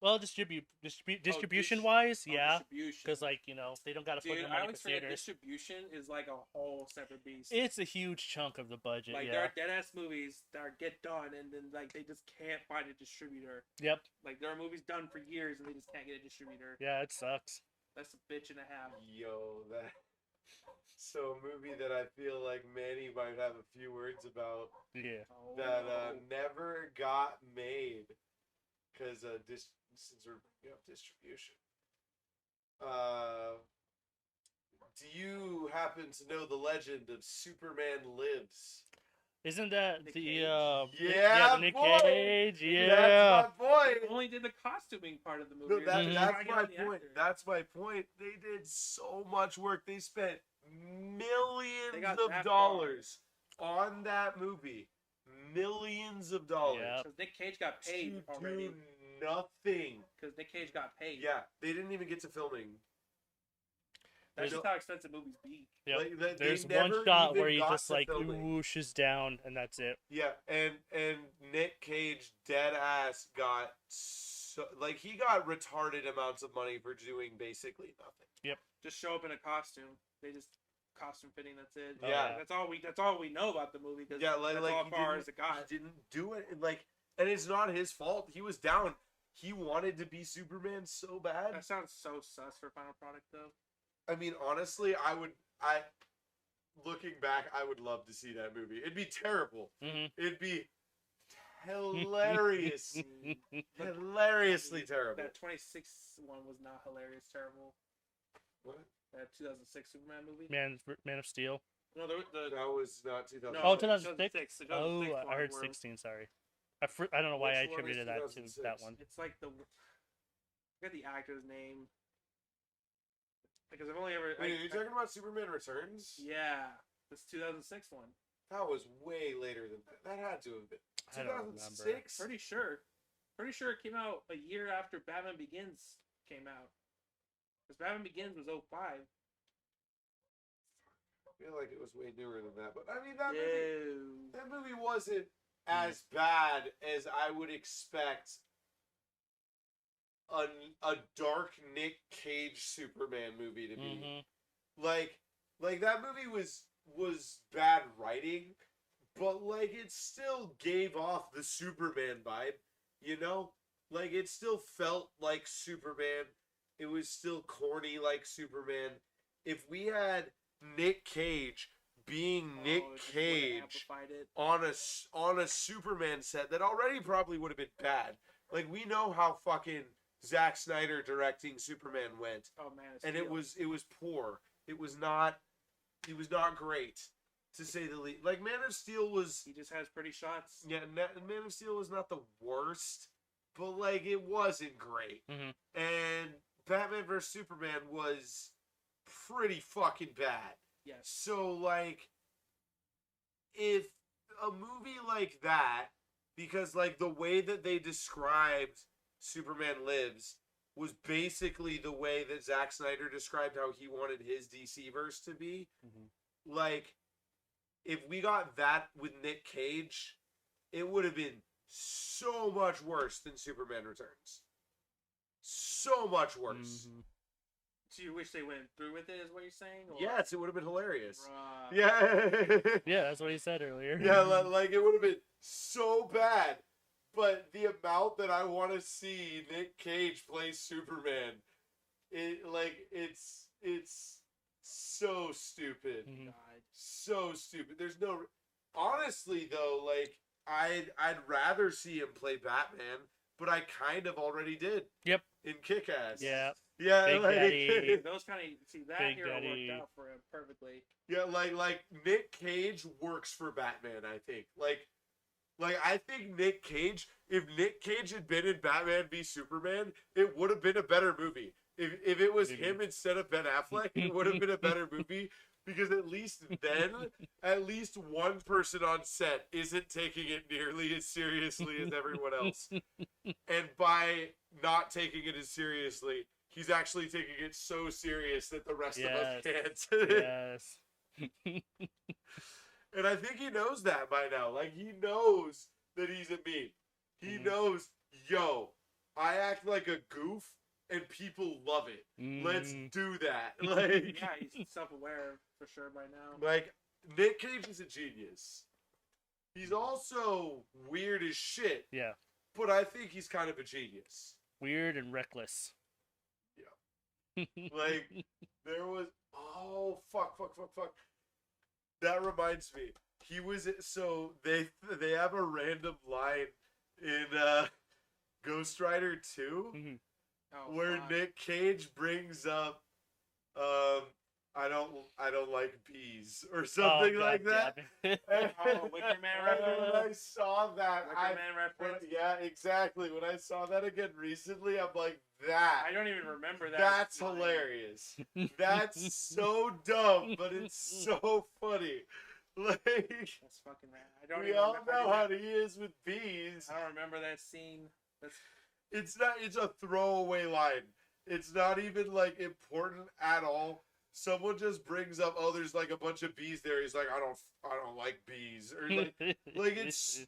Well, distribution wise, yeah, Distribution. because like they don't got to put Dude, the I money always for forget theaters. distribution is like a whole separate beast. It's a huge chunk of the budget. Like Yeah. there are dead ass movies that get done and then like they just can't find a distributor. Yep. Like there are movies done for years and they just can't get a distributor. Yeah, it sucks. That's a bitch and a half. Yo, that. So a movie that I feel like Manny might have a few words about Yeah. Oh, that no. never got made because since we're distribution. Do you happen to know the legend of Superman Lives? Isn't that Nick the Cage. the Nick boy! Cage? Yeah. That's my boy. They only did the costuming part of the No, movie. that, Mhm. that's Dragging my out the point. actor. That's my point. They did so much work. They spent millions got of that dollars on that movie. Millions of dollars. Yep. Because Nick Cage got paid To already. do nothing. Because Nick Cage got paid. Yeah, they didn't even get to filming. That's There's- just how expensive movies be. Yep. Like, they There's never one shot even where he got just to like filming. whooshes down, and that's it. Yeah, and Nick Cage dead ass got like he got retarded amounts of money for doing basically nothing. Just show up in a costume. They just costume fitting. That's it. Yeah. That's all we know about the movie. Cause Yeah, like, that's like all he far didn't- as it got. He didn't do it. And it's not his fault. He was down. He wanted to be Superman so bad. That sounds so sus for final product though. I mean, honestly, looking back, I would love to see that movie. It'd be terrible. Hmm It'd be hilariously terrible. That 26 one was not hilarious, terrible. What? That 2006 Superman movie. Man of Steel. No, the That was not 2000. No, Oh, 2006. 2006. Oh, I one heard where 16. Sorry, I don't know why I Which one is attributed that to 2006? that one. It's like the. I forget the actor's name. Because I've only ever. Wait, are you talking about Superman Returns? Yeah, this 2006 one. That was way later than that. That had to have been I don't remember. 2006. Pretty sure it came out a year after Batman Begins came out. Because Batman Begins was 05. I feel like it was way newer than that, but I mean that movie wasn't as bad as I would expect a dark Nick Cage Superman movie to be. Mm-hmm. Like that movie was bad writing, but like it still gave off the Superman vibe, you know? Like it still felt like Superman. It was still corny like Superman. If we had Nick Cage being Nick Cage on a Superman set, that already probably would have been bad. Like we know how fucking Zack Snyder directing Superman went. Oh man, and it was poor. It was not great, to say the least. Like Man of Steel was. He just has pretty shots. Yeah, Man of Steel was not the worst, but like it wasn't great. Mm-hmm. And Batman vs Superman was pretty fucking bad. Yes. So like, if a movie like that, because like the way that they described Superman Lives was basically the way that Zack Snyder described how he wanted his DC verse to be. Mm-hmm. Like, if we got that with Nick Cage, it would have been so much worse than Superman Returns. So much worse. Mm-hmm. So you wish they went through with it, is what you're saying? Or... Yes, it would have been hilarious. Bruh. Yeah. Yeah, that's what he said earlier. Yeah, like it would have been so bad. But the amount that I want to see Nick Cage play Superman, it's so stupid. Mm-hmm. God. So stupid. There's no. Honestly, though, like I'd rather see him play Batman, but I kind of already did. Yep. In Kick-Ass. Yeah. Yeah. Big like, Daddy. Those kind of see that Big hero Daddy. worked out for him perfectly. Yeah, like Nick Cage works for Batman. I think. Like I think Nick Cage. If Nick Cage had been in Batman v Superman, it would have been a better movie. If it was him instead of Ben Affleck, it would have been a better movie. Because at least then, at least one person on set isn't taking it nearly as seriously as everyone else. And by not taking it as seriously, he's actually taking it so serious that the rest of us can't. Yes. And I think he knows that by now. Like, he knows that he's a meme. He knows, yo, I act like a goof and people love it. Let's do that. Like, Yeah, he's self-aware for sure by now. like, Nick Cage is a genius. He's also weird as shit. Yeah. But I think he's kind of a genius. Weird and reckless. Like, there was... Oh, fuck. That reminds me. He was... So, they have a random line in Ghost Rider 2 Oh, where fuck. Nick Cage brings up... I don't like bees or something like that. Oh, Wicker Man reference. When I saw that, Wicker Man reference. yeah, exactly. When I saw that again recently, I'm like, that. I don't even remember that. That's line. hilarious. That's so dumb, but it's so funny. Like, That's fucking rad. I don't we even all remember know how that. he is with bees. I don't remember that scene. That's It's a throwaway line. It's not even like important at all. Someone just brings up, oh, there's like a bunch of bees there. He's like, I don't like bees, or like it's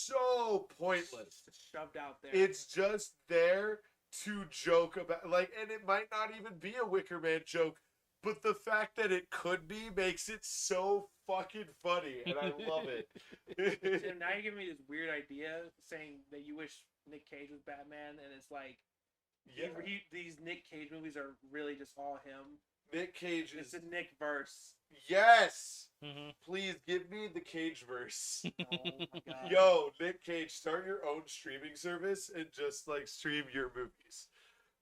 so pointless. just shoved out there. It's just there to joke about, like, and it might not even be a Wicker Man joke, but the fact that it could be makes it so fucking funny, and I love it. Tim, now you're giving me this weird idea saying that you wish Nick Cage was Batman, and it's like, Yeah. these Nick Cage movies are really just all him. Nick Cage It's is a Nick verse. yes. Please give me the Cage verse. Oh my god. Yo, Nick Cage, start your own streaming service and just like stream your movies.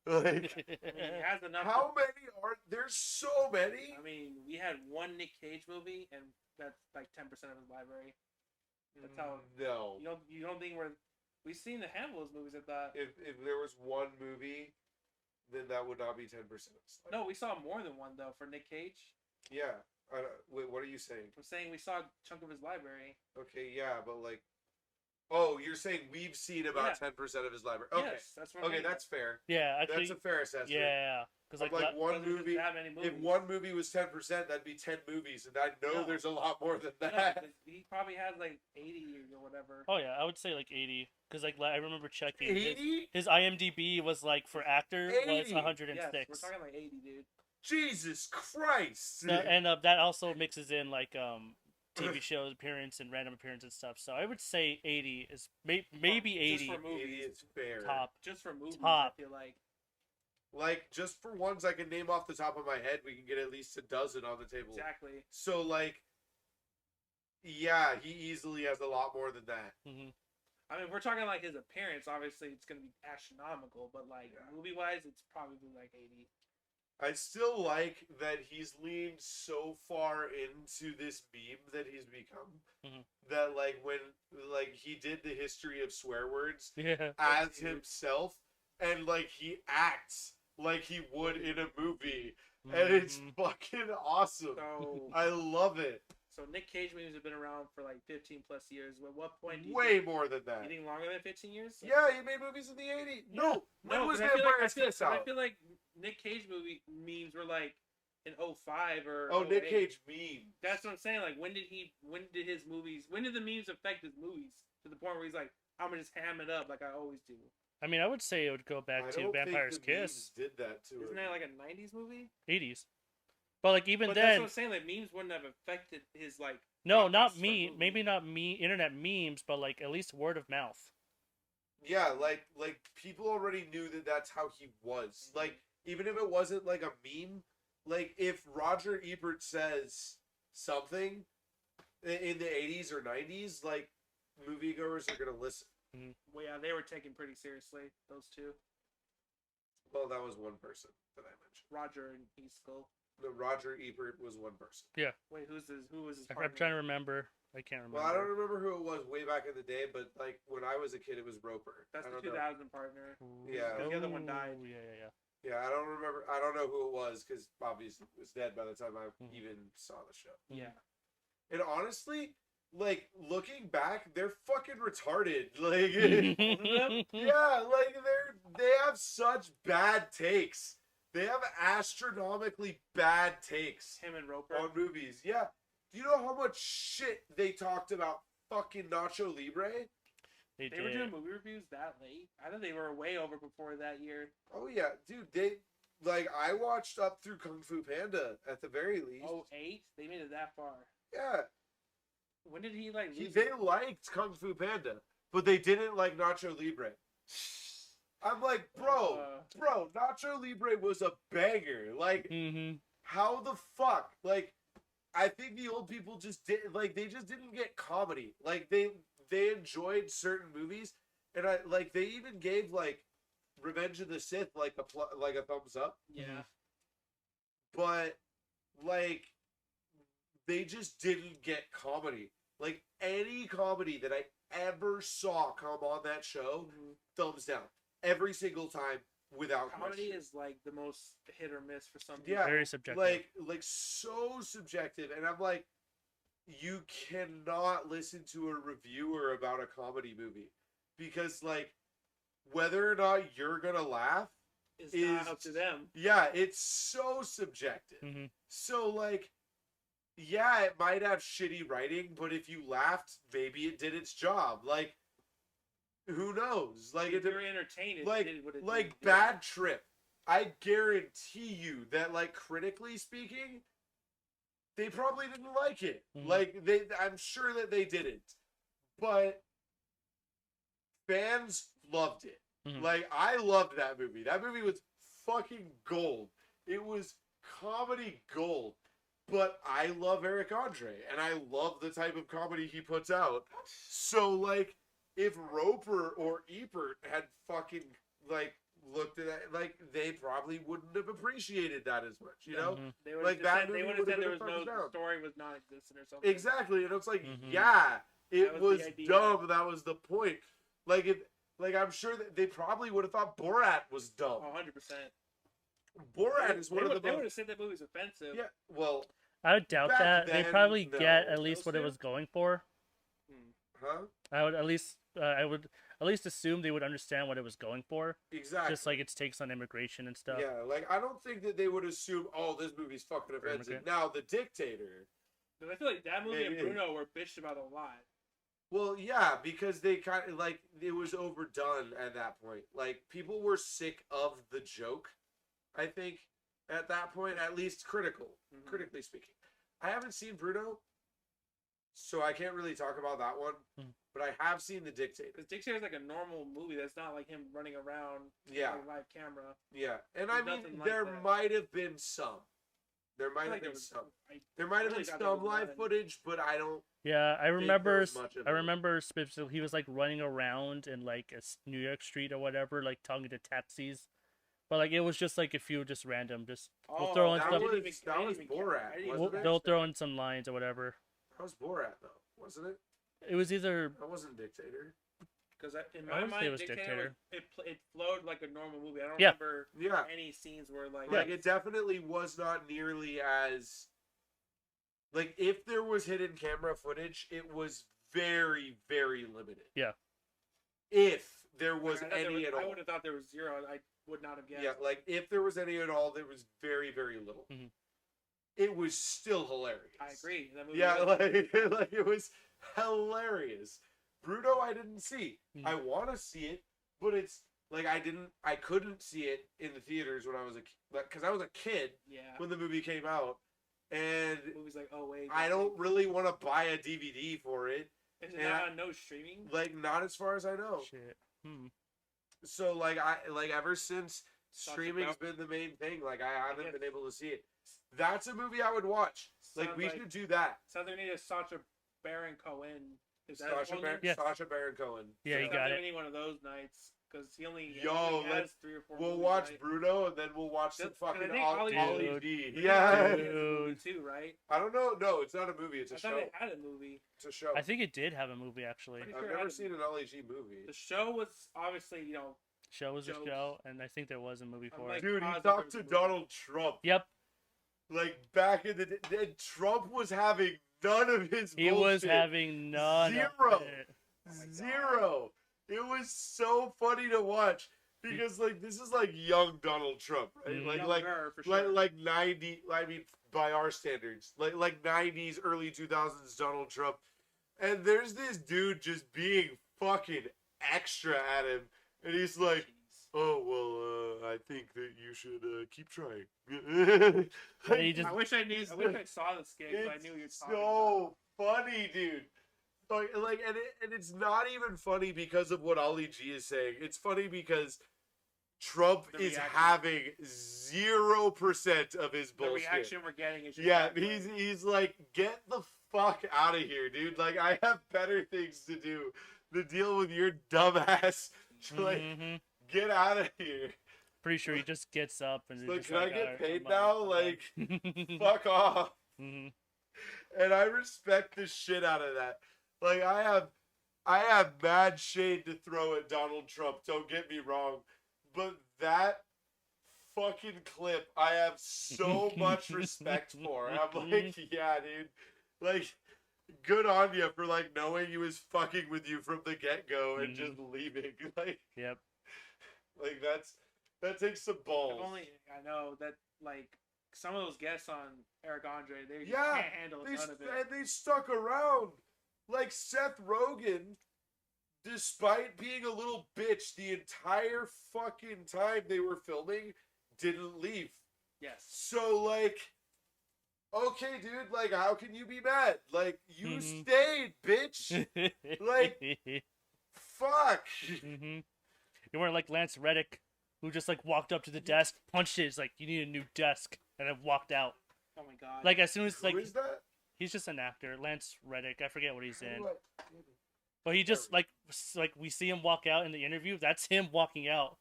Like, I mean, he has enough. how many are there's so many? I mean, we had one Nick Cage movie, and that's like 10% of his library. That's how. No. You don't think we've seen a handful of his movies at that. If there was one movie, then that would not be 10%. No, we saw more than one though for Nick Cage. Yeah. Wait, what are you saying? I'm saying we saw a chunk of his library. Okay, yeah, but like, oh, you're saying we've seen about 10% of his library. Okay, Yes, that's what I okay, mean. that's fair. Yeah, actually, That's a fair assessment. yeah, because Like one Wasn't just movie. that many movies. If one movie was 10%, that'd be 10 movies, and I know No. there's a lot more than No, that. 'cause he probably has like 80 or whatever. oh yeah, I would say like 80, because like I remember checking 80? his IMDb was like for actor was 80? 106. Yes, we're talking like 80, dude. Jesus Christ! And that also mixes in like TV shows appearance and random appearance and stuff. So I would say 80 is maybe Just 80 for 80 movies. is fair. top. Just for movies, Top. I feel like. Like, just for ones I can name off the top of my head, we can get at least a dozen on the table. Exactly. So, like, yeah, he easily has a lot more than that. I mean, we're talking like his appearance. Obviously, it's gonna be astronomical, but like movie-wise, it's probably like 80. I still like that he's leaned so far into this meme that he's become. That, like, when, like, he did the history of swear words Yeah. as himself, and, like, he acts like he would in a movie. And it's fucking awesome. So, I love it. so Nick Cage movies have been around for like 15 plus years. At what point? Do you Way think, more than that. You think longer than 15 years? Yeah, he made movies in the 80s. No, when No, was 'cause I feel like- Vampire Kiss I out? feel like Nick Cage movie memes were like in 05 or. Oh, Nick 08. Cage memes. That's what I'm saying. Like, when did the memes affect his movies to the point where he's like, I'm gonna just ham it up like I always do? I mean, I would say it would go back I to don't Vampire's think the memes Kiss, did that to Isn't him. that like a 90s movie? 80s. But like even But that's what then, I'm saying. Like, memes wouldn't have affected his like. no, process not for me. movies. Maybe not me. Internet memes, but like at least word of mouth. Yeah, like people already knew that that's how he was. Like, even if it wasn't like a meme, like if Roger Ebert says something in the 80s or 90s, like moviegoers are gonna listen. Well, yeah, they were taken pretty seriously. Those two, Well, that was one person that I mentioned. Roger and Easkill. No, Roger Ebert was one person. Wait, who was his I'm partner? trying to remember. I can't remember. Well, I don't remember who it was way back in the day, but like when I was a kid, it was Roper. That's I the don't 2000 know. partner. Yeah. The other one died. Oh, yeah. Yeah, I don't remember. I don't know who it was because obviously it was dead by the time I even saw the show. Yeah. And honestly, like looking back, they're fucking retarded. Like, yeah, like they have such bad takes. They have astronomically bad takes Him and Roper. on movies. Yeah. Do you know how much shit they talked about fucking Nacho Libre? They They were did. doing movie reviews that late. I thought they were way over before that year. Oh yeah, dude, they like I watched up through Kung Fu Panda at the very least. Oh, 08? They made it that far. Yeah. When did he like lose They it? liked Kung Fu Panda, but they didn't like Nacho Libre. I'm like, bro, Nacho Libre was a banger. Like, how the fuck? Like, I think the old people just didn't like. They just didn't get comedy. Like, they enjoyed certain movies, and I like. They even gave like Revenge of the Sith like a thumbs up. Yeah. But like, they just didn't get comedy. Like any comedy that I ever saw come on that show, thumbs down every single time without Comedy question. is like the most hit or miss for some people. Yeah, Very subjective. like so subjective, and I'm like, you cannot listen to a reviewer about a comedy movie because like whether or not you're gonna laugh It's not up to them. Yeah, it's so subjective. So like, yeah, it might have shitty writing, but if you laughed, maybe it did its job. Like, who knows? Like, If you're entertained, like, it did what it like did. Bad Trip. I guarantee you that, like, critically speaking, they probably didn't like it. Like, I'm sure that they didn't, but fans loved it. Like, I loved that movie. That movie was fucking gold. It was comedy gold. But I love Eric Andre, and I love the type of comedy he puts out. So, like, if Roper or Ebert had fucking, like, looked at that, like, they probably wouldn't have appreciated that as much, you know? They would Like, have that said, they movie would have would've said there been was a thumbs no down. story was non-existent or something. Exactly, and it's like, Mhm. yeah, it That was was the idea. dumb. That was the point. Like, I'm sure that they probably would have thought Borat was dumb. 100%. Borat is one of the They would most. have said that movie's offensive. Yeah, well, I would doubt Back that. They then, probably no. get at least Those what it two? was going for. huh? I would at least assume they would understand what it was going for. Exactly. Just like its takes on immigration and stuff. Yeah, like I don't think that they would assume, oh, this movie's fucking offensive. immigrant. Now, The Dictator. But I feel like that movie and Yeah. Bruno were bitched about a lot. Well, yeah, because they kind of like it was overdone at that point. Like people were sick of the joke. I think at that point, at least critically speaking. I haven't seen Bruno, so I can't really talk about that one. Mhm. But I have seen The Dictator. Because Dictator's like a normal movie. That's not like him running around Yeah. on live camera. Yeah, and There's I mean nothing like there that. might have been some. There I might feel have like been there was some. I There might have really been thought there some was live none. footage, but I don't. Yeah, I there remember. was much of I it. remember specifically he was like running around in like New York Street or whatever, like talking to taxis. But like it was just like a few just random, just we'll throw in that stuff. was- I didn't that was even Borat, I didn't wasn't even it? They'll throw in some lines or whatever. That was Borat though, wasn't it? It was either That wasn't Dictator. Because in I my would say mind, it was Dictator, it flowed like a normal movie. I don't Yeah. remember Yeah. any scenes where like Like it definitely was not nearly as like if there was hidden camera footage, it was very, very limited. Yeah. If there was I thought there any at I all. would have thought there was zero. I would not have guessed. Yeah, like if there was any at all, there was very, very little. Mhm. It was still hilarious. I agree. That movie Yeah, was- like it was hilarious. Bruno, I didn't see. Mhm. I want to see it, but it's like I couldn't see it in the theaters when I was because I was a kid yeah. when the movie came out, and The movie's like, oh wait. I don't really want to buy a DVD for it. Is it and not I- on no streaming? Like not as far as I know. shit. So like ever since Sounds streaming's about- been the main thing, like I haven't guess- been able to see it. That's a movie I would watch. Like Sounds we like- should do that. Sounds like we need a Sacha Baron Cohen. Is that Sacha his full Baron, name? Yes. Sacha Baron Cohen. Yeah, you Sounds got like it. we need one of those nights because he only Yo, has 3 or 4. We'll movies, watch right? Bruno and then we'll watch some That's- fucking I think Ollie Ollie D. Bruno Yeah. has a movie too, right? I don't know. No, it's not a movie. It's a I thought show. it had a movie. It's a show. I think it did have a movie actually. Pretty I've sure it never had a seen an Ollie G movie. The show was obviously, Show was a Jokes. show, and I think there was a movie I'm for like- it. Dude, he positive talked to there was a movie. Donald Trump. Yep, Like back in the day, and Trump was having none of his he bullshit. was having none. Zero. Of it. Zero. It was so funny to watch because like this is like young Donald Trump, right? Mhm. Like Younger, for sure. like 90. I mean, by our standards, like 90s, early 2000s Donald Trump, and there's this dude just being fucking extra at him, and he's like, Jeez. "Oh well, I think that you should keep trying." And he just I wish I saw the skit, so I knew you were talking so funny, dude. And it's not even funny because of what Ali G is saying. It's funny because Trump The is reaction. having 0% of his The bullshit. reaction we're getting is just Yeah, that way. he's like, get the fuck out of here, dude. Like, I have better things to do to deal with your dumbass. Like, Mhm. get out of here. Pretty sure he just gets up and It's is like, just can I like, get "Alright, paid I'm now? out." Like, Mhm. fuck off. Mhm. And I respect the shit out of that. Like I have mad shade to throw at Donald Trump, don't get me wrong. But that fucking clip I have so much respect for. And I'm like, yeah, dude. Like, good on you for like knowing he was fucking with you from the get-go and just leaving. Yep. Like that takes some balls. I know that like some of those guests on Eric Andre, they just Yeah, can't handle They, none of it. and they stuck around. Like Seth Rogen, despite being a little bitch the entire fucking time they were filming, didn't leave. Yes. So, like, okay, dude, like, how can you be mad? Like, you Mhm. stayed, bitch. Like- Fuck. Mhm. You weren't like Lance Reddick, who just like walked up to the desk, punched it. It's like, you need a new desk, and then walked out. Oh my god. Like as soon as Who is that? he's just an actor, Lance Reddick. I forget what he's How in, do I- but he just like we see him walk out in the interview. That's him walking out.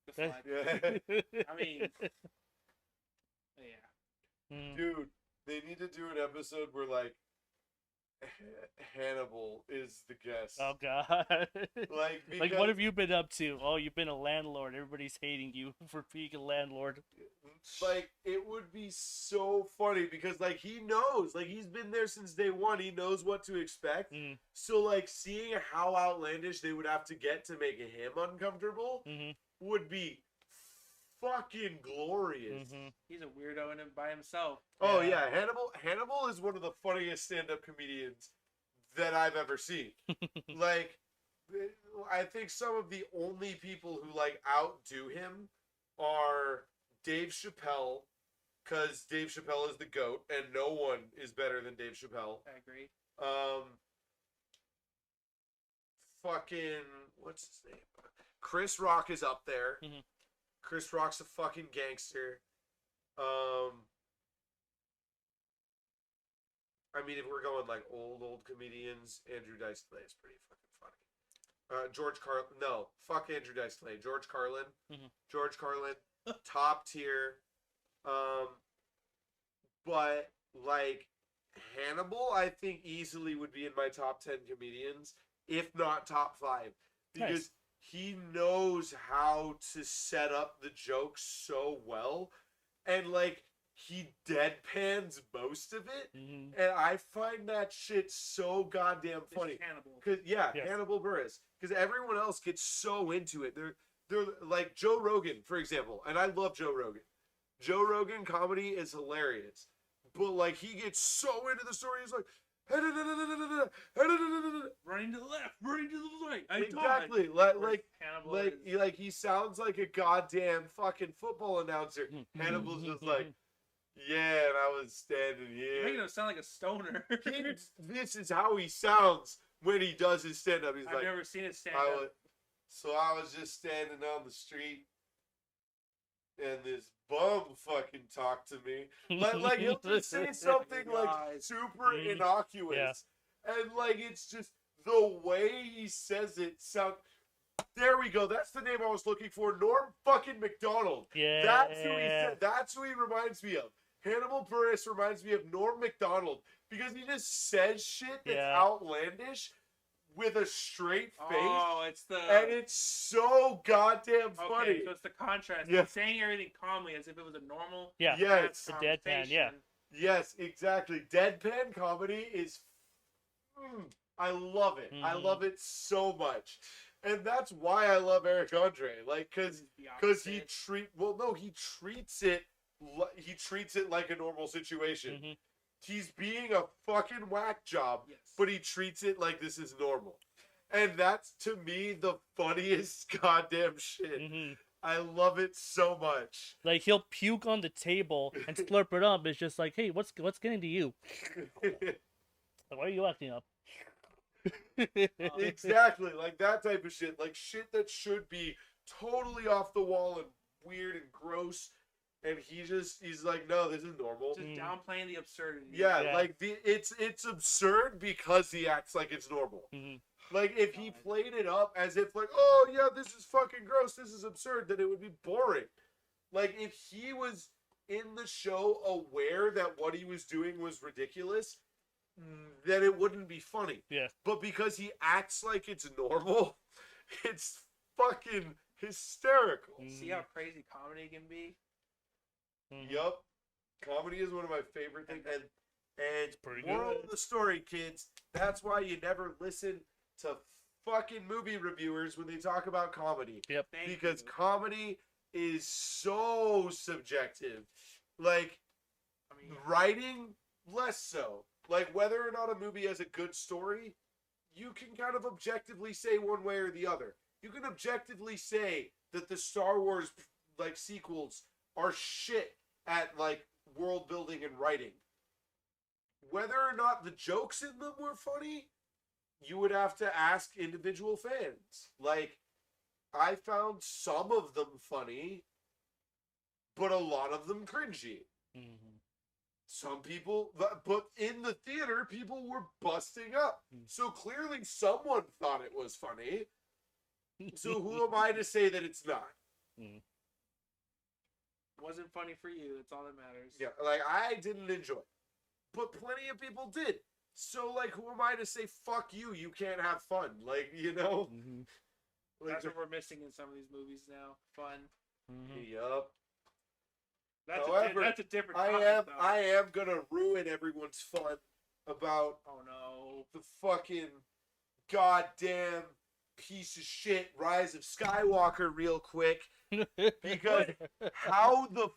The slide. Yeah. I mean, yeah. Mm. Dude, they need to do an episode where like Hannibal is the guest. Oh god. Like, Like what have you been up to? Oh, you've been a landlord. Everybody's hating you for being a landlord. like it would be so funny because like he knows, like he's been there since day one. He knows what to expect. Mm. So like seeing how outlandish they would have to get to make him uncomfortable Mhm. would be fucking glorious. Mhm. He's a weirdo in it by himself. Oh Yeah. yeah, Hannibal is one of the funniest stand-up comedians that I've ever seen. Like, I think some of the only people who like outdo him are Dave Chappelle, because Dave Chappelle is the GOAT, and no one is better than Dave Chappelle. I agree. Fucking what's his name? Chris Rock is up there. Mhm. Chris Rock's a fucking gangster. I mean, if we're going like old comedians, Andrew Dice Clay is pretty fucking funny. George Carlin, no, fuck Andrew Dice Clay. George Carlin, Mhm. George Carlin, top tier. But like Hannibal, I think easily would be in my top 10 comedians, if not top 5, because Nice. he knows how to set up the jokes so well, and like he deadpans most of it, Mhm. and I find that shit so goddamn This funny. is Hannibal. Cause yeah, Yes. Hannibal Buress. Because everyone else gets so into it. They're like Joe Rogan, for example, and I love Joe Rogan. Joe Rogan comedy is hilarious, but like he gets so into the story. He's like, Running to the left, running to the right. I exactly, dodge. like Hannibal like is- he sounds like a goddamn fucking football announcer. Hannibal's just like, yeah, and I was standing You're making here. him sound like a stoner. This is how he sounds when he does his stand up. He's I've like, never seen it stand I up. was, so I was just standing on the street, and this bum fucking talked to me. Like he'll just say something like God. super Mhm. innocuous, and like it's just the way he says it sound. There we go. That's the name I was looking for. Norm fucking McDonald. Yeah. That's who he said. That's who he reminds me of. Hannibal Buress reminds me of Norm McDonald because he just says shit that's Yeah. outlandish with a straight face. Oh, it's the. And it's so goddamn funny. Okay, so it's the contrast. Yeah. He's saying everything calmly as if it was a normal. Yeah. Yes. The deadpan, yeah. conversation. Yes, exactly. Deadpan comedy is. I love it. I Mhm. love it so much. And that's why I love Eric Andre. Like, because The he opposite. treats it. He treats it like a normal situation. Mhm. He's being a fucking whack job, Yes. but he treats it like this is normal. And that's, to me, the funniest goddamn shit. Mhm. I love it so much. Like he'll puke on the table and slurp it up. It's just like, hey, what's getting to you? Like, why are you acting up? Exactly, like that type of shit. Like shit that should be totally off the wall and weird and gross. And he's like, no, this is normal. Just Mm. downplaying the absurdity. Yeah, Yeah. like it's absurd because he acts like it's normal. Mhm. Like if he played it up as if like, oh yeah, this is fucking gross, this is absurd, then it would be boring. Like if he was in the show aware that what he was doing was ridiculous, then it wouldn't be funny. Yeah. But because he acts like it's normal, it's fucking hysterical. See how crazy comedy can be? Mhm. Yup. Comedy is one of my favorite things. And pretty moral good. of the story, kids, that's why you never listen to fucking movie reviewers when they talk about comedy. Yep. Thank Because you. comedy is so subjective. Like, I mean, writing, less so. Like, whether or not a movie has a good story, you can kind of objectively say one way or the other. You can objectively say that the Star Wars, like, sequels are shit at, like, world building and writing. Whether or not the jokes in them were funny, you would have to ask individual fans. Like, I found some of them funny, but a lot of them cringy. Mhm. Some people, but in the theater, people were busting up. So clearly someone thought it was funny. So who am I to say that it's not? Wasn't funny for you. That's all that matters. Yeah, like, I didn't enjoy it. But plenty of people did. So, like, who am I to say, fuck you, you can't have fun? Like, you know? Like, That's what we're missing in some of these movies now. Fun. Yup. However, that's a different topic, though. I am gonna ruin everyone's fun about Oh no. the fucking goddamn piece of shit Rise of Skywalker real quick. Because how the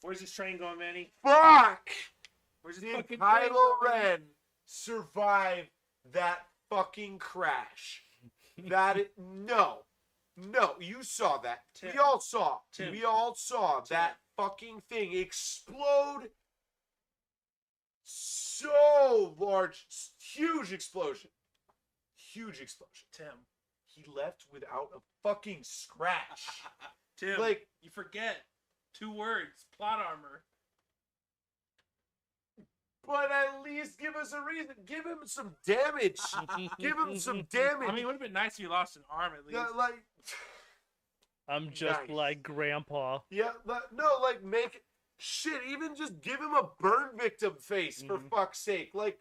Where's this train going, Manny? fuck Where's this did fucking train Kylo going? Ren survive that fucking crash? No, you saw that. Tim. We all saw. Tim. We all saw Tim. that fucking thing explode. So large, huge explosion. Huge explosion. Tim. He left without a fucking scratch. Tim. Like, you forget 2 words. Plot armor. but at least give us a reason. Give him some damage. Give him some damage. I mean, it would have been nice if you lost an arm at least. Yeah, like, I'm just Nice. like Grandpa. yeah, no, like, make shit. Even just give him a burn victim face for fuck's sake. Like,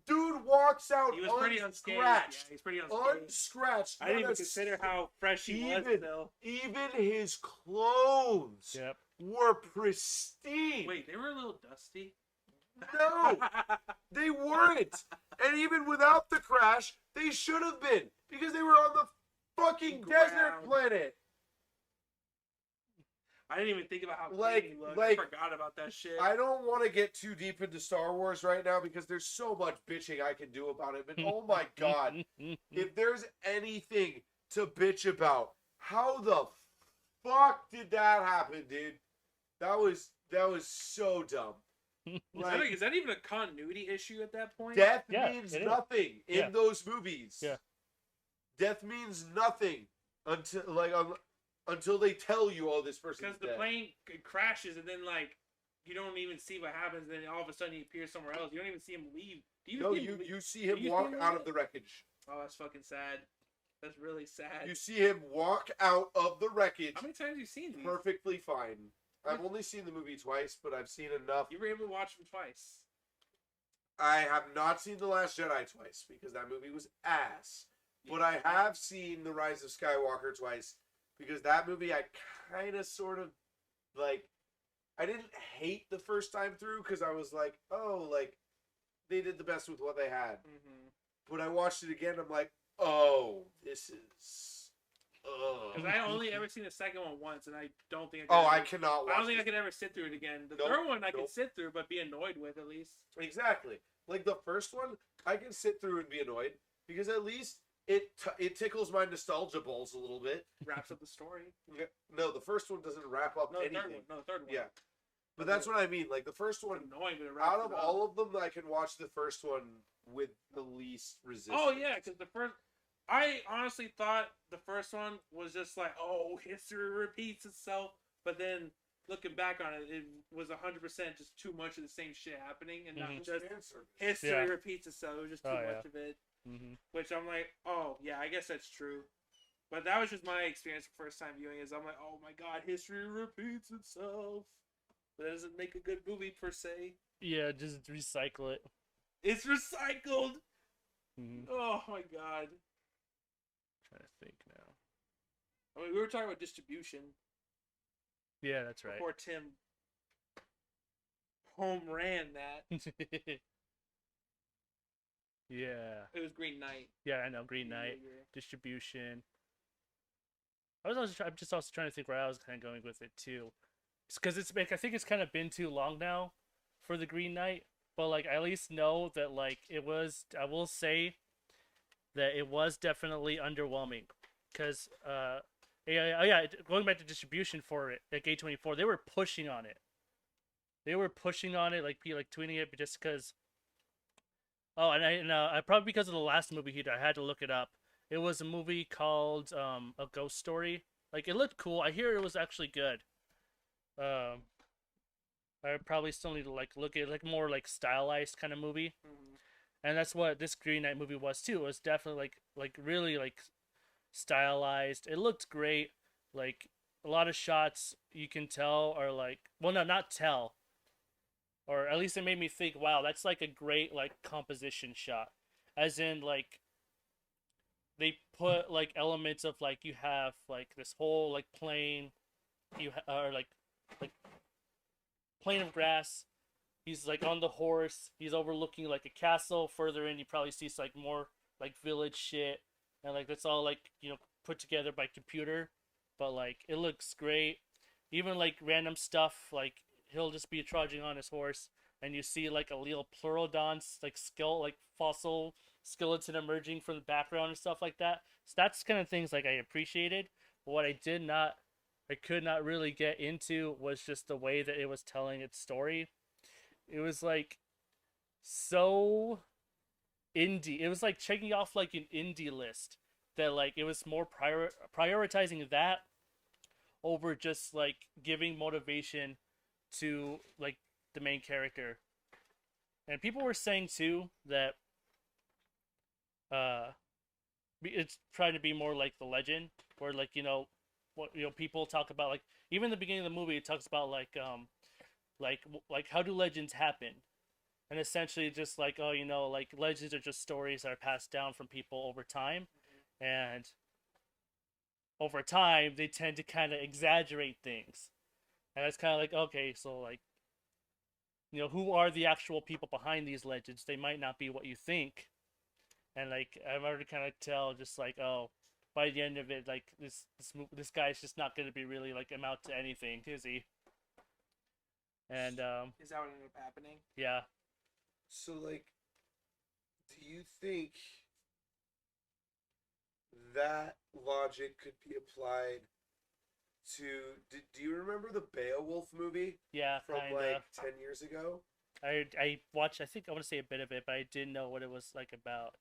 dude walks out He was pretty unscathed. Yeah, unscratched. he's pretty unscathed. Unscratched. I didn't even Not a consider how fresh he was even- still. Even his clothes Yep. were pristine. Wait, they were a little dusty. No, they weren't. And even without the crash, they should have been. Because they were on the fucking desert Ground. planet. I didn't even think about how Like- clean he looked. like, I forgot about that shit. I don't want to get too deep into Star Wars right now because there's so much bitching I can do about it. But oh my god, if there's anything to bitch about, how the fuck did that happen, dude? That was so dumb. Like, Is that even a continuity issue at that point? death Yeah, means it is. nothing in Yeah. those movies. Yeah. Death means nothing until they tell you, oh, this person's Because the dead. plane crashes and then like you don't even see what happens. And then all of a sudden he appears somewhere else. You don't even see him leave. Do you? No, see him leave? you see him you see walk him out leave? of the wreckage. Oh, that's fucking sad. That's really sad. You see him walk out of the wreckage How many times have you seen these? perfectly fine. I've only seen the movie twice, but I've seen enough. You were able to watch them twice. I have not seen The Last Jedi twice because that movie was ass. But I have seen The Rise of Skywalker twice because that movie I kind of sort of like. I didn't hate the first time through because I was like, oh, like they did the best with what they had. Mm-hmm. But I watched it again. I'm like, oh, this is. Because I only ever seen the second one once, and I don't think. Oh, I cannot watch. I don't think I it. could ever sit through it again. The Nope, third one I nope. could sit through, but be annoyed with at least. Exactly. Like the first one, I can sit through and be annoyed because at least it tickles my nostalgia balls a little bit. Wraps up the story. No, the first one doesn't wrap up No, the anything. third one. No, the third one. Yeah, but that's what I mean. Like the first one, It's annoying, but it wraps out of it up. all of them, I can watch the first one with the least resistance. Oh yeah, because the first. I honestly thought the first one was just like, oh, history repeats itself. But then looking back on it, it was 100% just too much of the same shit happening, and not just history Yeah. repeats itself. It was just too Oh, much yeah. of it. Mm-hmm. Which I'm like, oh yeah, I guess that's true. But that was just my experience the first time viewing. Is I'm like, oh my god, history repeats itself. But that doesn't make a good movie per se. Yeah, just recycle it. It's recycled. Mm-hmm. Oh my god. Trying to think now. I mean, we were talking about distribution Yeah, that's right. before Tim home ran that. Yeah. It was Green Knight. Yeah, I know. Green Knight. Distribution. I'm just also trying to think where I was kind of going with it too, because it's like I think it's kind of been too long now for the Green Knight, but like I at least know that like it was. I will say that it was definitely underwhelming, because going back to distribution for it, like A24, they were pushing on it. They were pushing on it, like tweeting it, but just because. Oh, and I probably because of the last movie he did, I had to look it up. It was a movie called A Ghost Story. Like it looked cool. I hear it was actually good. I probably still need to like look at like more like stylized kind of movie. Mm-hmm. And that's what this Green Knight movie was too. It was definitely like really like stylized. It looked great. Like a lot of shots you can tell are like, well, no, not tell, or at least it made me think, wow, that's like a great like composition shot. As in like they put like elements of like you have like this whole like plain, or like plain of grass. He's like on the horse. He's overlooking like a castle. Further in, you probably see like more like village shit, and like that's all like put together by computer, but like it looks great. Even like random stuff like he'll just be trudging on his horse, and you see like a little pleurodonts like skull like fossil skeleton emerging from the background and stuff like that. So that's kind of things like I appreciated. But what I could not really get into was just the way that it was telling its story. It was like so indie. It was like checking off like an indie list that like it was more prioritizing that over just like giving motivation to like the main character. And people were saying too that uh it's trying to be more like the legend where like what people talk about like even the beginning of the movie it talks about like how do legends happen, and essentially just like like legends are just stories that are passed down from people over time, and over time they tend to kind of exaggerate things, and it's kind of like okay, so like who are the actual people behind these legends? They might not be what you think, and like I'm already kind of tell just like oh by the end of it like this guy's just not going to be really like amount to anything, is he? And Is that what ended up happening? yeah. So, like, do you think that logic could be applied to? Do you remember the Beowulf movie Yeah, from kind like of. 10 years ago? I watched. I think I want to say a bit of it, but I didn't know what it was like about.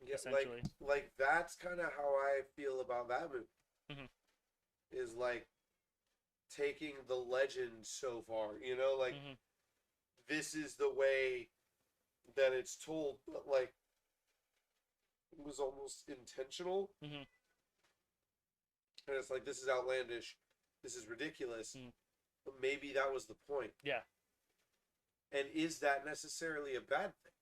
Yeah, Essentially. like that's kind of how I feel about that movie. Mhm. Is like taking the legend so far, like Mhm. this is the way that it's told, but like it was almost intentional, Mhm. and it's like this is outlandish, this is ridiculous, Mhm. but maybe that was the point. Yeah. And is that necessarily a bad thing?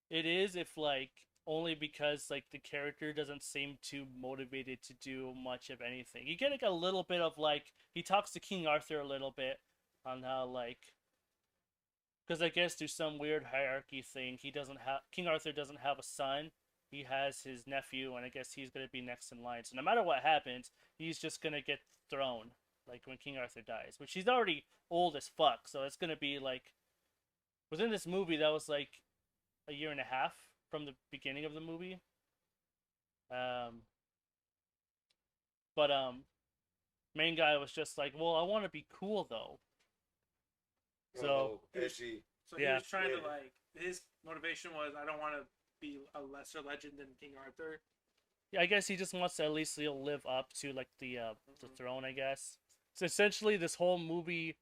It is if like only because like the character doesn't seem too motivated to do much of anything. You get like a little bit of like he talks to King Arthur a little bit on how like because I guess through some weird hierarchy thing he doesn't have King Arthur doesn't have a son. He has his nephew, and I guess he's gonna be next in line. So no matter what happens, he's just gonna get thrown. Like when King Arthur dies, which he's already old as fuck. So it's gonna be like within this movie that was like a year and a half from the beginning of the movie. Um, but main guy was just like, well, I want to be cool though. So Oh, edgy. So he yeah, was trying to Yeah. like his motivation was I don't want to be a lesser legend than King Arthur. yeah, I guess he just wants to at least live up to like the Mhm. throne, I guess. So essentially, this whole movie,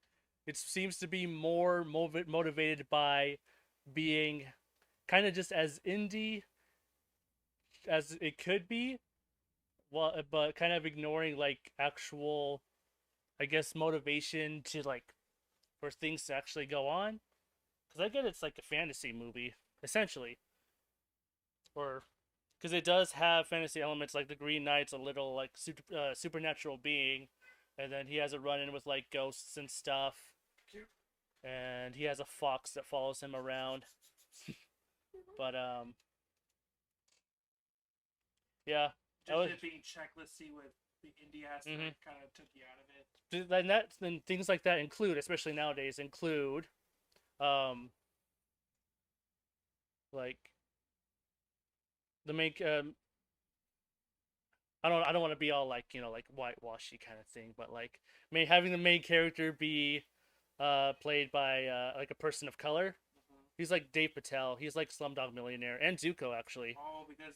it seems to be more motivated by being kind of just as indie as it could be, well, but kind of ignoring like actual, I guess, motivation to like for things to actually go on. Because I get it's like a fantasy movie essentially, or because it does have fantasy elements like the Green Knight's a little like supernatural being, and then he has a run in with like ghosts and stuff, Cute. and he has a fox that follows him around. But yeah, I Just was. it being checklisty with the indie aspect Mhm. kind of took you out of it. Then things like that include, especially nowadays, include um like the make I don't want to be all like like whitewashy kind of thing, but like having the main character be played by like a person of color. Mm-hmm. He's like Dave Patel. He's like Slumdog Millionaire and Zuko actually. Oh, because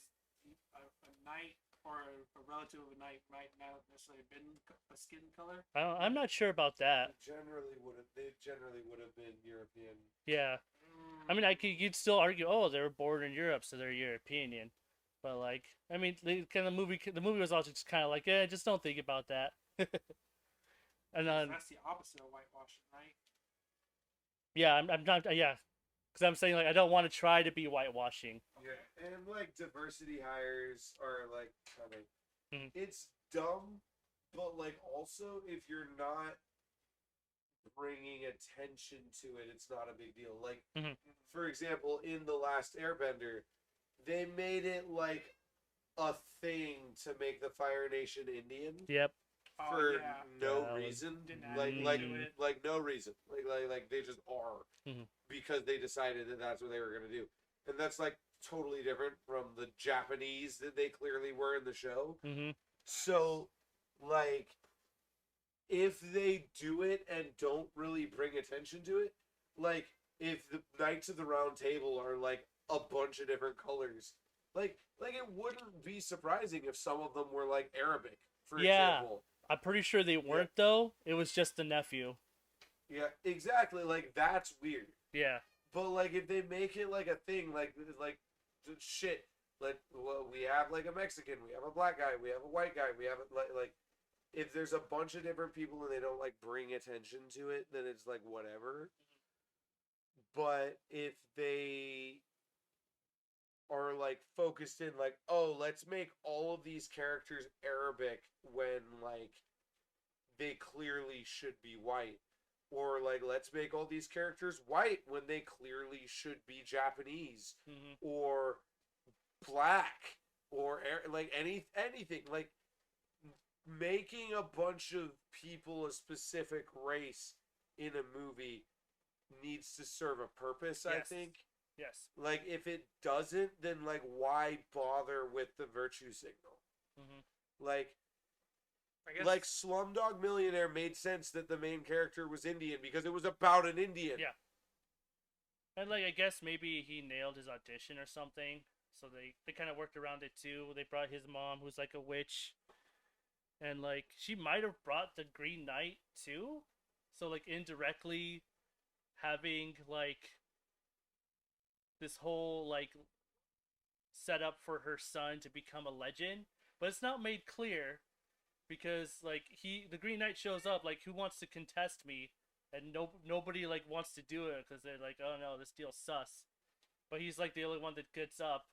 a knight or a relative of a knight might not necessarily have been a skin color. I'm not sure about that. They generally would have been European. Yeah. I mean, you'd still argue, oh, they were born in Europe, so they're European. But like, I mean, the movie was also just kind of like, just don't think about that. And then that's the opposite of whitewashing, right? yeah, I'm not, yeah, because I'm saying like I don't want to try to be whitewashing. Yeah, and like diversity hires are like kind of, Mhm. it's dumb, but like also if you're not bringing attention to it, it's not a big deal. Like, Mhm. for example, in The Last Airbender, they made it like a thing to make the Fire Nation Indian Yep. for no Yeah, reason, didn't add like anything like to it. like no reason, like they just are Mhm. because they decided that that's what they were gonna do, and that's like totally different from the Japanese that they clearly were in the show. Mhm. So, like, if they do it and don't really bring attention to it, like if the Knights of the Round Table are like a bunch of different colors, like it wouldn't be surprising if some of them were like Arabic, for Yeah. example. I'm pretty sure they weren't though. It was just the nephew. Yeah, exactly. Like that's weird. Yeah. But like if they make it like a thing, like shit, like well, we have like a Mexican, we have a black guy, we have a white guy, we have a, like if there's a bunch of different people and they don't like bring attention to it, then it's like whatever. But if they are like focused in like, oh, let's make all of these characters Arabic when like they clearly should be white, or like let's make all these characters white when they clearly should be Japanese, Mhm. or black, or like anything like making a bunch of people a specific race in a movie needs to serve a purpose. I Yes. think Yes. like if it doesn't, then like why bother with the virtue signal? Mhm. Like I guess like Slumdog Millionaire made sense that the main character was Indian because it was about an Indian. Yeah. And like I guess maybe he nailed his audition or something. So they kind of worked around it too. They brought his mom, who's like a witch, and like she might have brought the Green Knight too. So like indirectly having like this whole like setup for her son to become a legend, but it's not made clear because like the Green Knight shows up like who wants to contest me, and nobody like wants to do it because they're like, oh no, this deal's sus. But he's like the only one that gets up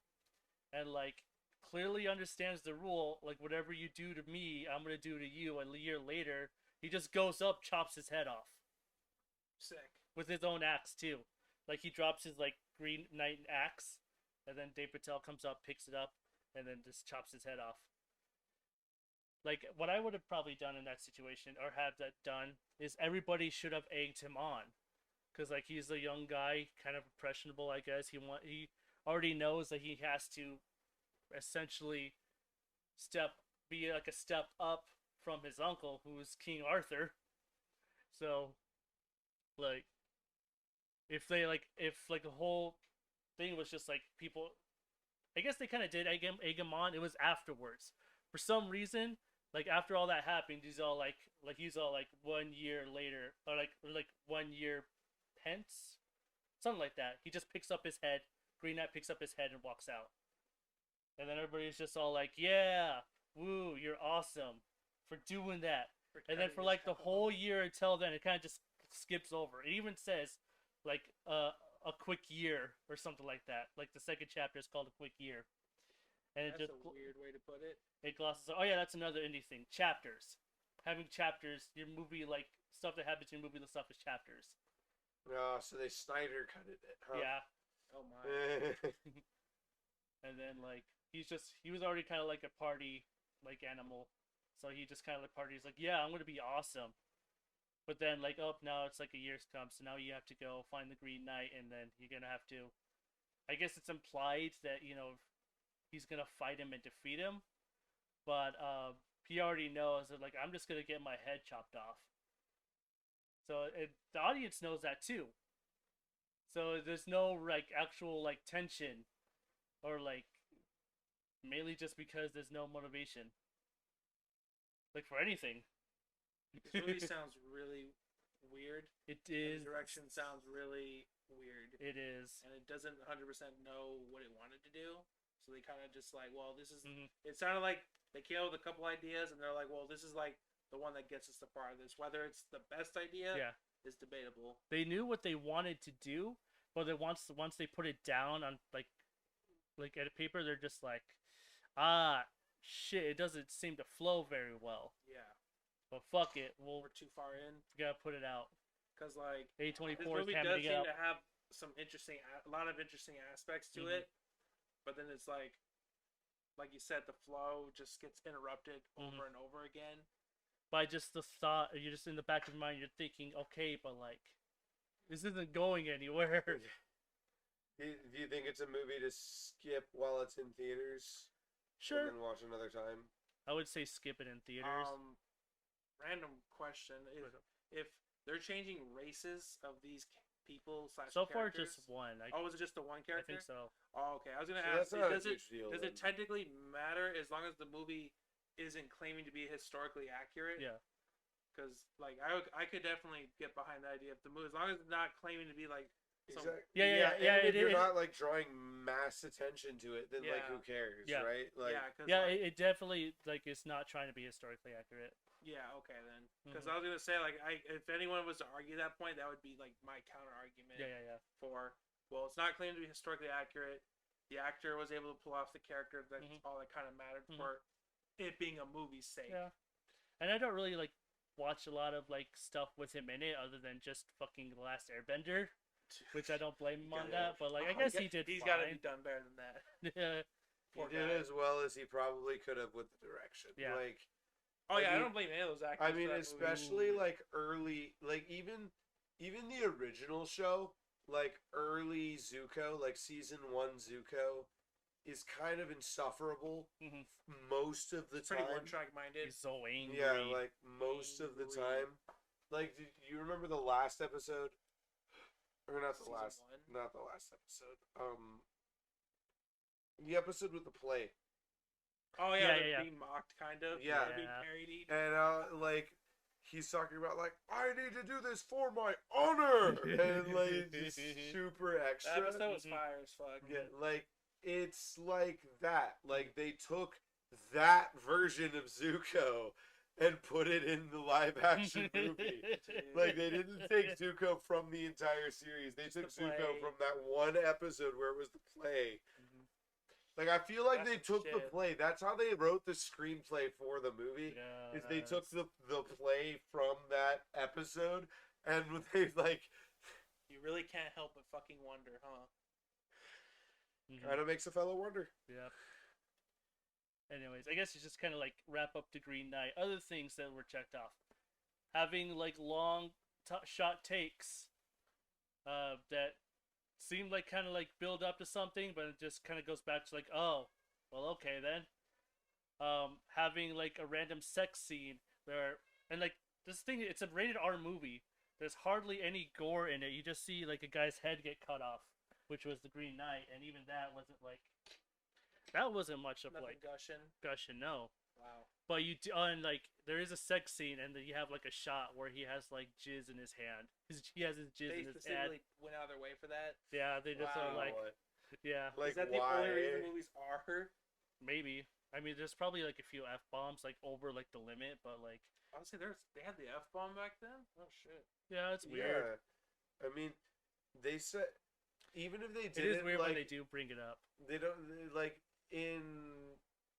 and like clearly understands the rule. Like whatever you do to me, I'm gonna do to you. A year later, he just goes up, chops his head off sick. with his own axe too. Like he drops his like Green Knight axe, and then Dave Patel comes up, picks it up, and then just chops his head off. Like what I would have probably done in that situation, or had that done, is everybody should have egged him on, because like he's a young guy, kind of impressionable, I guess. He already knows that he has to essentially be like a step up from his uncle, who's King Arthur. So, like, if like the whole thing was just like people, I guess they kind of did egg him on. It was afterwards, for some reason. Like after all that happened, he's all like 1 year later, or like 1 year hence, something like that. He just picks up his head. Green Knight picks up his head and walks out. And then everybody's just all like, "Yeah, woo, you're awesome for doing that." And then for like the whole year until then, it kind of just skips over. It even says like a quick year or something like that. Like the second chapter is called a quick year, and That's it just a weird way to put it. it glosses. Oh yeah, that's another indie thing. Chapters, having chapters. Your movie like stuff that happens in your movie and stuff is chapters. So they Snyder cut it, huh? Yeah. Oh my. And then like he was already kind of like a party like animal, so he just kind of like parties like, yeah, I'm gonna be awesome. But then like, oh, now it's like a year's come, so now you have to go find the Green Knight, and then you're gonna have to. I guess it's implied that he's gonna fight him and defeat him, but he already knows that like I'm just gonna get my head chopped off. So the audience knows that too. So there's no like actual like tension or like mainly just because there's no motivation, like for anything. This movie sounds really weird. It And is. the direction sounds really weird. It is. And it doesn't 100% know what it wanted to do. So they kind of just like, well, this is. Mhm. It sounded like they came up with a couple ideas, and they're like, well, this is like the one that gets us the farthest. Whether it's the best idea Yeah. is debatable. They knew what they wanted to do, but then once they put it down on like at a paper, they're just like, ah, shit, it doesn't seem to flow very well. Yeah. But fuck it, we'll We're too far in. gotta put it out. Because, like, A24 this is movie does hammering it seem up. to have some interesting, a lot of interesting aspects to Mhm. it. But then it's like you said, the flow just gets interrupted over and over again. By just the thought, you're just in the back of your mind, you're thinking, okay, but like, this isn't going anywhere. Do you think it's a movie to skip while it's in theaters? Sure. And then watch another time? I would say skip it in theaters. Random question: if they're changing races of these people / So far, characters- just one. Oh, was it just the one I character? think so. Oh, okay. I was gonna So ask. that's not a Does it huge deal, then. technically matter as long as the movie isn't claiming to be historically accurate? Yeah. Because like I could definitely get behind the idea if the movie, as long as it's not claiming to be like some, Exactly. Yeah, and if it you're is. not like drawing mass attention to it, then like Yeah. who cares, Yeah. right? Like, yeah, cause, Yeah, like, it definitely like is not trying to be historically accurate. yeah, okay then. Because Mhm. I was gonna say like if anyone was to argue that point, that would be like my counter argument. Yeah. For well, it's not claimed to be historically accurate. The actor was able to pull off the character. That's Mhm. all that kind of mattered Mhm. for it being a movie's sake. Yeah. And I don't really like watch a lot of like stuff with him in it other than just fucking The Last Airbender, which I don't blame him on that, but like I guess he did He's fine. got to be done better than that. Yeah. he Poor did guy. as well as he probably could have with the direction. Yeah. Like, Oh yeah, I mean- don't blame any of those actors. I mean, for that especially movie. like early, like even the original show, like early Zuko, like season 1 Zuko, is kind of insufferable Mhm. most of the It's pretty time. one-track minded. He's so angry. Yeah, like most of the Angry. time. Like, do you remember the last episode? Or not the Season last, 1? not the last episode. The episode with the play. Oh yeah, Yeah. being mocked kind of. Yeah. Being Yeah. parodied. And like he's talking about like I need to do this for my honor and like just super That extra. episode was Mhm. fire as fuck. Yeah, like it's like that. Like they took that version of Zuko and put it in the live action movie. Like they didn't take Zuko from the entire series. They took the Zuko play. from that one episode where it was the play. Mhm. Like I feel like That's they some took the shit. play. That's how they wrote the screenplay for the movie. Yeah. Is they took the play from that episode and they like You really can't help but fucking wonder, huh? Mhm. kind of makes a fellow wonder. Yeah. Anyways, I guess it's just kind of like wrap up the Green Knight. Other things that were checked off, having like long shot takes, that seemed like kind of like build up to something, but it just kind of goes back to like, oh, well, okay then. Having like a random sex scene where, and like this thing, it's a rated R movie. There's hardly any gore in it. You just see like a guy's head get cut off, which was the Green Knight, and even that wasn't like. That wasn't much of Nothing like gushing. gushing, no. Wow. But you do, and like there is a sex scene, and then you have like a shot where he has like jizz in his hand. He has his jizz They in his hand. specifically went out of their way for that. Yeah, they just are Wow. like, What? yeah, Like Is that the why? only reason movies are? maybe. I mean, there's probably like a few f bombs like over like the limit, but like, Honestly, they had the F bomb back then. Oh shit. yeah, it's weird. Yeah. I mean, they said even if they did It is weird like, when they do bring it up. They don't like in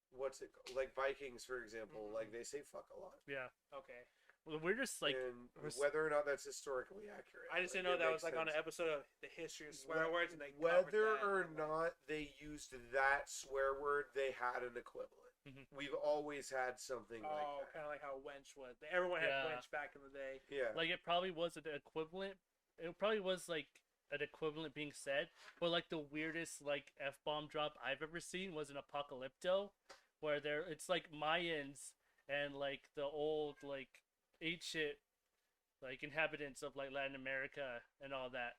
what's it called? Like Vikings, for example. Mhm. Like they say fuck a lot. Yeah, Okay. well, we're just like, and we're whether or not that's historically accurate. I just Like, didn't know it that makes was like on an sense. episode of the history of swear words, and they covered Whether that. or not they used that swear word, they had an equivalent. Mhm. We've always had something Oh, like that. kind of like how wench was. Everyone had Yeah. wench back in the day. Yeah. like it probably was an equivalent. It probably was like an equivalent being said, but like the weirdest like f bomb drop I've ever seen was an Apocalypto, where it's like Mayans and like the old like ape shit like inhabitants of like Latin America and all that,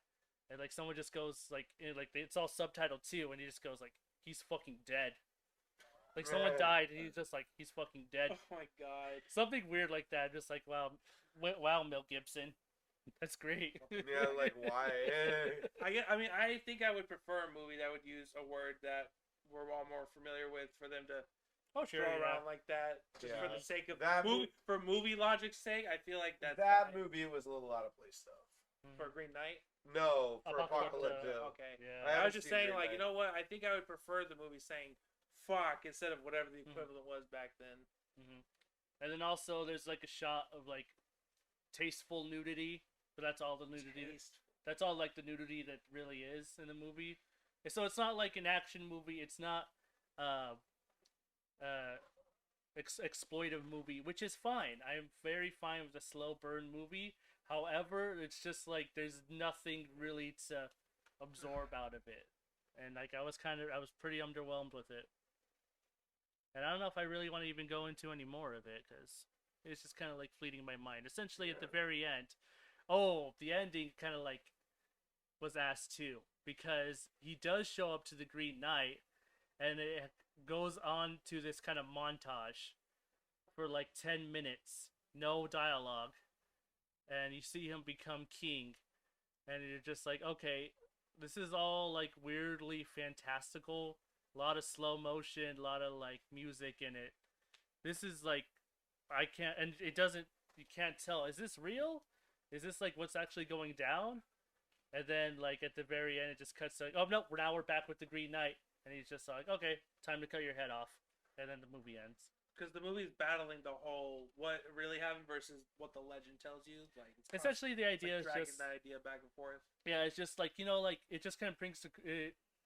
and like someone just goes like it's all subtitled too, and he just goes like he's fucking dead. Like someone died and he's fucking dead. Oh my god. Something weird like that. Just like wow, Mel Gibson. That's great. Yeah, like why? I think I would prefer a movie that would use a word that we're all more familiar with for them to Oh sure, throw yeah. around like that, just for the sake of That for movie logic's sake. I feel like that fine. movie was a little out of place though. For Green Knight. No, for Apocalypse, Apocalypse. Okay. Yeah. I was just saying, Green like, Knight. you know what? I think I would prefer the movie saying "fuck" instead of whatever the equivalent was back then. And then also there's like a shot of like tasteful nudity, but that's all the nudity. That's all like the nudity that really is in the movie. And so it's not like an action movie. It's not exploitive movie, which is fine. I'm very fine with a slow burn movie. However, it's just like there's nothing really to absorb out of it, and like I was pretty underwhelmed with it. And I don't know if I really want to even go into any more of it because it's just kind of like fleeting my mind. Essentially, at the very end, the ending kind of like was asked too because he does show up to the Green Knight, and it goes on to this kind of montage for like 10 minutes, no dialogue, and you see him become king, and you're just like, okay, this is all like weirdly fantastical, a lot of slow motion, a lot of like music in it. This is like, you can't tell, is this real? Is this like what's actually going down? And then like at the very end, it just cuts to like, oh no, now we're back with the Green Knight. And he's just like, okay, time to cut your head off. And then the movie ends. Because the movie's battling the whole what really happened versus what the legend tells you. Like essentially, the idea is dragging just that idea back and forth. Yeah, it's just like like it just kind of brings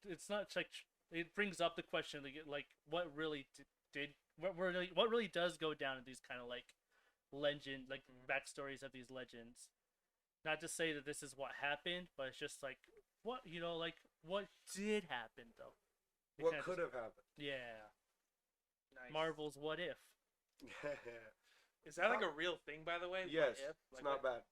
it's not like it brings up the question like what really what really does go down in these kind of like legend like backstories of these legends. Not to say that this is what happened, but it's just like what like what did happen though. What could have happened? Yeah. Nice. Marvel's What If. Is that like a real thing, by the way? Yes, What if? it's not bad.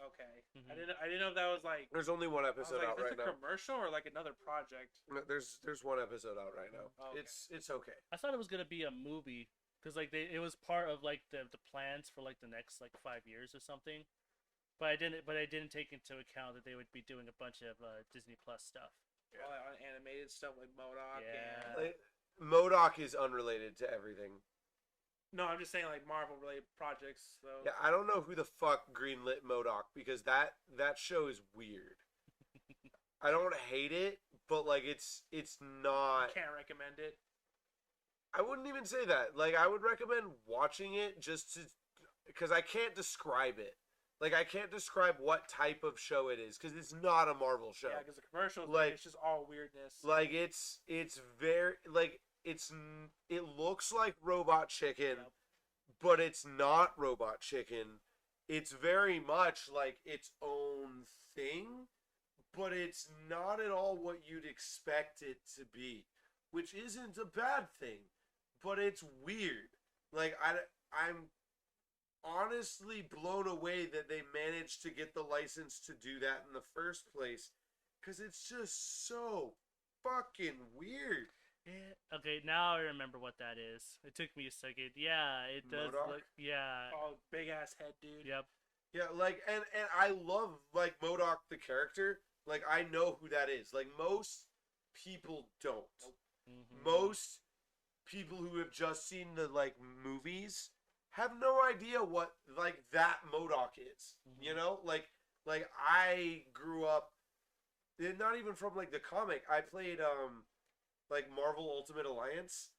Okay, I didn't know if that was like. There's only one episode out is right this a now. commercial or like another project? No, there's one episode out right now. Okay. It's okay. I thought it was gonna be a movie because like it was part of like the plans for like the next like 5 years or something, but I didn't take into account that they would be doing a bunch of Disney Plus stuff. Yeah. All that animated stuff like MODOK. Yeah. And... MODOK is unrelated to everything. No, I'm just saying like Marvel related projects. So. Yeah, I don't know who the fuck greenlit MODOK because that show is weird. I don't hate it, but like it's not. You can't recommend it. I wouldn't even say that. Like I would recommend watching it just to, because I can't describe it. Like I can't describe what type of show it is because it's not a Marvel show. Yeah, because the commercials, like it's just all weirdness. Like it's very like it looks like Robot Chicken, but it's not Robot Chicken. It's very much like its own thing, but it's not at all what you'd expect it to be, which isn't a bad thing, but it's weird. Like I'm honestly blown away that they managed to get the license to do that in the first place, because it's just so fucking weird. Yeah. Okay, now I remember what that is. It took me a second. Yeah, it does MODOK? look. Yeah. Oh, big ass head, dude. Yep. Yeah, like and I love like MODOK the character. Like I know who that is. Like most people don't. Mm-hmm. Most people who have just seen the like movies have no idea what like that MODOK is. Mm-hmm. You know, like I grew up, not even from like the comic. I played like Marvel Ultimate Alliance,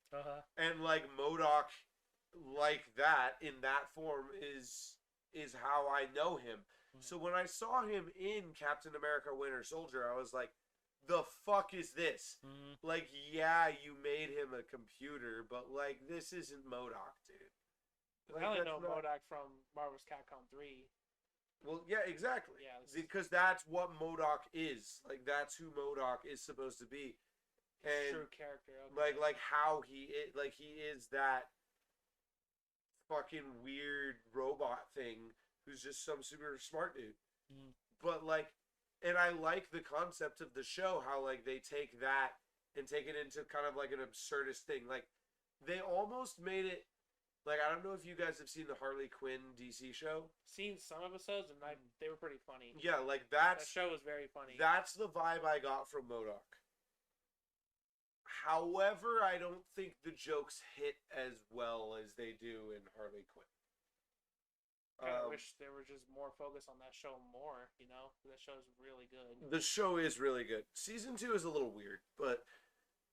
and like MODOK, like that in that form is how I know him. Mm-hmm. So when I saw him in Captain America: Winter Soldier, I was like, the fuck is this? Mm-hmm. Like, yeah, you made him a computer, but like this isn't MODOK, dude. Like, I only know MODOK from Marvel's Capcom 3. Well, yeah, exactly. Yeah, because that's what MODOK is. Like, that's who MODOK is supposed to be. And true character. Okay. Like how he is, like he is that fucking weird robot thing who's just some super smart dude. Mm-hmm. But like, and I like the concept of the show, how like they take that and take it into kind of like an absurdist thing. Like They almost made it like, I don't know if you guys have seen the Harley Quinn DC show. Seen some episodes and they were pretty funny. Yeah, like That show was very funny. that's the vibe I got from MODOK. However, I don't think the jokes hit as well as they do in Harley Quinn. I wish there were just more focus on that show more, you know? That show is really good. The show is really good. Season 2 is a little weird, but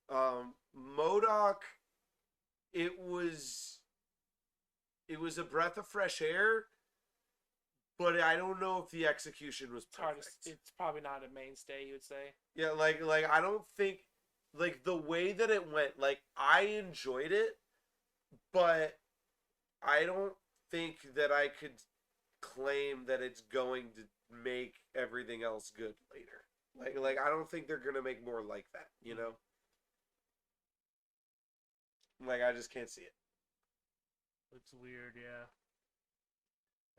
MODOK, it was a breath of fresh air, but I don't know if the execution was perfect. It's probably not a mainstay, you would say. Yeah, like I don't think, like, the way that it went, like, I enjoyed it, but I don't think that I could claim that it's going to make everything else good later. Like I don't think they're gonna make more like that, you know? Like, I just can't see it. It's weird, yeah.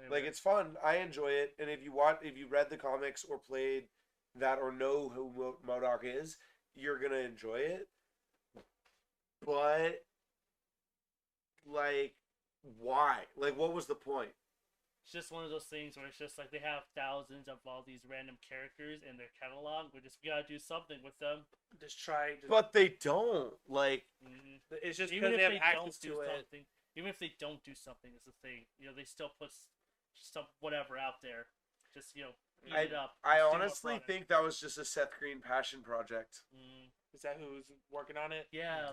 Like, it's fun. I enjoy it. And if you read the comics or played that or know who MODOK is, you're gonna enjoy it. But, like, why? Like, what was the point? It's just one of those things where it's just like they have thousands of all these random characters in their catalog. We gotta do something with them. Just try. But they don't. Like, it's just even because if they have access do to it. something, even if they don't do something, is the thing. You know, they still put some whatever out there. Just, you know, eat it up. I See more honestly product. think that was just a Seth Green passion project. Is that who's working on it? Yeah.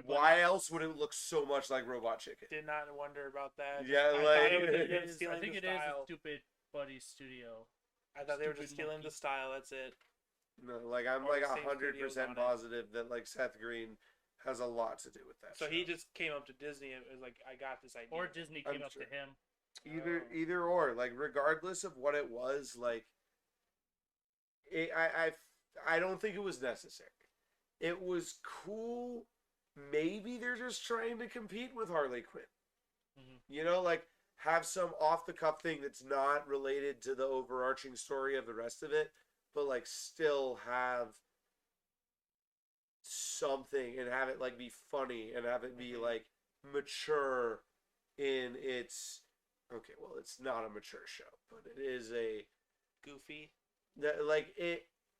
Why else would it look so much like Robot Chicken? Did not wonder about that. Yeah, I like, thought it was I stealing think the it is style. a Stupid Buddy Studio. I thought they were just Stupid stealing Monkey. the style. That's it. No, like, I'm Or like the same studios on 100% it. positive that, like, Seth Green has a lot to do with that. So show. he just came up to Disney and was like, "I got this idea." Or Disney I'm came up sure. to him. Either or, like, regardless of what it was, like, I don't think it was necessary. It was cool. Maybe they're just trying to compete with Harley Quinn. You know, like, have some off the cuff thing that's not related to the overarching story of the rest of it, but, like, still have something and have it, like, be funny and have it be, like, mature in its. Okay, well, it's not a mature show, but it is a Goofy. like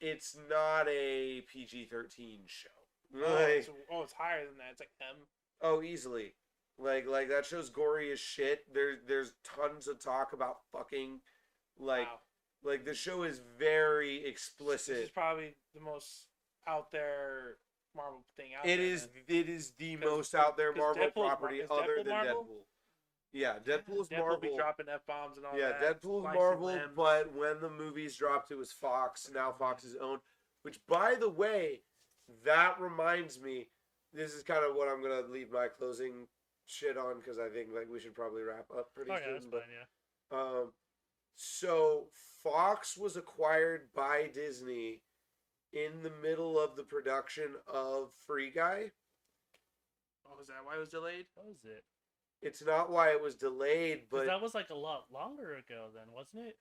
it's not a PG-13 show. It's higher than that. It's like M. Oh, easily. Like that show's gory as shit. There's tons of talk about fucking. Like, Wow. like the show is very explicit. This is probably the most out there Marvel thing out It there. is. Then. It is the most out there 'cause Marvel Deadpool's property is other Deadpool than Marvel? Deadpool. Yeah, Deadpool's Deadpool Marvel. be dropping F-bombs and all Yeah, that. Deadpool's slicing Marvel, limbs. but when the movies dropped, it was Fox. Now Fox is owned. Which, by the way, that reminds me, this is kind of what I'm gonna leave my closing shit on because I think, like, we should probably wrap up pretty Oh soon. yeah, that's but, fine. Yeah. So Fox was acquired by Disney in the middle of the production of Free Guy. Oh, is that why it was delayed? What was it? It's not why it was delayed, 'Cause but that was like a lot longer ago, then, wasn't it?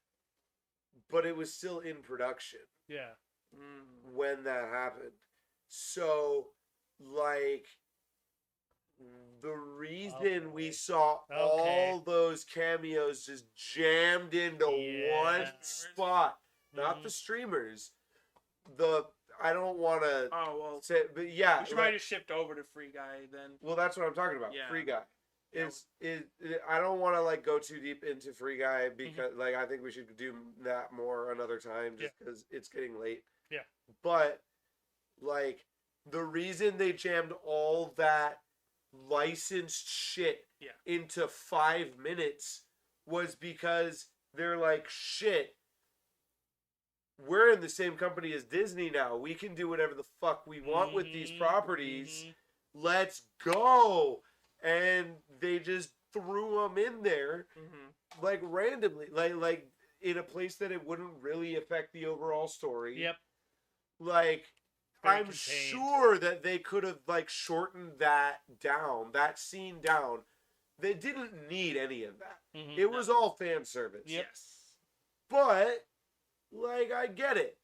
it was still in production Yeah. when that happened. So, like, the reason we saw all those cameos just jammed into one spot, not the streamers, I don't want to Oh, well, say, but yeah. we should probably just shift over to Free Guy then. Well, that's what I'm talking about. Yeah. Free Guy. Yeah. I don't want to, like, go too deep into Free Guy because like I think we should do that more another time just because it's getting late. Yeah. But, like, the reason they jammed all that licensed shit into 5 minutes was because they're like, shit, we're in the same company as Disney now. We can do whatever the fuck we want with these properties. Let's go. And they just threw them in there, like, randomly, like in a place that it wouldn't really affect the overall story. Yep. Like, Very I'm contained. sure that they could have, like, shortened that scene down. They didn't need any of that. It was all fan service. Yep. Yes. But, like, I get it.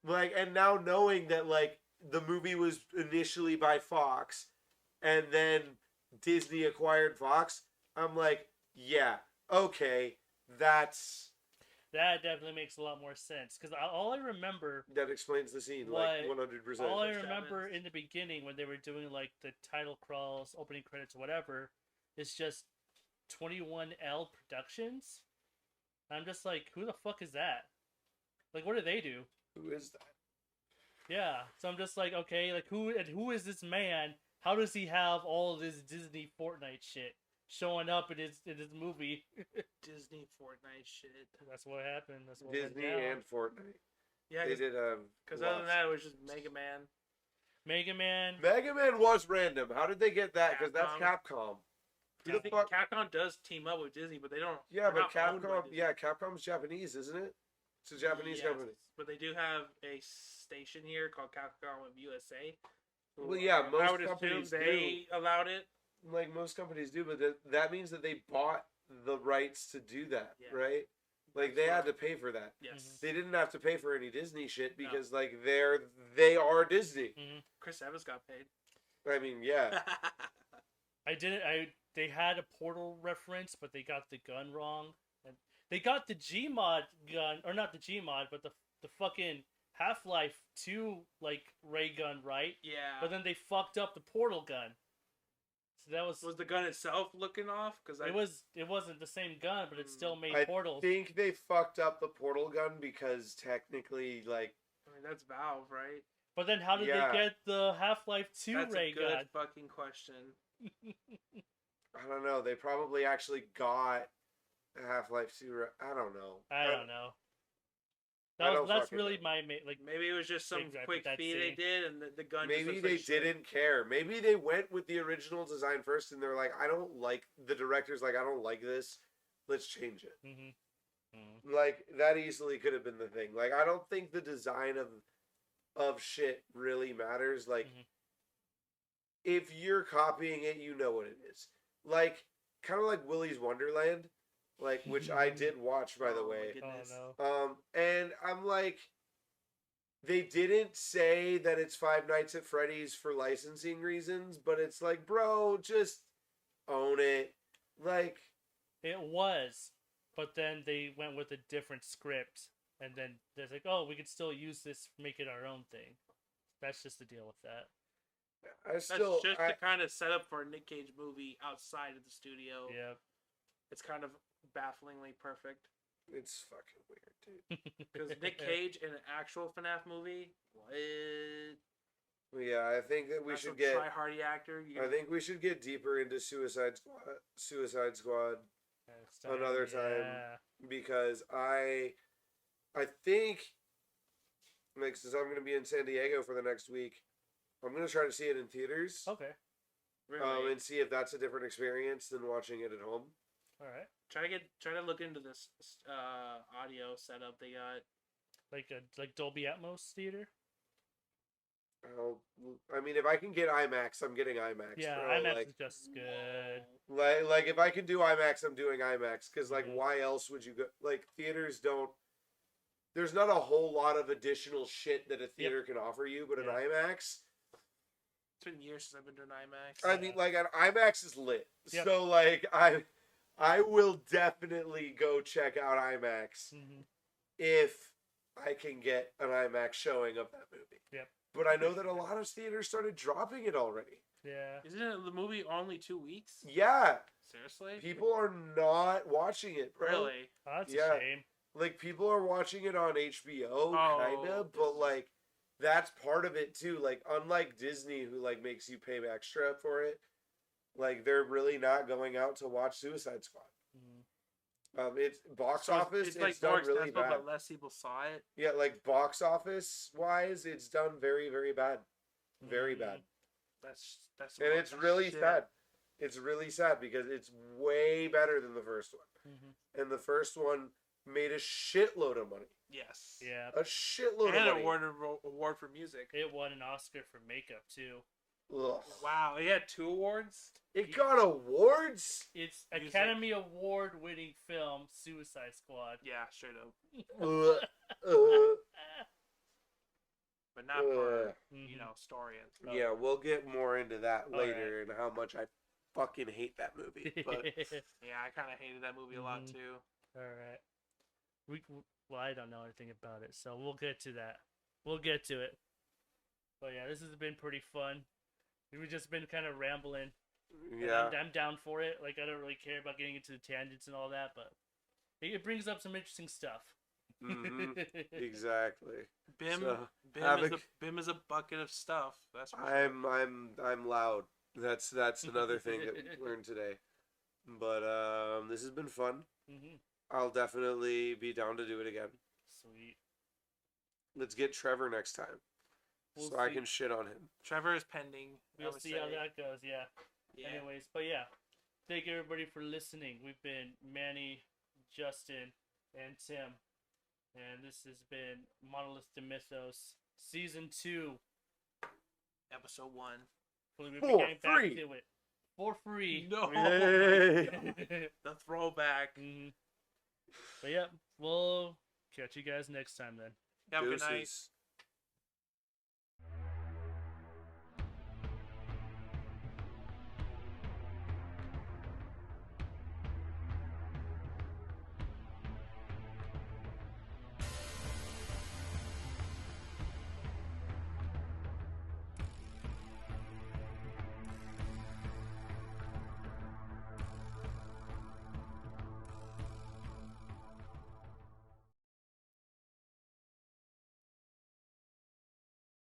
Like, and now knowing that, like, the movie was initially by Fox, and then Disney acquired Fox, I'm like, yeah, okay, That definitely makes a lot more sense. Because all I remember, that explains the scene, What- like 100%. all I Chris remember Evans. in the beginning when they were doing like the title crawls, opening credits, whatever, is just 21L Productions. I'm just like, who the fuck is that? Like, what do they do? Who is that? Yeah, so I'm just like, okay, like who is this man? How does he have all of this Disney Fortnite shit showing up in his movie? Disney Fortnite shit. That's what happened. That's what Disney went down. and Fortnite. Yeah, They did because other than that, it was just Mega Man. Mega Man. Mega Man was random. How did they get that? Because that's Capcom. Who I the think fuck? Capcom does team up with Disney, but they don't. Yeah, they're but not owned by Capcom. Disney. Yeah, Capcom's Japanese, isn't it? It's a Japanese Yes, company. but they do have a station here called Capcom of USA. Well, yeah, I most would assume companies they allowed it. Like most companies do, but that means that they bought the rights to do that, Yeah. right? Like they had to pay for that. Yes. They didn't have to pay for any Disney shit because like they are Disney. Mhm. Chris Evans got paid. I mean, yeah. They had a Portal reference, but they got the gun wrong. And they got the Gmod gun, or not the Gmod, but the fucking Half-Life 2 like ray gun right. Yeah. But then they fucked up the Portal gun. So that was the gun itself looking off? Because it wasn't the same gun, but it still made I portals. think they fucked up the portal gun because technically, like, I mean, that's Valve, right? But then how did Yeah. they get the Half-Life 2 That's ray a good gun? fucking question. I don't know. They probably actually got Half-Life 2. I don't know. I don't know. I don't That's fucking really know. my like. Maybe it was just some Big gripe quick with that feed they scene. did, and the gun. Maybe just they looks like shit. didn't care. Maybe they went with the original design first, and they're like, "I don't like the director's like, I don't like this. Let's change it." Mm-hmm. Like that easily could have been the thing. Like I don't think the design of shit really matters. Like Mhm. if you're copying it, you know what it is. Like kind of like Willy's Wonderland, like which I did watch by the Oh, my way. goodness. Oh no. And I'm like, they didn't say that it's Five Nights at Freddy's for licensing reasons, but it's like, bro, just own it. Like, It was, but then they went with a different script, and then they're like, "Oh, we could still use this, make it our own thing." That's just the deal with that. I still, That's just the kind of setup for a Nick Cage movie outside of the studio. Yeah. It's kind of bafflingly perfect. it's fucking weird, dude. Because Nick Cage in an actual FNAF movie, what? But yeah, I think that we That's should a get. try-hardy actor. I think we should get deeper into Suicide Squad It's another time Yeah. because I think like since I'm gonna be in San Diego for the next week, I'm gonna try to see it in theaters. Okay. Really. And see if that's a different experience than watching it at home. All right. Try to look into this audio setup they got. Like Dolby Atmos theater. I mean, if I can get IMAX, I'm getting IMAX. Yeah, bro. IMAX Like, is just good. like if I can do IMAX, I'm doing IMAX. Because like, Mhm. why else would you go? Like theaters don't. There's not a whole lot of additional shit that a theater can offer you, but an Yeah. IMAX. It's been years since I've been to an IMAX. I mean, like an IMAX is lit. Yep. So like I will definitely go check out IMAX Mm-hmm. if I can get an IMAX showing of that movie. Yep. But I know that a lot of theaters started dropping it already. Yeah. Isn't it the movie only 2 weeks? Yeah, Seriously? people are not watching it, bro. Really? Oh, that's Yeah. a shame. Like people are watching it on HBO, Oh, kinda, but like that's part of it too. Like unlike Disney, who like makes you pay extra for it, like they're really not going out to watch Suicide Squad. Mhm. It's box So office. It's like It's more done really accessible, bad. but less people saw it. Yeah, like box office wise, it's done very, very bad. Very Mhm. bad. That's And it's really shit. sad. It's really sad because it's way better than the first one. Mhm. And the first one made a shitload of money. Yes. Yeah. A shitload And of an money. award for music. It won an Oscar for makeup too. Ugh. Wow, he had 2 awards. It got awards? It's Music. Academy Award winning film Suicide Squad. Yeah, straight up. Ugh. But now map or Mhm. story and stuff. Yeah, we'll get more into that All later and how much I fucking hate that movie. But Yeah, I kind of hated that movie a lot Mhm. too. All right. Well, I don't know anything about it, so we'll get to that. We'll get to it. But yeah, this has been pretty fun. We've just been kind of rambling. And yeah, I'm down for it. Like, I don't really care about getting into the tangents and all that, but it brings up some interesting stuff. exactly. Bim, So, Bim is a bucket of stuff. That's for sure. I'm loud. That's another thing that we learned today. But this has been fun. I'll definitely be down to do it again. Sweet. Let's get Trevor next time, We'll so I see. can shit on him. Trevor is pending. We'll see how that goes, yeah. Yeah. Anyways, but yeah. Thank you everybody for listening. We've been Manny, Justin, and Tim. And this has been Monolith to Mythos, Season 2. Episode 1. We'll be For getting back free. to it. For free. No. Yay. The throwback. But yeah, we'll catch you guys next time then. Have a good night. Deuces.